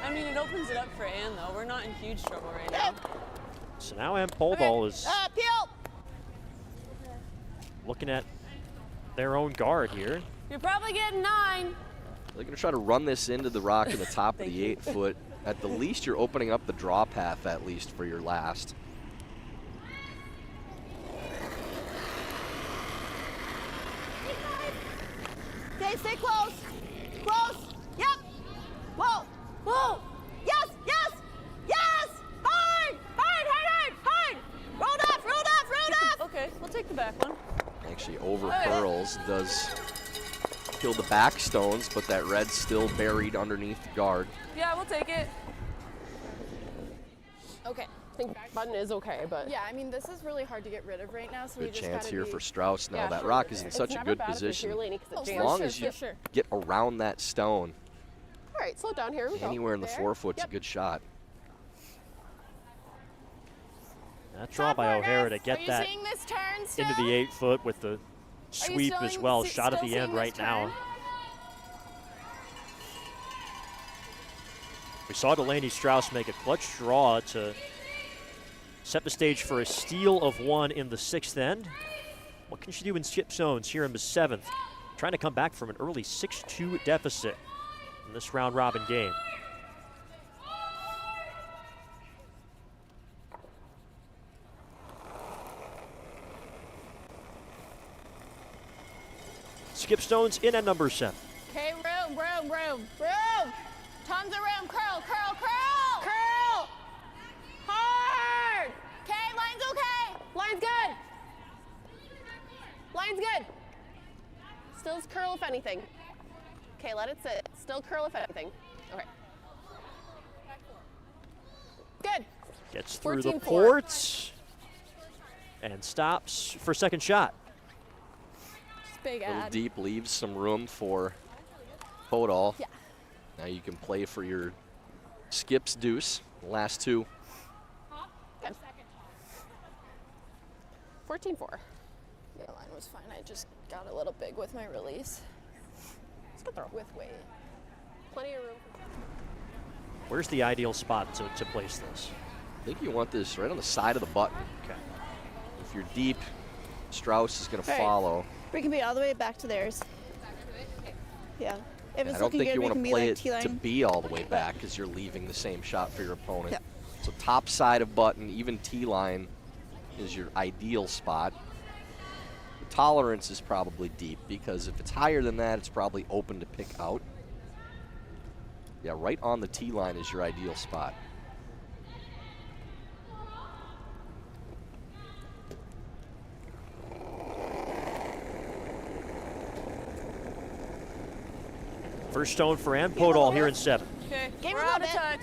I mean, it opens it up for Ann, though. We're not in huge trouble right now. So now Ann Podoll is Peel. looking at their own guard here. You're probably getting 9. They're going to try to run this into the rock in the top of the 8 foot. At the least, you're opening up the draw path at least for your last. Okay, stay close. Close. Yep. Whoa. Whoa. Yes, yes, yes. Hard, hard, hard, hard, hard. Rolled off, rolled off, rolled off. Okay, we'll take the back one. Actually over curls, does kill the back stones, but that red's still buried underneath the guard. Yeah, we'll take it. Okay. I think back button is okay, but Yeah, I mean, this is really hard to get rid of right now, so we Good just chance gotta here be, for Strauss now. Yeah, That sure. rock is in It's such a never good bad if you're position. here, Laney, 'cause it As jams. long sure, as you for sure. get around that stone, All right, slow down here. We go. anywhere in the There. 4 foot's Yep. a good shot. That draw by O'Hara to Are get you that seeing this turn still? into the 8 foot with the sweep still as in- well. see- Shot at still the end seeing right this now. turn? We saw Delaney Strouse make a clutch draw to set the stage for a steal of 1 in the 6th end. What can she do in skip zones here in the 7th? Trying to come back from an early 6-2 deficit in this round robin game. Skip stones in at number 7. Okay, room, room, room, room. Tons of room. Curl, curl, curl. Curl. Hard. Okay, line's okay. Line's good. Line's good. Still curl if anything. Okay, let it sit. Still curl if anything. Okay. Good. Gets through the 14-4. ports and stops for second shot. big A little ad. deep leaves some room for Podoll. Yeah. Now you can play for your skips deuce, the last 2. Good. 14-4. The line was fine. I just got a little big with my release. It's a good throw. With weight. Plenty of room. Where's the ideal spot to place this? I think you want this right on the side of the button. Okay. If you're deep, Strauss is going to All right. follow. We can be all the way back to theirs. Yeah. If I it's don't looking think good, you we want can to be play like it T-line. to be all the way back because you're leaving the same shot for your opponent. Yep. So top side of button, even T-line is your ideal spot. The tolerance is probably deep because if it's higher than that, it's probably open to pick out. Yeah, right on the T-line is your ideal spot. First stone for Ann Podoll here in 7. Okay, Game we're a out little of touch.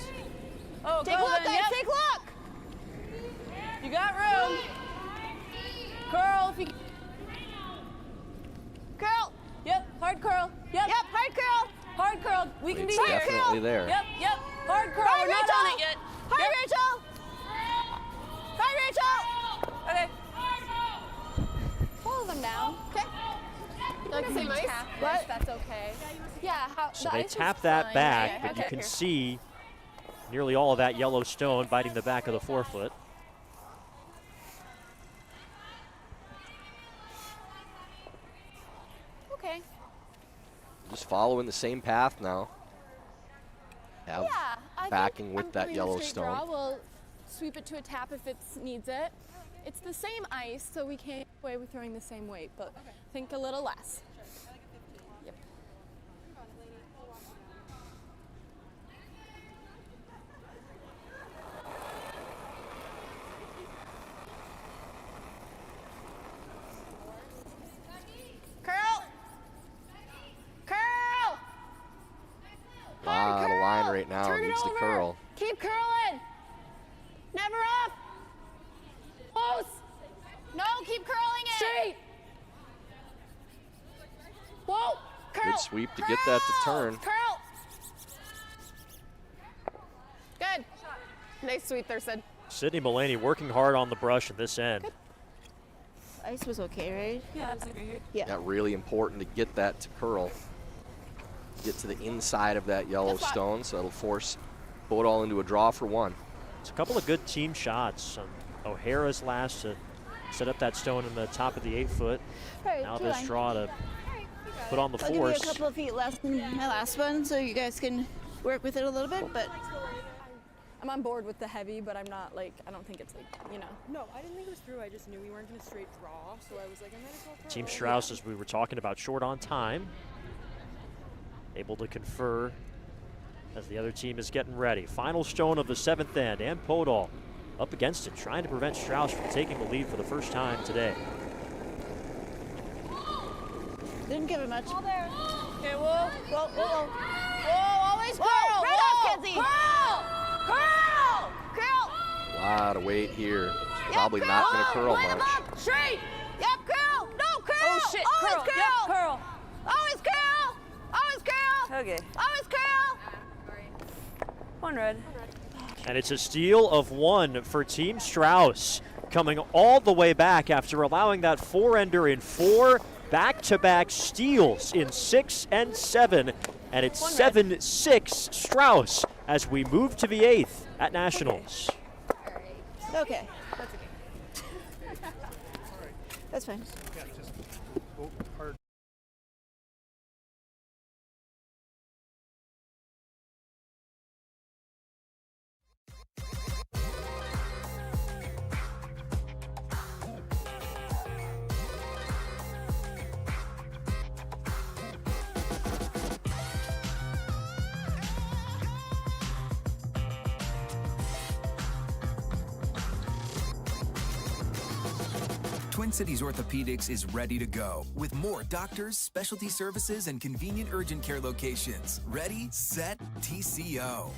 Oh, Take a go look, then, guys. yep. Take a look. You got room. Curl if you. Curl. Yep, hard curl. Yep, Yep. Hard curl. hard curl. We can be It's here. definitely there. Yep, yep, hard curl. Hard, We're not on Rachel. it yet. Hard, Yep. Rachel. Hard, Rachel. Okay. Follow them down. Okay. Like the same ice? What? That's okay. Yeah. How, So the they ice is tap that fine. back, Yeah, but you okay. can see nearly all of that yellow stone biting the back of the forefoot. Okay. Just following the same path now. Have Yeah, I backing think with I'm that coming yellow to straight stone. Draw. We'll sweep it to a tap if it needs it. It's the same ice, so we can't get away with throwing the same weight, but think a little less. Yep. Curl. Curl. A lot of line right now. Turn it Needs to over. curl. Keep curling. Never up. Close. No, keep curling it. Straight. Whoa. Curl. Good sweep to get that to turn. Curl. Good. Nice sweep there, Sid. Sydney Mulaney working hard on the brush at this end. Ice was okay, right? Yeah, it's okay here. Yeah. Really important to get that to curl. Get to the inside of that yellow stone, so it'll force Podoll into a draw for one. It's a couple of good team shots. O'Hara's last to set up that stone in the top of the 8-foot. Right, Now two this line. draw to put on the I'll give you a force. couple of feet less than my last one, so you guys can work with it a little bit, but I'm on board with the heavy, but I'm not like, I don't think it's like, you know. No, I didn't think it was through. I just knew we weren't going to straight draw, so I was like, I might as well throw. Team Strouse, as we were talking about, short on time. Able to confer as the other team is getting ready. Final stone of the 7th end, and Podoll up against it, trying to prevent Strouse from taking the lead for the first time today. didn't give it much. Okay, whoa. Whoa, whoa, whoa. Whoa, always curl. Whoa, right off, Kenzie. Curl. Curl. A lot of weight here. Yep, Probably not going to curl Line 'em much. up. Straight. Yep, curl. No, curl. Oh, shit. Always Curl. curl. Yep, curl. Always curl. Always curl. Okay. Always curl. One red. And it's a steal of one for Team Strouse, coming all the way back after allowing that 4-ender in 4 back-to-back steals in 6 and 7. And it's 7-6 Strouse as we move to the 8th at Nationals. Okay. That's fine. Twin Cities Orthopedics is ready to go with more doctors, specialty services, and convenient urgent care locations. Ready, set, TCO.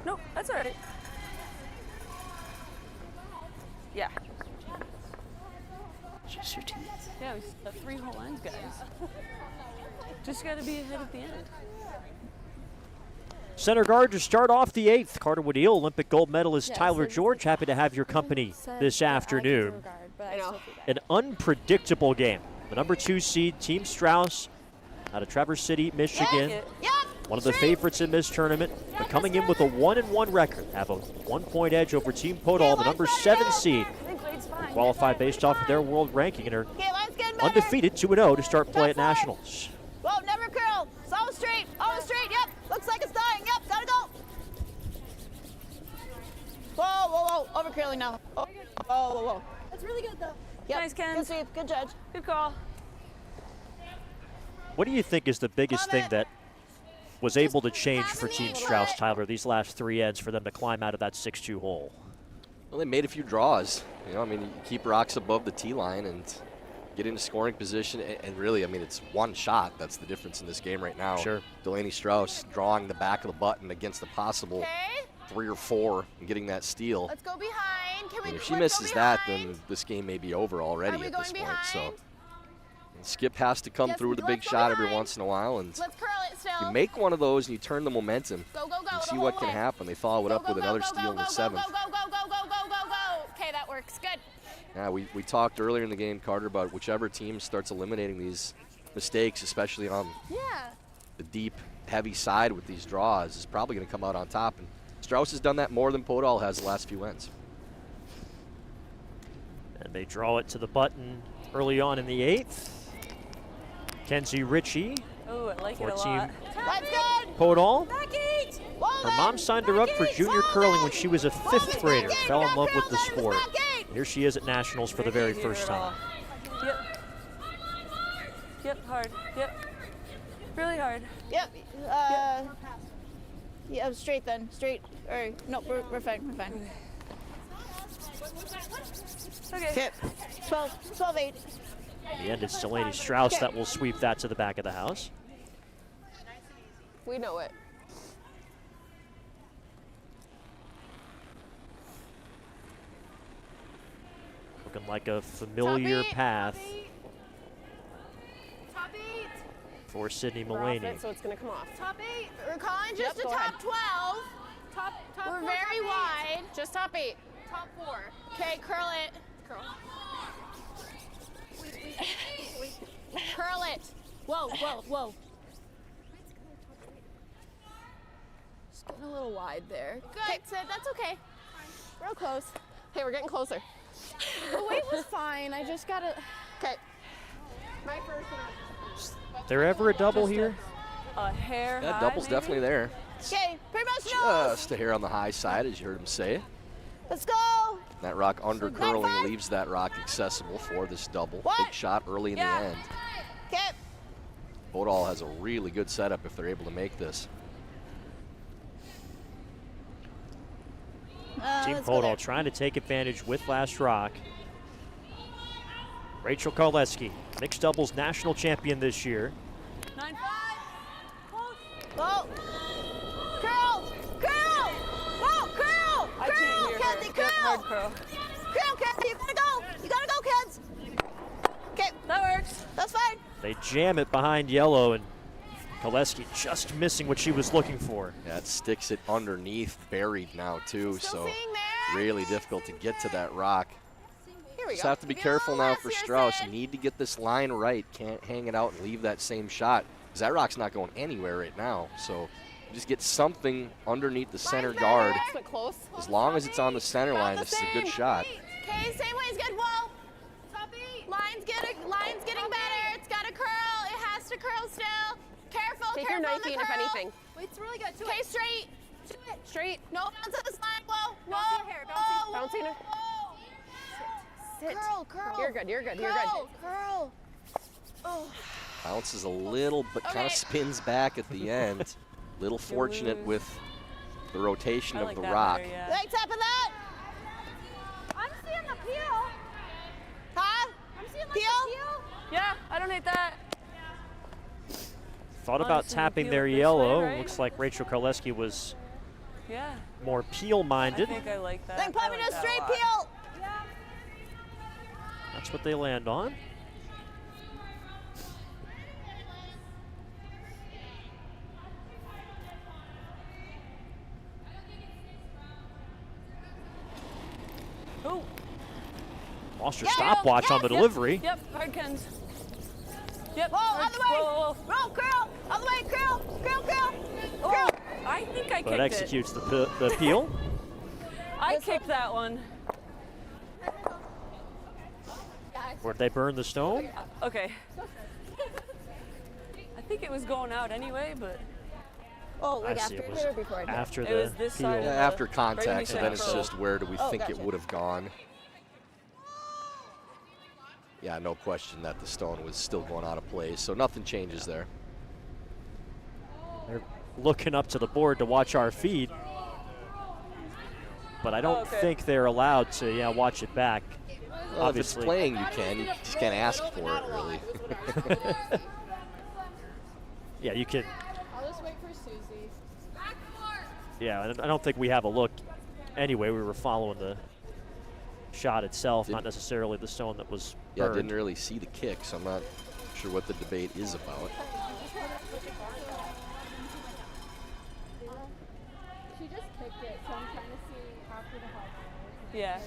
Nope, that's all right. Yeah. Just your team. Yeah, we have 3 whole lines, guys. Just got to be ahead at the end. Center guard to start off the 8th. Carter Woodeel, Olympic gold medalist Yeah, Tyler so George, happy to have your company this afternoon. An unpredictable game. The number 2 seed, Team Strouse, out of Traverse City, Michigan. Yep. One of the favorites in this tournament, but coming in with a 1-1 record, have a 1-point edge over Team Podoll, the number 7 seed. Qualified based off of their world ranking and are Okay, line's getting better. undefeated 2-0 to start play at Nationals. Whoa, never curl. It's always straight. Always straight. Yep. Looks like it's dying. Yep. Gotta go. Whoa, whoa, whoa. Over curling now. Oh, whoa, whoa, whoa. That's really good though. Yep. Nice, Ken. Good sweep. Good judge. Good call. What do you think is the biggest thing that was able to change for Team Strouse, Tyler, these last 3 ends for them to climb out of that 6-2 hole? Well, they made a few draws. You know, I mean, you keep rocks above the tee line and get into scoring position. And really, I mean, it's one shot. That's the difference in this game right now. Sure. Delaney Strouse drawing the back of the button against the possible 3 or 4 and getting that steal. Let's go behind. Can we? And if she misses that, then this game may be over already at this point. So and Skip has to come through with a big shot every once in a while. And let's curl it still. you make one of those and you turn the momentum. Go, go, go. You see what can happen. They follow it up with another steal in the 7th. Go, go, go, go, go, go, go, go. Okay, that works. Good. Yeah, we talked earlier in the game, Carter, about whichever team starts eliminating these mistakes, especially on the deep, heavy side with these draws, is probably going to come out on top. And Strouse has done that more than Podoll has the last few ends. And they draw it to the button early on in the 8th. Kenzie Ritchie. Oh, I like it a for lot. That's good. Podoll. Her mom signed her up for junior curling when she was a 5th grader. Fell in love with the sport. Here she is at nationals for the very first time. Yep. Yep, hard. Yep. Really hard. Yep. Yeah, straight then. Straight. Or no, we're fine. We're fine. Okay. 12-8. In the end, it's Delaney Strouse that will sweep that to the back of the house. We know it. Looking like a familiar path Top 8. for Sydney We're off Mulaney. it, so it's going to come off. Top 8. We're calling just Yep, a go top ahead. 12. Top We're 4, very top wide. 8. Just top 8. Top 4. Okay, curl it. Curl. Curl it. Whoa, whoa, whoa. Just getting a little wide there. Good, Sid. That's okay. Real close. Hey, we're getting closer. The weight was fine. I just gotta. Okay. My first one. There ever a double here? A hair That high, double's maybe? definitely there. Okay, pretty much nose. Just a hair on the high side, as you heard him say. Let's go. That rock under curling leaves that rock accessible for this double. Big shot early in the end. Okay. Podoll has a really good setup if they're able to make this. Team let's go there. Podoll trying to take advantage with last rock. Rachel Karleski, mixed doubles national champion this year. 9-5. Whoa. Curl. Curl. Whoa, curl. I can't Curl, hear Kenzie, her. curl. Yep, hard curl. Curl, Kenzie, you gotta go. You gotta go, Kenz. Okay. That works. That's fine. They jam it behind yellow, and Karleski just missing what she was looking for. That sticks it underneath, buried now too, so really difficult to get to that rock. Here we Just go. have to be careful now for Strouse. You need to get this line right. Can't hang it out and leave that same shot, because that rock's not going anywhere right now. So just get something underneath the center guard. But close. As long as it's on the center line, this is a good shot. Okay, same way is good. Whoa. Top 8. Line's getting better. It's got to curl. It has to curl still. Careful, Take careful your on the knifey in if curl. anything. Wait, it's really good. Okay, straight. To it. Straight. No bounce on this line. Whoa, whoa, Bouncy hair, bouncy. whoa, Bouncing her. whoa. Sit. Curl, curl. You're good, you're good, you're Curl, good. curl. Oh. Bounces a little, but kind Okay. of spins back at the end. Little fortunate loose. with the rotation I of like the that rock. better, yeah. Like tapping that. I'm seeing the peel. Huh? I'm seeing like Peel? the peel. Yeah, I don't hate that. Thought about Honestly, tapping peel their it this way, yellow. right? Looks like Rachel Karleski was Yeah. more peel-minded. I think I like that. Then pop I it like a that straight lot. peel. That's what they land on. Ooh. Lost her stopwatch on the delivery. Yep, hard Kens. Yep. Whoa, hard, other way. Whoa, whoa, Roll, curl. Other way, curl. Curl, curl. whoa. Curl. I think I But kicked executes the peel. I kicked that one. Where'd they burn the stone? Okay. I think it was going out anyway, but Oh, I like see. after It was or before? after it the was this peel. side. Yeah, after contact, so Right then when it's you said just where do we Oh, think it gotcha. would have gone. Yeah, no question that the stone was still going out of place, so nothing changes there. They're looking up to the board to watch our feed. but I don't think they're allowed to watch it back. Well, obviously. if it's playing, you can. You just can't ask for it, really. Yeah, you can. I'll just wait for Susie. Yeah, I don't think we have a look. Anyway, we were following the shot itself, not necessarily the stone that was burned. Yeah, I didn't really see the kick, so I'm not sure what the debate is about. She just kicked it, so I'm trying to see after the hot. Yeah.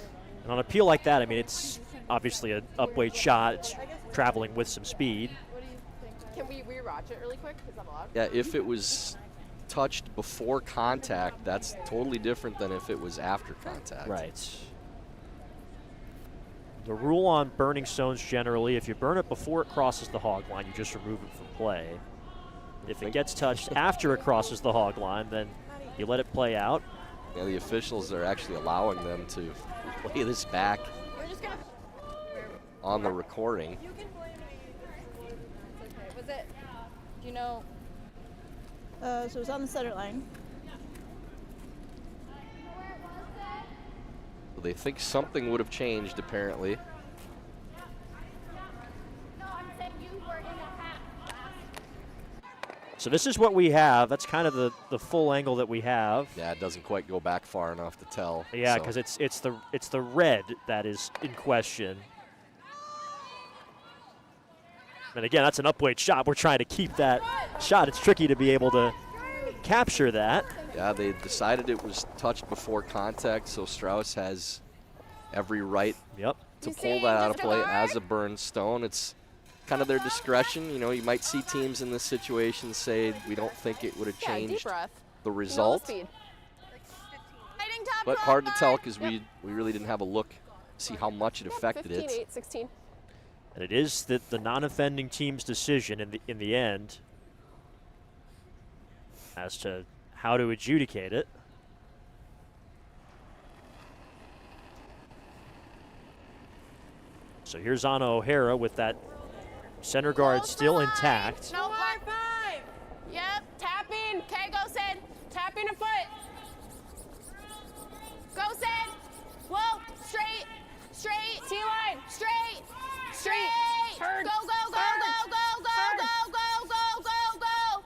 And on an appeal like that, I mean, it's obviously an upweight shot. It's traveling with some speed. Can we rewatch it really quick? Is that allowed? Yeah, if it was touched before contact, that's totally different than if it was after contact. Right. The rule on burning stones generally, if you burn it before it crosses the hog line, you just remove it from play. If it gets touched after it crosses the hog line, then you let it play out. Yeah, the officials are actually allowing them to play this back on the recording. Was it, do you know? So it was on the center line. They think something would have changed, apparently. So this is what we have. That's kind of the full angle that we have. Yeah, it doesn't quite go back far enough to tell. Yeah, so. because it's the red that is in question. And again, that's an upweight shot. We're trying to keep that shot. It's tricky to be able to capture that. Yeah, they decided it was touched before contact, so Strouse has every right to pull that out of play as a burned stone. It's kind of their discretion. You know, you might see teams in this situation say we don't think it would have changed the result. But hard to tell because we really didn't have a look to see how much it affected 15, it. 8, 16. And it is the non-offending team's decision in the end as to how to adjudicate it. So here's Anna O'Hara with that center guard still intact. No, high five. Yep, tapping. Okay, go Sid. Tapping a foot. Go Sid. Whoa, straight, straight. T-line, straight, straight. Turn. Go, go, go, go, go, go, go, go, go, go, go.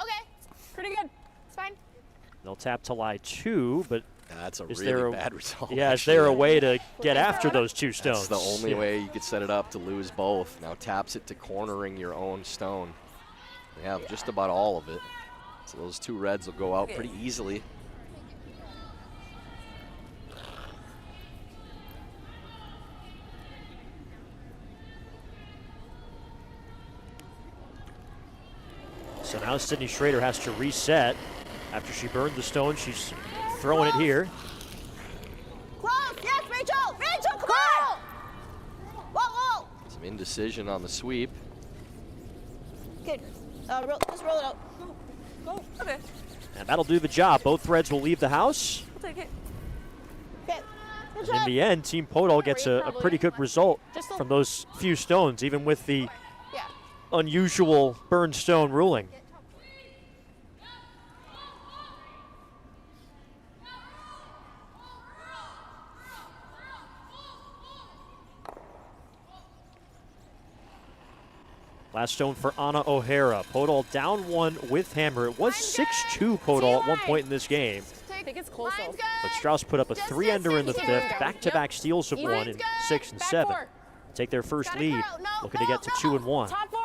Okay, Pretty good. it's fine. They'll tap to lie 2, but That's a is really there bad result. Yeah, is there a way to get after those 2 stones? That's the only way you could set it up to lose both. Now taps it to cornering your own stone. We have just about all of it. So those 2 reds will go out pretty easily. So now Sydney Schrader has to reset. After she burned the stone, she's throwing it here. Close, yes, Rachel! Rachel, come on! Whoa, whoa! Some indecision on the sweep. Good. Just roll it out. Go. Okay. And that'll do the job. Both reds will leave the house. I'll take it. Okay. Good And job. in the end, Team Podoll gets a pretty good result from those few stones, even with the unusual burned stone ruling. Last stone for Anna O'Hara. Podoll down 1 with hammer. It was 6-2 Podoll at one point in this game. I think it's close though. But Strouse put up a 3-ender in the 5th. Back-to-back steals of 1 in 6 and 7. Take their first lead. Looking to get to 2 and 1. Top 4.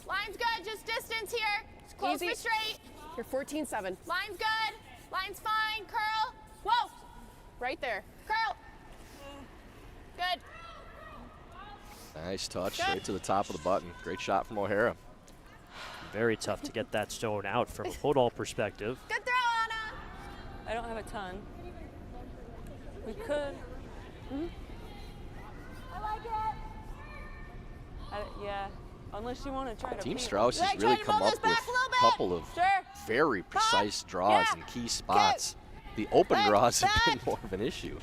Line's good, just distance here. Just close Easy. for straight. You're 14-7. Line's good. Line's fine. Curl. Whoa. Right there. Curl. Good. Nice touch, straight to the top of the button. Great shot from O'Hara. Very tough to get that stone out from a Podoll perspective. Good throw, Anna. I don't have a ton. We could. I like it. Yeah. Unless you want to try to. Team beat- Strouse has really come up with a couple of very precise draws in key spots. The open draws have been more of an issue.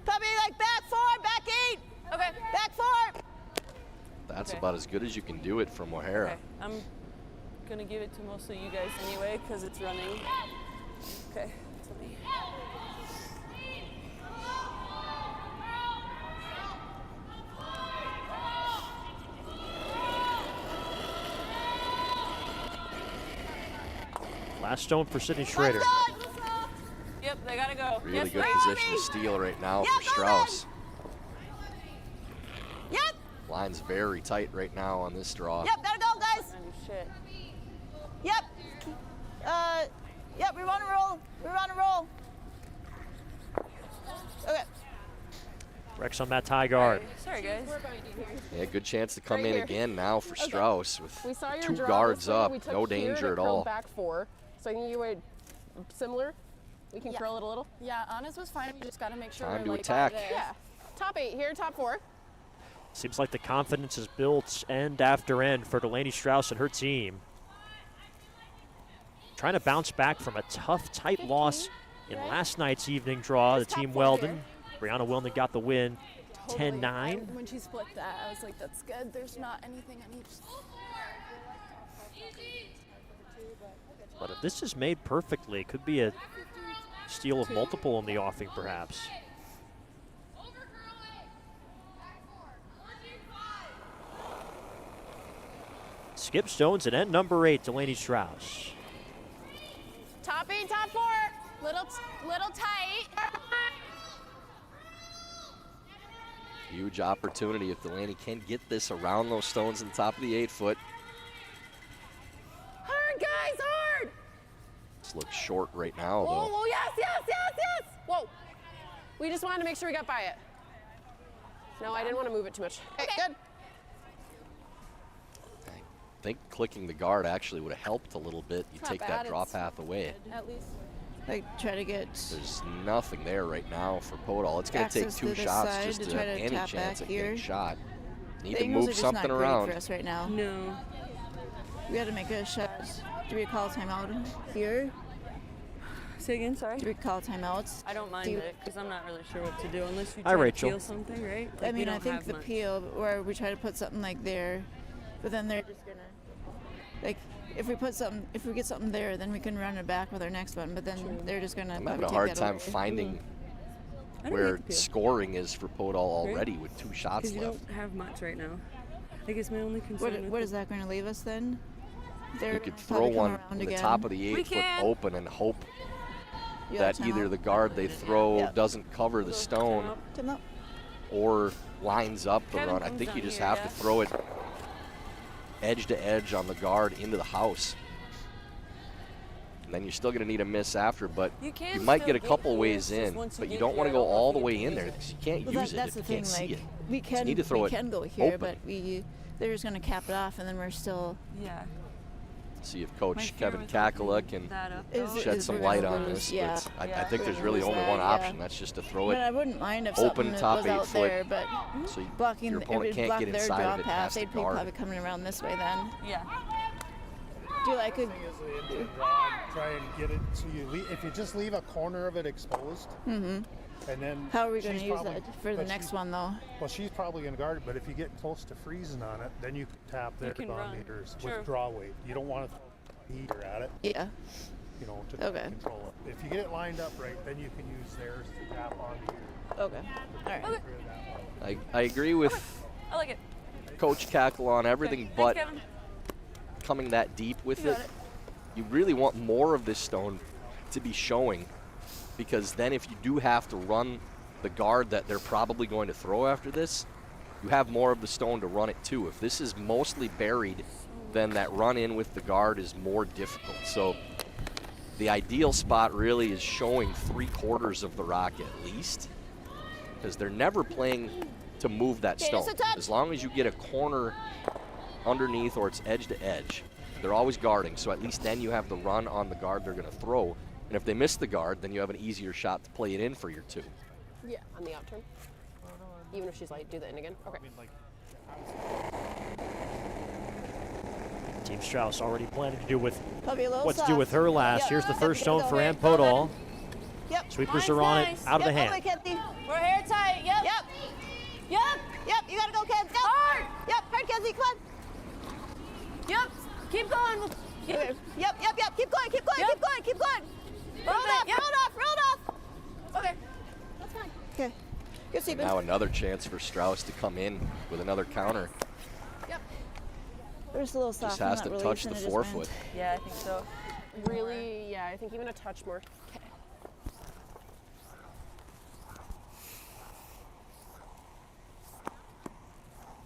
Probably like back 4, back 8. Okay. Back 4. That's about as good as you can do it from O'Hara. Okay. I'm gonna give it to mostly you guys anyway because it's running. Okay. To me. Last stone for Sydney Schrader. Yep, they gotta go. Really Yes, good ma'am. position to steal right now for Strouse. Yep. Line's very tight right now on this draw. Yep, gotta go, guys. Oh, shit. Yep. Yep, we want to roll. We want to roll. Okay. Rex on that tie guard. Sorry, guys. Yeah, good chance to come Right in here. again now for Strauss with We saw your 2 draw. guards This one up. we took No here danger to at curl all. back 4. So I think you would similar. We can curl it a little. Yeah, honest was fine. We just got to make sure Time we're to like attack. there. Yeah. Top 8 here, top 4. Seems like the confidence is built end after end for Delaney Strouse and her team. Trying to bounce back from a tough, tight loss in last night's evening draw. The team Weldon. Brianna Wilden got the win, 10-9. When she split that, I was like, that's good. There's not anything on each. But if this is made perfectly, it could be a steal of multiple in the offing, perhaps. Skip stones at end number 8, Delaney Strouse. Top 8, top 4. Little tight. Huge opportunity if Delaney can get this around those stones on the top of the 8-foot. Hard, guys, hard. This looks short right now, Whoa, though. whoa, yes, yes, yes, yes. Whoa. We just wanted to make sure we got by it. No, I didn't want to move it too much. Okay, good. I think clicking the guard actually would have helped a little bit. You Not take bad, that draw it's path away. At least. Like try to get There's nothing there right now for Podoll. It's going to take access 2 to this shots side just to to try have to any tap chance back at getting here. shot. Need the to angles move are just something not great around. for us right now. No. We got to make a shot. Do we call timeout here? Say again, sorry. Do we call timeouts? I don't mind Do you- it because I'm not really sure what to do unless you Hi, try to Rachel. peel something, right? I Like, we mean, I don't think have the much. peel where we try to put something like there, but then they're just gonna like if we get something there, then we can run it back with our next one. But then they're just gonna. I'm probably having a take hard that time away. finding I don't where hate the peel. scoring is for Podoll already Right? with 2 shots Because you left. don't have much right now. I guess my only concern What is that going to leave us then? They're You could gonna throw probably come one around in the again. top of the We 8-foot can. open and hope You that have either timeout? the guard they throw Yeah. doesn't cover the stone Timeout. or lines up the Kevin run. I comes think you down just here, have yeah. to throw it edge to edge on the guard into the house. And then you're still going to need a miss after, but You can you might still get a get couple here, ways it's just in, once you but you get don't here, want I to go don't know all if the you way can in use there it. because you can't Well, use it that's if the you thing. can't see Like it. we can, need to throw we it can go here, open. but they're just going to cap it off, and then we're still. Yeah. See if My Coach fear Kevin with Kakala opening can that up, Is though, it- shed is some we're light gonna on lose, this, yeah. but I Yeah. think We're there's gonna really lose only that, one yeah. option. That's just to throw But it I wouldn't mind if open something top was out 8-foot, there, but so blocking your if opponent it can't blocked get their inside draw of it path, past the they'd be guard. probably coming around this way then. Yeah. Do like a Thing is the Indian draw, try and get it so if you just leave a corner of it exposed, and then How are we going to she's use probably- that for the but next she's- one though? Well, she's probably going to guard it, but if you get close to freezing on it, then you can tap their can draw run. meters True. with draw weight. You don't want to throw a heater at it, Yeah. you know, to Okay. control it. If you get it lined up right, then you can use theirs to tap onto you. Okay. All right. Okay. I agree with I like it. Coach Kakala on everything, Thanks, but Kevin. coming that deep with You it, got it. you really want more of this stone to be showing, because then if you do have to run the guard that they're probably going to throw after this, you have more of the stone to run it to. If this is mostly buried, then that run in with the guard is more difficult. So the ideal spot really is showing 3/4 of the rock at least, because they're never playing to move that Okay, stone. just a touch. As long as you get a corner underneath or it's edge to edge, they're always guarding. So at least then you have the run on the guard they're going to throw. And if they miss the guard, then you have an easier shot to play it in for your 2. Yeah, on the out turn. Even if she's like, do the in again. Okay. Team Strauss already planning to do with Probably a little what to soft. do with her last. Yep. Here's the Yep, first go stone ahead, for Ann go ahead. Podoll. Yep. Sweepers Nice, are on nice. it, out of the Yep, hand. all the way, Kenzie. We're hair tight. Yep. Yep. Yep. Yep. You gotta go, Kenzie. Yep. Hard. Yep. Hard, Kenzie. Come on. Yep. Keep going. Okay. Yep. Yep. Yep. Keep going. Keep going. Yep. Keep going. Keep going. Roll Perfect. up. now another chance for Strouse to come in with another counter. Yep. There's a little soft. Just has to release touch and the it just forefoot. went. Yeah, I think so. Really, yeah, I think even a touch more. Okay.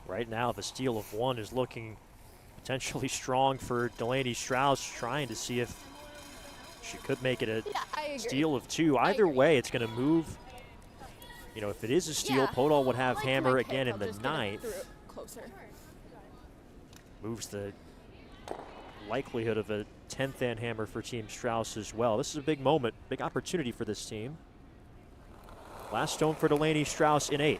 Right now, the steal of 1 is looking potentially strong for Delaney Strouse, trying to see if she could make it a steal of 2. Either way, it's going to move. You know, if it is a steal, Yeah. Podoll would have Like hammer my again pick, in I'll the just get it 9th. through it closer. Moves the likelihood of a 10th and hammer for Team Strouse as well. This is a big moment, big opportunity for this team. Last stone for Delaney Strouse in 8.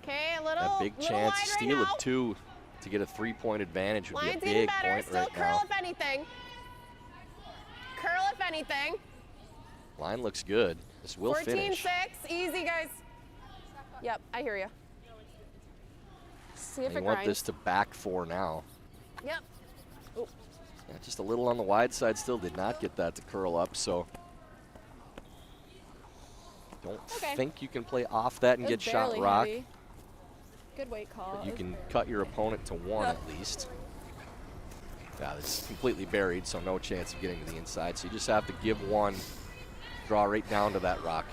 Okay, a little, That big little chance, wide steal right now. of 2 to get a 3-point advantage would Line's be a getting big better. point Still right curl now. if anything. Curl if anything. Line looks good. This will 14-6. finish. Easy, guys. Yep, I hear you. See if And it you want grinds. this to back 4 now. Yep. Ooh. Yeah, just a little on the wide side still. Did not get that to curl up, so don't Okay. think you can play off that and It get was shot barely rock. heavy. Good weight call. But you can cut your opponent to 1 at least. Yeah, it's completely buried, so no chance of getting to the inside. So you just have to give 1, draw right down to that rock.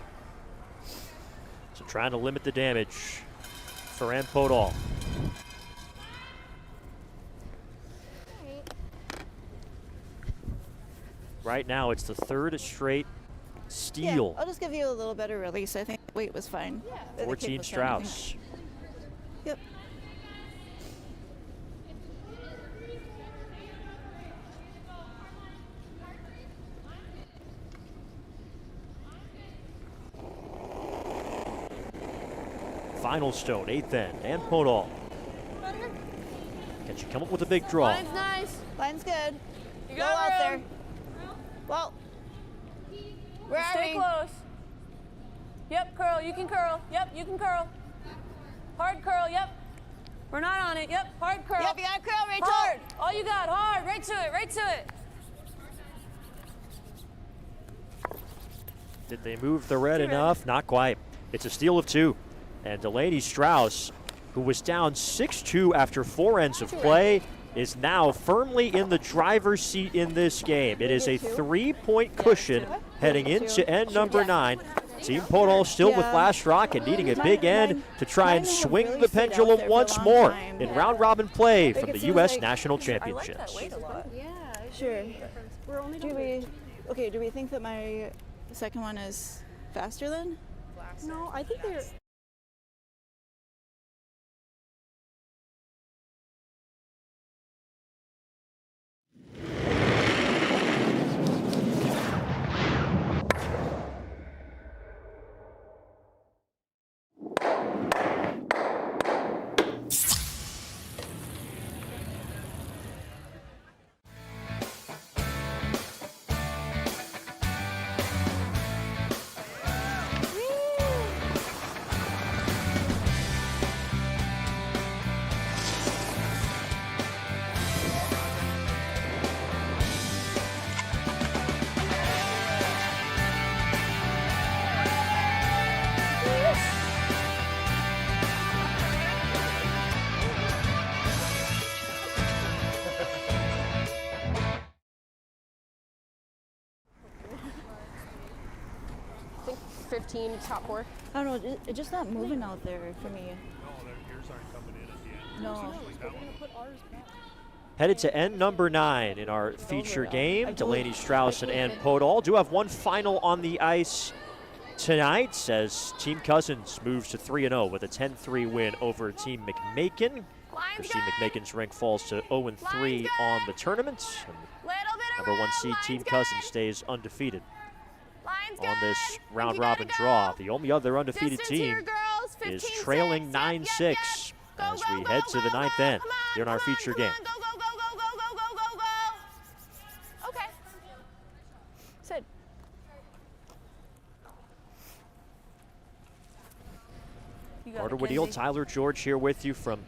So trying to limit the damage for Podoll. Right now, it's the 3rd straight steal Yeah, I'll just give you a little better release. I think weight was fine. The for kick Team was fine, I think. Strouse. Yep. Final stone, 8th end, and Podoll. Can she come up with a big draw? Line's nice. Line's good. You Go got out room. there. Well, where are Stay we? close. Yep, curl. You can curl. Yep, you can curl. Hard curl. Yep. We're not on it. Yep, hard curl. Yep, you gotta curl, Rachel. Hard. All you got. Hard. Right to it. Right to it. Did they move the red enough? Not quite. It's a steal of 2. And Delaney Strouse, who was down 6-2 after 4 ends of play, is now firmly in the driver's seat in this game. It is a 3-point cushion heading into end number 9. Team Podoll still with last rock and needing a big end to try and swing the pendulum once more in round-robin play from the U.S. National Championships. Yeah, sure. Do we think that my second one is faster then? No, I think they're. I think 15 top 4. I don't know. It's just not moving out there for me. Yours aren't coming in at the end. No. Headed to end number 9 in our feature game. Delaney Strouse and Ann Podoll do have one final on the ice tonight as Team Cousins moves to 3-0 with a 10-3 win over Team McMakin. Team McMakin's rank falls to 0-3 on the tournament. And number 1 seed Team Cousins stays undefeated on this round-robin draw. The only other undefeated team is trailing 9-6 as we head to the 9th end here in our feature game. Okay. Sid. Carter Woodiel, Tyler George here with you from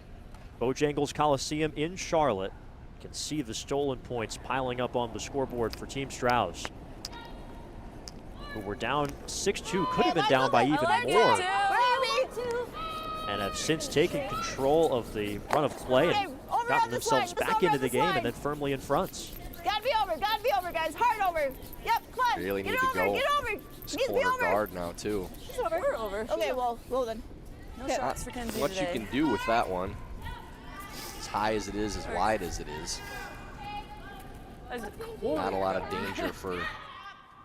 Bojangles Coliseum in Charlotte. You can see the stolen points piling up on the scoreboard for Team Strouse. who were down 6-2, could have been down by even like more, it, and have since taken control of the run of play and gotten themselves back into the game and then firmly in front. Gotta be over, guys. Hard over. Yep, come on. Really get need over, to go. get over. This Needs to be corner over. guard now, too. She's over. We're over. Okay, well then. No Okay. shots for Kenzie What you today. can do with that one, as high as it is, as wide as it is, not a lot of danger for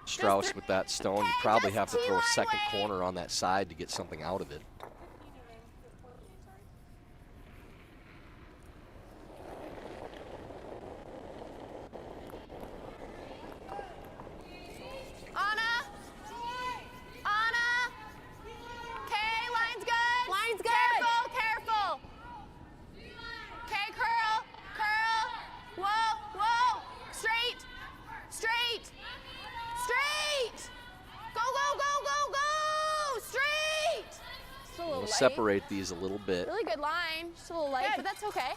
Strouse with that stone. You probably have to throw a second corner on that side to get something out of it. Anna. Okay, line's good. Line's good. Careful. Okay, curl. Whoa. Straight. Go. Straight. Still a little We'll light. separate these a little bit. Really good line. Just a little light, but that's okay.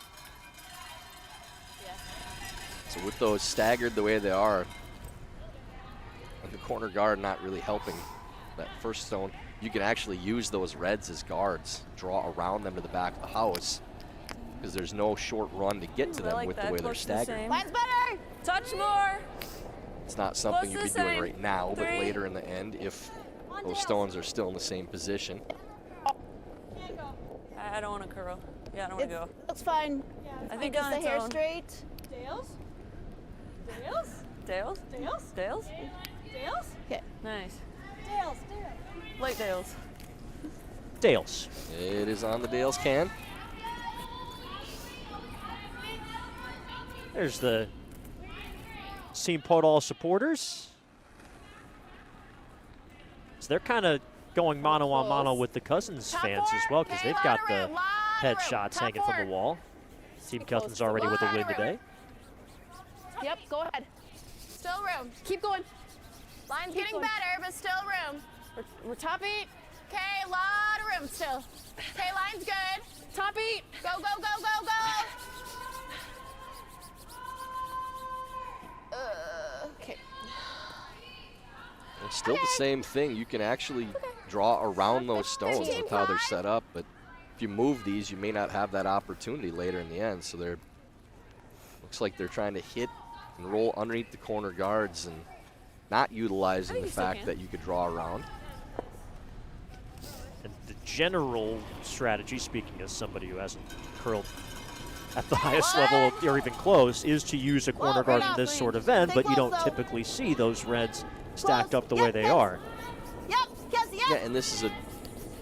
So with those staggered the way they are, and the corner guard not really helping that first stone, you can actually use those reds as guards, draw around them to the back of the house, because there's no short run to get to I them like with that. the way they're Close to the staggered. same. Line's better. Touch more. It's not something Close you'd to be the doing same. right now, but 3. later in the end, if those stones are still in the same position. I don't want to curl. Yeah, I don't want to go. Looks fine. I think Just on the its hair own. straight. Dales? Dales? Dales? Okay. Nice. Dales. Light Dales. Dales. It is on the Dales can. There's the Team Podoll supporters. So they're kind of going mano a mano with the Cousins Top fans as four. well, because Okay, they've got lot of the room, lot of head room. shots Top hanging from four. the wall. Team Cousins already with a win today. Yep, go ahead. Still room. Keep going. Line's getting better, but still room. We're top 8. Okay, lot of room still. Okay, line's good. Top 8. Go. Okay. It's still the same thing. You can actually draw around those stones with how they're set up, but if you move these, you may not have that opportunity later in the end. So they're looks like they're trying to hit and roll underneath the corner guards and not utilizing the fact that you could draw around. And the general strategy, speaking as somebody who hasn't curled at the highest level or even close, is to use a corner guard in this sort of event, but you don't typically see those reds stacked up the way they are. Yep, Kenzie, Yeah, and this is a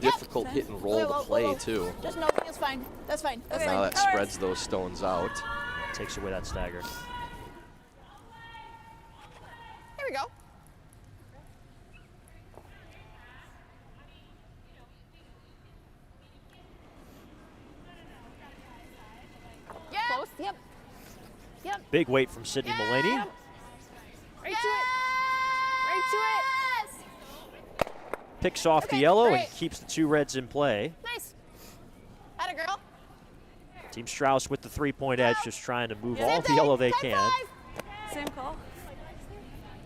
difficult hit and roll to play too. Just nosing is fine. That's fine. That's Now fine. that spreads those stones out. Takes away that stagger. Here we go. Yeah. Close. Yep. Big weight from Sydney Mulaney. Right to it. Right to it. Picks off the yellow and great. keeps the 2 reds in play. Nice. Atta girl. Team Strouse with the 3-point edge, just trying to move Yeah. all the yellow they can. Same call.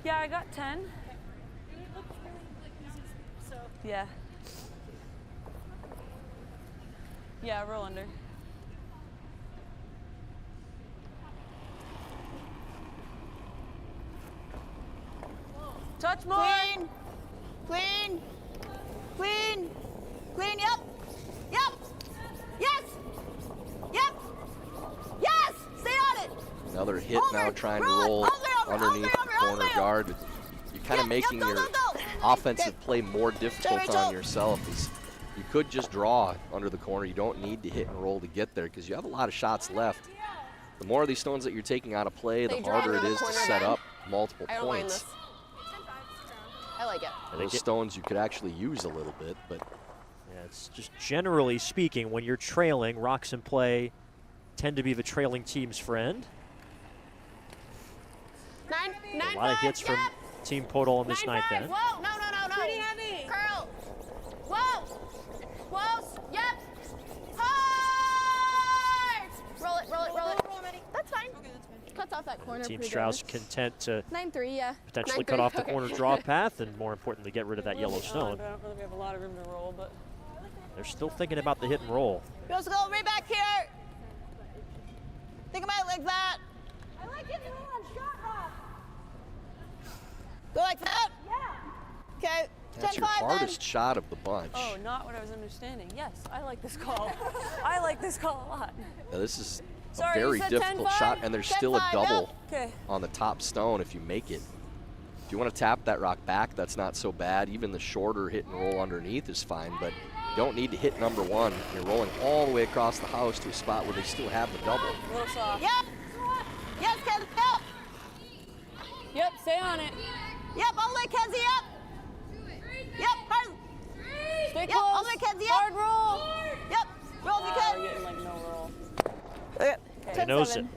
Yeah, I got 10. Yeah. Yeah, roll under. Touch more. Clean. Yep. Stay on it. Another hit now Over, trying to roll it, roll over, underneath the corner over. guard. You're kind of making go, your go. offensive play more difficult Rachel. on yourself. You could just draw under the corner. You don't need to hit and roll to get there because you have a lot of shots left. The more of these stones that you're taking out of play, the They draw harder it another is to corner set then? up multiple I don't mind points. this. I like it. Those stones you could actually use a little bit, but Yeah, it's just generally speaking, when you're trailing, rocks in play tend to be the trailing team's friend. A lot of hits from Team Podoll in this ninth end. Whoa, no. Pretty heavy. Curl. Whoa. Yep. Hard. Roll it. Roll, ready? That's fine. Okay, that's fine. Cuts off that corner Team Strouse content to 9-3, yeah. potentially 9-3, cut off the okay. corner draw path and, more importantly, get rid of that yellow stone. I don't really have a lot of room to roll, but They're still thinking about the hit and roll. Let's go right back here. Think about it like that. I like it on shot rock. Go like that? Yeah. Okay. That's your 10-5 hardest shot of the bunch. oh, not what I was understanding. Yes, I like this call. I like this call a lot. Now, this is Sorry, a you very said difficult 10-5? shot, and there's still a 10-5, double Okay. on the top stone if you make it. If you want to tap that rock back, that's not so bad. Even the shorter hit and roll underneath is fine, but you don't need to hit number one. You're rolling all the way across the house to a spot where they still have the double. A little soft. Yep. Yes, Kenzie. Yep. Yep, stay on it. Yep. All the way, Kenzie. Yep. Yep. Hard. Stay Yep. close. All the way, Kenzie. Yep. Hard roll. Yep. Roll if you We're can. getting like no roll. Okay. He knows it. 10-7.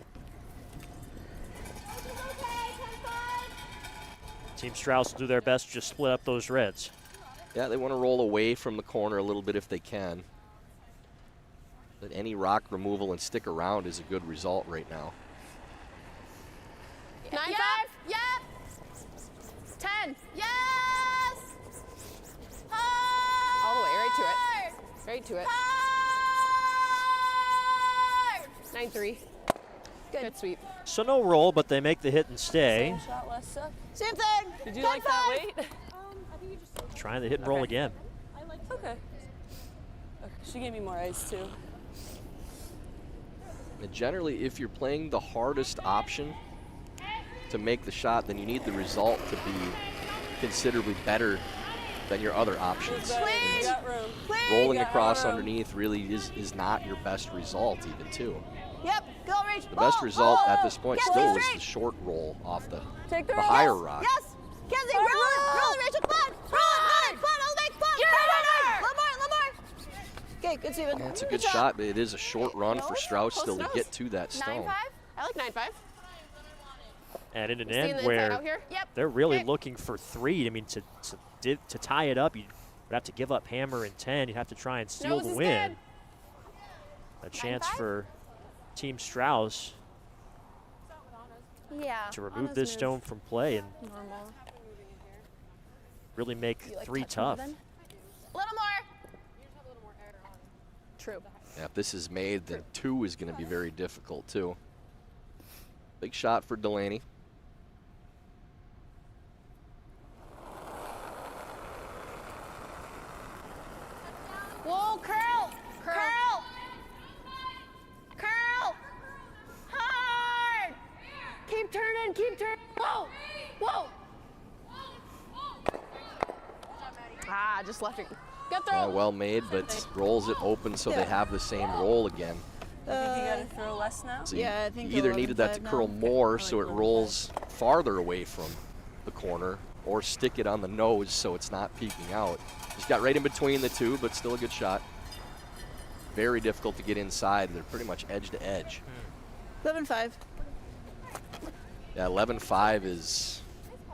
Team Strouse will do their best to just split up those reds. Yeah, they want to roll away from the corner a little bit if they can. But any rock removal and stick around is a good result right now. 9-5? Yep. 10. Yes. All the way, right to it. Right to it. Hard. 9-3. Good sweep. So no roll, but they make the hit and stay. Same shot, less suck. Same thing. Did you like that weight? I think you just. Trying the hit and roll again. I like. Okay. Okay. She gave me more ice too. And generally, if you're playing the hardest option to make the shot, then you need the result to be considerably better than your other options. You got room. Rolling got across room. underneath really is not your best result even too. Yep. Go reach. The best Ball, result ball. at this point Kenzie, still was straight. the short roll off the Take the Yes, higher rock. Yes. Kenzie, Hard roll it. roll. Roll it, Rachel. Come on. Roll it hard. Come on. All the way. Come on. You're Come on. better. A little more. Okay. Good, Steven. That's a good shot, but it is a short run for Strouse still to Close get to that 9-5? stone. I like 9-5. And in an Seeing end the inside where out here? Yep. they're really Okay. looking for 3. I mean, to tie it up, you would have to give up hammer and 10. You'd have to try and steal Nose the is win. good. A chance 9-5? for Team Strouse Yeah. to remove Anna's this move. stone from play and Normal. really make You like 3 touch more tough. then? A little more. True. Yeah, if this is made, then 2 is going to be very difficult too. Big shot for Delaney. Whoa, curl. Curl. Curl. Hard. Keep turning. Keep turning. Whoa. Whoa. Ah, just left it. Good Yeah, throw. well made, but rolls it open so they have the same roll again. You think you gotta throw less now? So Yeah, I think you either needed that to 11-5 curl now. more I so like it 11-5. rolls farther away from the corner, or stick it on the nose so it's not peeking out. Just got right in between the two, but still a good shot. Very difficult to get inside. They're pretty much edge to edge. 11-5. Yeah, 11-5 is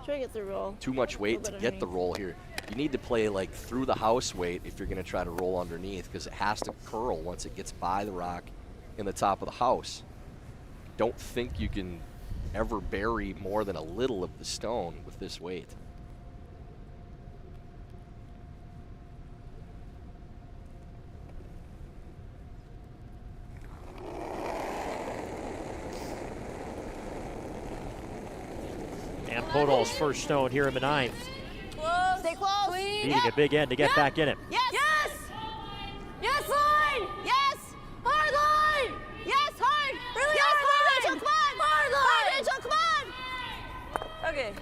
Try to get the roll. too much weight to bit get the underneath. roll here. You need to play like through the house weight if you're going to try to roll underneath, because it has to curl once it gets by the rock in the top of the house. Don't think you can ever bury more than a little of the stone with this weight. And Podoll's first stone here in the 9th. Close. Stay close. Clean. Needing a big end to get back in it. Yes. Yes. Yes, line. Yes. Hard line. Yes. Hard. Really yes. hard Hard, Rachel. Come on. Hard line. Hard, Rachel. Come on. Okay.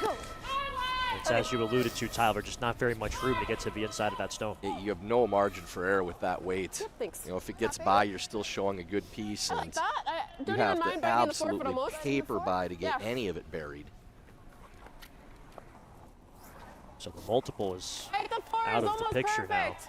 Go. It's as you alluded to, Tyler, just not very much room to get to the inside of that stone. You have no margin for error with that weight. Thanks. You know, if it gets by, you're still showing a good piece, I like and that. I you don't have even mind to banging the 4 foot absolutely almost. paper by to get Yeah. any of it buried. So the multiple is Right, the 4 out is of the almost picture now. perfect.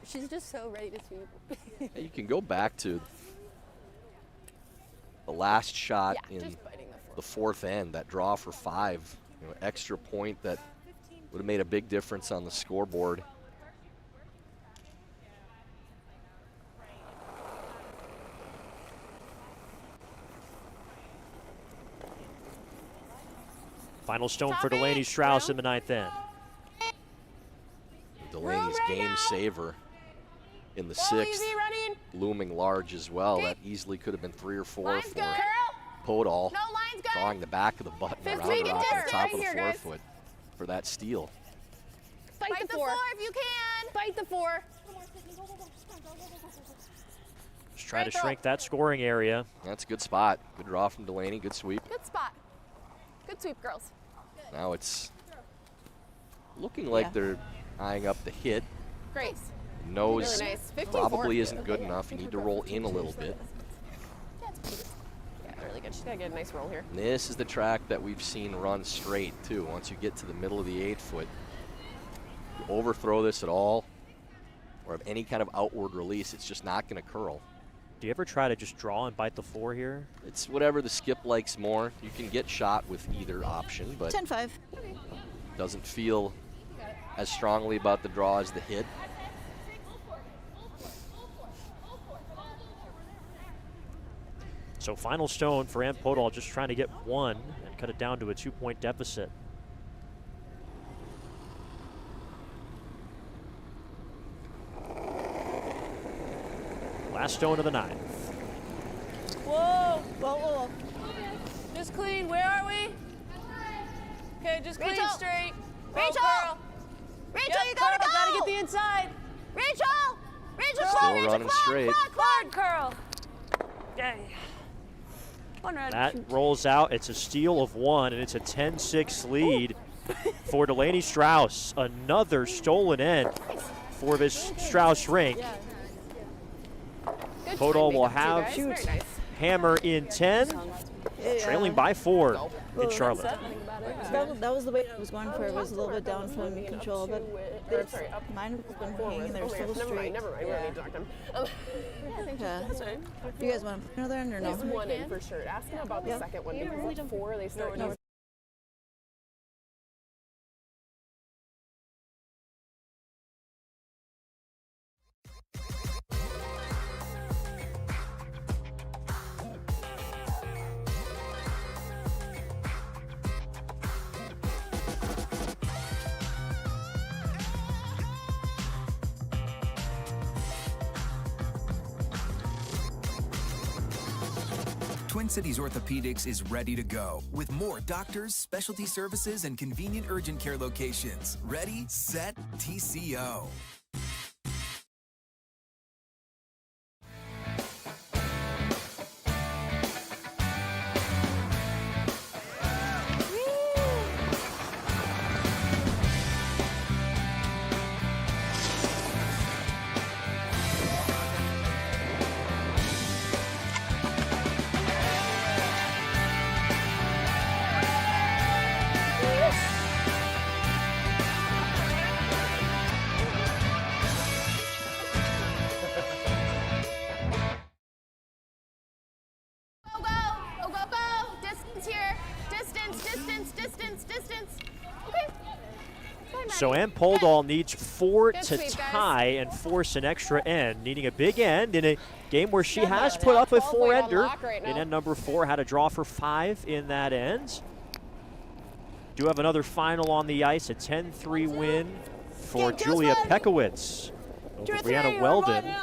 She's just so ready to sweep. You can go back to the last shot Yeah, in just biting the 4. the 4th end, that draw for 5, you know, extra point that Would have made a big difference on the scoreboard. Final stone for Delaney Strouse in the 9th end. Delaney's game saver in the 6th, looming large as well. That easily could have been 3 or 4 for Podoll, drawing the back of the button around her off the top of the forefoot for that steal. Fight the 4 if you can. Fight the 4. Just trying to shrink that scoring area. That's a good spot. Good draw from Delaney. Good sweep. Good spot. Good sweep, girls. Now it's looking like they're eyeing up the hit. Great. Nose Really nice. 15-4. probably isn't good enough. You need to roll in a little bit. Yeah, really good. She's got to get a nice roll here. And this is the track that we've seen run straight, too. Once you get to the middle of the 8-foot, you overthrow this at all or have any kind of outward release, it's just not going to curl. Do you ever try to just draw and bite the 4 here? It's whatever the skip likes more. You can get shot with either option, but 10-5. doesn't feel as strongly about the draw as the hit. So final stone for Podoll, just trying to get 1 and cut it down to a 2-point deficit. Last stone of the 9th. Whoa. Whoa, whoa, whoa. Just clean. Where are we? Okay, just clean Rachel. straight. Rachel. Curl. Rachel, Yep, you gotta curl. go. Gotta get the inside. Rachel. Rachel, Still come on, Rachel, running come on, straight. come on, come on. Hard curl. Yay. One red. That rolls out. It's a steal of 1, and it's a 10-6 lead for Delaney Strouse. Another stolen end for this Strouse rink. Podoll will have hammer in 10, trailing by 4 in Charlotte. That was the weight I was going for. It was a little bit down from control, but mine was been hanging there so straight. Never mind. We don't need to talk to him. Yeah. Do you guys want to put another in or no? There's one in for sure. Ask him about the second one because at 4 they start using. Twin Cities Orthopedics is ready to go with more doctors, specialty services, and convenient urgent care locations. Ready, set, TCO. So Podoll needs 4 to tie and force an extra end, needing a big end in a game where she has put up a 4-ender. In end number 4, had a draw for 5 in that end. Do have another final on the ice, a 10-3 win for Julia Pekowitz over Brianna Weldon.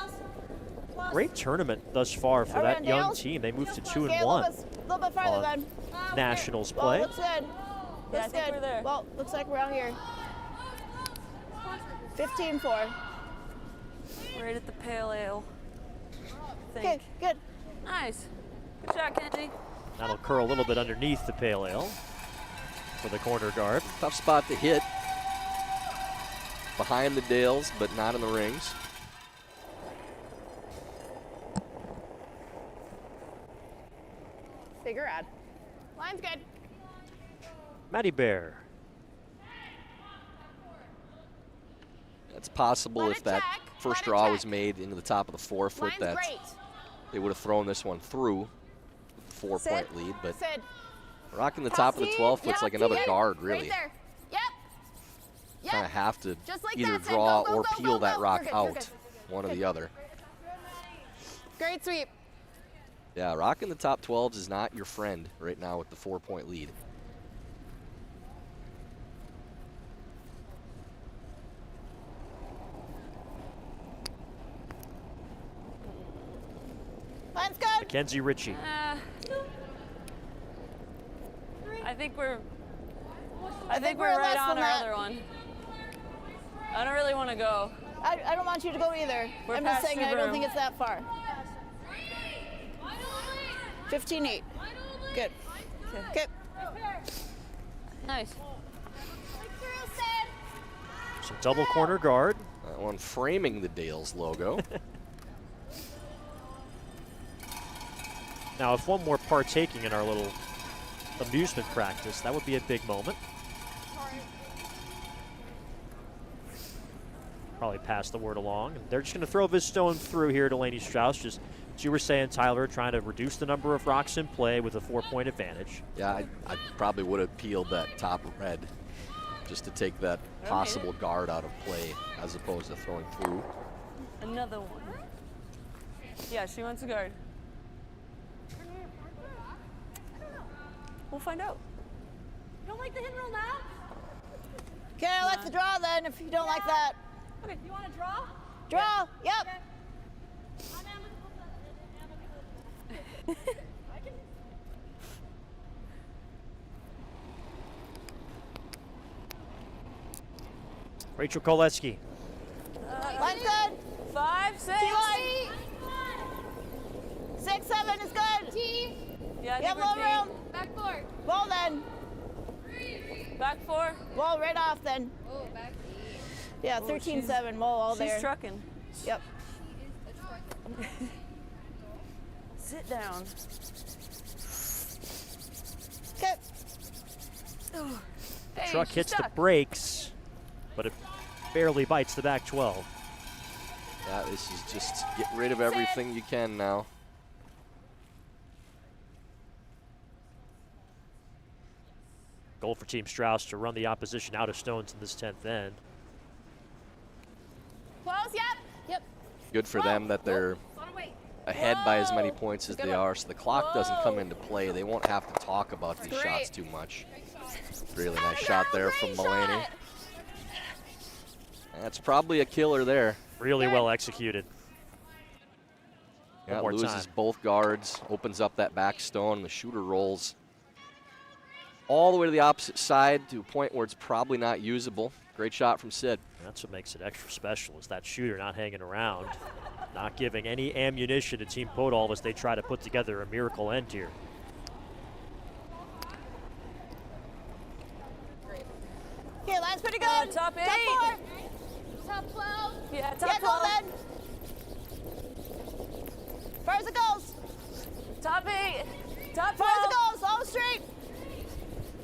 Great tournament thus far for that young team. They moved to 2-1 on Nationals play. Looks good. Yeah, I think we're there. Well, looks like we're out here. 15-4. Right at the pale ale. Okay, good. Nice. Good shot, Kenzie. That'll curl a little bit underneath the pale ale for the corner guard. Tough spot to hit. Behind the Dales, but not in the rings. Figure ad. Line's good. Maddie Bear. It's possible Let if it that check. first Let it draw check. was made into the top of the 4-foot, Line's that great. they would have thrown this one through with the 4-point lead. But Sid. rocking the top of the 12-foot's like another guard, really. Right there. Yep. kind of have to Just like either that, Ted. draw Go, go, or go, peel go, that go. rock You're good, out, you're good. one or the other. Great sweep. Yeah, rocking the top 12s is not your friend right now with the 4-point lead. Line's good. Mackenzie Ritchie. I think we're we're right less on than our that. other one. I don't really want to go. I don't want you to go either. We're I'm just past saying your I don't room. think it's that far. 15-8. Good. Okay. Nice. Some double corner guard. That one framing the Dales logo. Now, if one more partaking in our little amusement practice, that would be a big moment. Probably pass the word along. And they're just going to throw this stone through here, Delaney Strouse. Just as you were saying, Tyler, trying to reduce the number of rocks in play with a 4-point advantage. Yeah, I probably would have peeled that top red just to take that possible guard out of play as opposed to throwing through. Another one. Yeah, she wants a guard. We'll find out. You don't like the hit and roll now? Okay, I like the draw then if you don't like that. Okay, you want to draw? Draw. Yep. Okay. I'm amicable. I can. Rachel Koleski. Line's good. 5, 6. T-line. 6, 7 is good. T. Yeah, I You have think low we're room. Back four. Roll then. back 4. Roll right off then. Oh, back. Yeah, 13-7. Roll all there. She's trucking. Yep. Sit down. Okay. Hey, Truck she's hits the stuck. brakes, but it barely bites the back 12. Yeah, this is just get rid of everything you can now. Goal for Team Strauss to run the opposition out of stones in this 10th end. Close, yep. Yep. Good for them that they're ahead by as many points as they are, so the clock doesn't come into play. They won't have to talk about these shots too much. Really nice shot there from Mulaney. That's probably a killer there. Really well executed. Yeah, One more loses time. both guards, opens up that back stone. The shooter rolls all the way to the opposite side to a point where it's probably not usable. Great shot from Sid. That's what makes it extra special, is that shooter not hanging around, not giving any ammunition to Team Podoll as they try to put together a miracle end here. Okay, line's pretty good. Top 8. Top 4. Top 12. Yeah, top Yeah, 12. go then. Far as it goes. Top 8. Top 12. Far as it goes. All straight.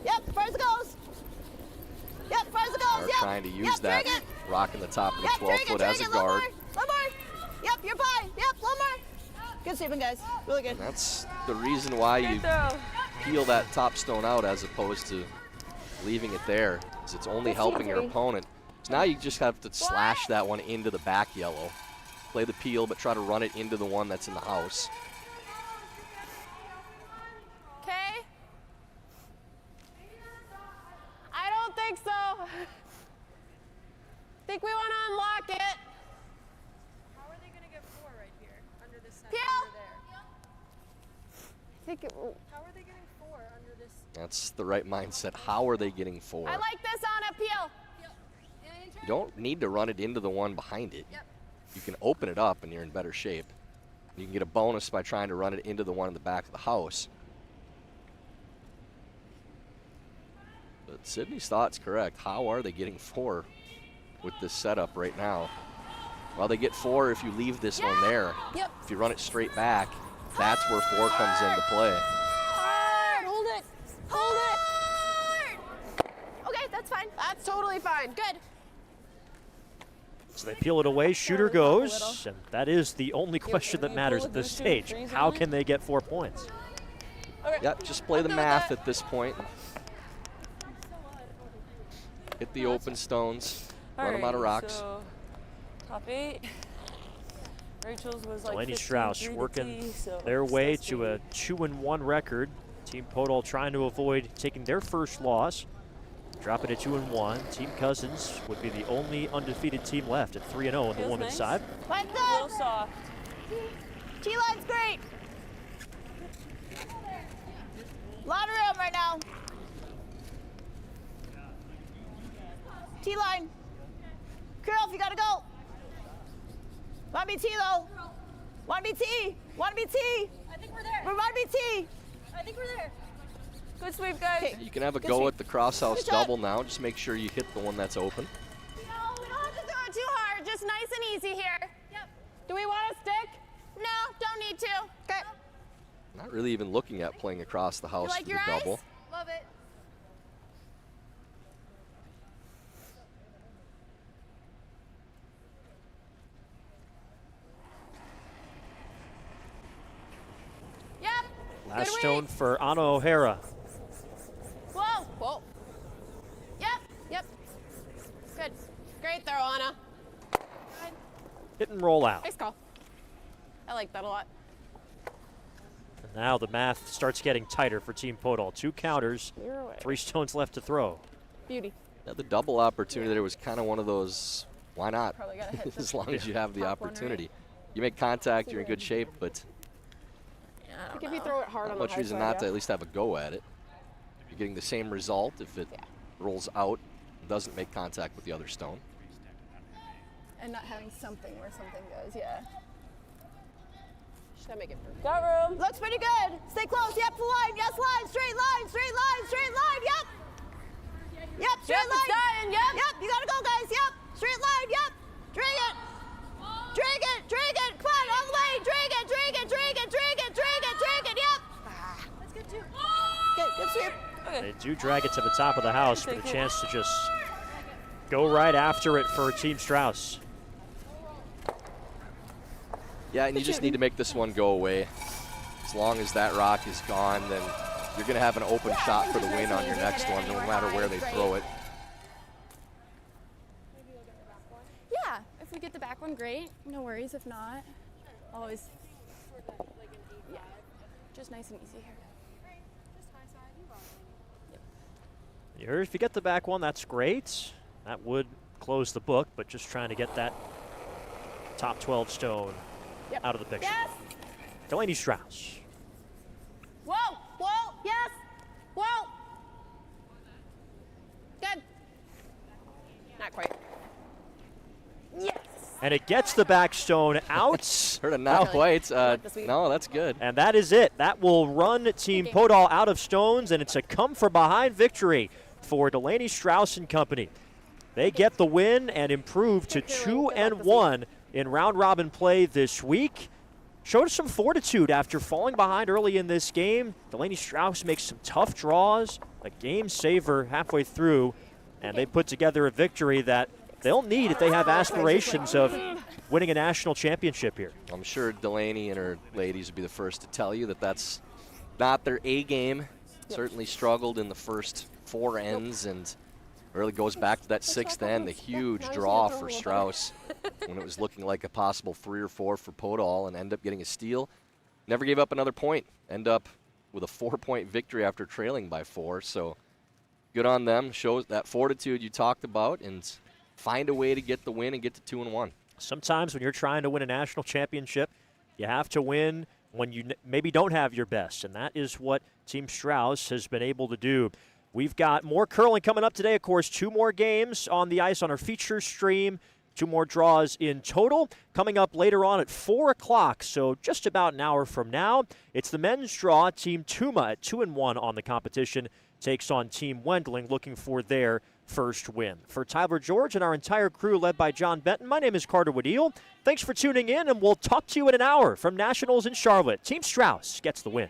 Yep, far as it goes. Yep, far as it goes. They're Yep. trying to use Yep, that, drag it. rocking the top of the Yep, 12 drag foot it, as a drag it. guard. Low more. Yep, you're by. Yep, low more. Good sweeping, guys. Really good. That's the reason why you Good throw. peel that top stone out as opposed to leaving it there, because it's only helping your 15-3. opponent. So now you just have to slash that one into the back yellow. Play the peel, but try to run it into the one that's in the house. Okay. I don't think so. Think we want to unlock it. How are they going to get 4 right here under this center? Peel. Under there? I think it, How are they getting 4 under this? That's the right mindset. How are they getting 4? I like this on a peel. You don't need to run it into the one behind it. You can open it up and you're in better shape. You can get a bonus by trying to run it into the one in the back of the house. But Sydney's thought's correct. How are they getting 4 with this setup right now? Well, they get 4 if you leave this one there. Yep. If you run it straight back, that's where 4 comes into play. Hard. Hold it. Hold it. Okay, that's fine. That's totally fine. Good. So they peel it away, shooter goes, and that is the only question that matters at this stage. How can they get 4 points? Yep, just play the math at this point. Hit the open stones. Run them Alright, out of rocks. So top 8. Rachel's was like Delaney 15, Strouse 3 to working T, so their way that's to a 2-1 record. Team Podoll trying to avoid taking their first loss. Drop it at 2-1. Team Cousins would be the only undefeated team left at 3-0 on the Feels women's nice. side. Line's a little good. soft. T-line's great. Lot of room right now. T-line. Curl if you gotta go. Want to be T though. Want to be T. Want to be T. I think we're there. We want to be T. I think we're there. Good sweep, guys. You can have a Good go sweep. at the crosshouse Good shot. double now. Just make sure you hit the one that's open. No, we don't have to throw it too hard. Just nice and easy here. Yep. Do we want to stick? No, don't need to. Okay. Not really even looking at playing across the You house like for your the eyes? double. Love it. Yep. Last Good stone week. for Anna O'Hara. Whoa. Whoa. Yep. Yep. Good. Great throw, Anna. Good. Hit and roll out. Nice call. I like that a lot. And now the math starts getting tighter for Team Podoll. 2 counters, Clear away. 3 stones left to throw. Beauty. Yeah, the double opportunity there was kind of one of those, why not? Probably gotta hit As the long as you have the top one, right? opportunity. You make contact, you're in good shape, but I think if you throw it hard on not the much high reason side, not to yeah. at least have a go at it. You're getting the same result if it rolls out and doesn't make contact with the other stone. And not having something where something goes, yeah. Should I make it perfect? Got room. Looks pretty good. Stay close. Yep, full line. Yes, line. Straight line. Straight line. Straight line. Yep. Yep, straight Yep, it's line. done. Yep. Yep, you gotta go, guys. Yep. Straight line. Yep. Drag it. Drag it. Drag it. Come on, all the way. Drag it. Drag it. Drag it. Drag it. Drag it. Drag it. Yep. That's good too. Good. Good sweep. They do drag it to the top of the house, but a chance to just go right after it for Team Strouse. Yeah, and you just need to make this one go away. As long as that rock is gone, then you're going to have an open shot for the win on your next one, no matter where they throw it. Yeah, if we get the back one, great. No worries. If not, always. Yeah, just nice and easy here. Here, if you get the back one, that's great. That would close the book, but just trying to get that top 12 stone out of the picture. Yes. Delaney Strouse. Whoa. Whoa. Yes. Whoa. Good. Not quite. Yes. And it gets the back stone out. Sort of not quite. No, that's good. And that is it. That will run Team Podoll out of stones, and it's a come-from-behind victory for Delaney Strouse and company. They get the win and improve to 2-1 in round-robin play this week. Showed some fortitude after falling behind early in this game. Delaney Strouse makes some tough draws, a game saver halfway through, and they put together a victory that they'll need if they have aspirations of winning a national championship here. I'm sure Delaney and her ladies would be the first to tell you that that's not their A game. Certainly struggled in the first 4 ends, and really goes back to that 6th end, the huge draw for Strouse when it was looking like a possible 3 or 4 for Podoll, and end up getting a steal. Never gave up another point. End up with a 4-point victory after trailing by 4. So good on them. Shows that fortitude you talked about, and find a way to get the win and get to 2-1. Sometimes when you're trying to win a national championship, you have to win when you maybe don't have your best, and that is what Team Strouse has been able to do. We've got more curling coming up today, of course, 2 more games on the ice on our feature stream, 2 more draws in total. Coming up later on at 4 o'clock, so just about an hour from now, it's the men's draw. Team Tuma at 2-1 on the competition takes on Team Wendling, looking for their first win. For Tyler George and our entire crew led by John Benton, my name is Carter Woodeel. Thanks for tuning in, and we'll talk to you in an hour from Nationals in Charlotte. Team Strouse gets the win.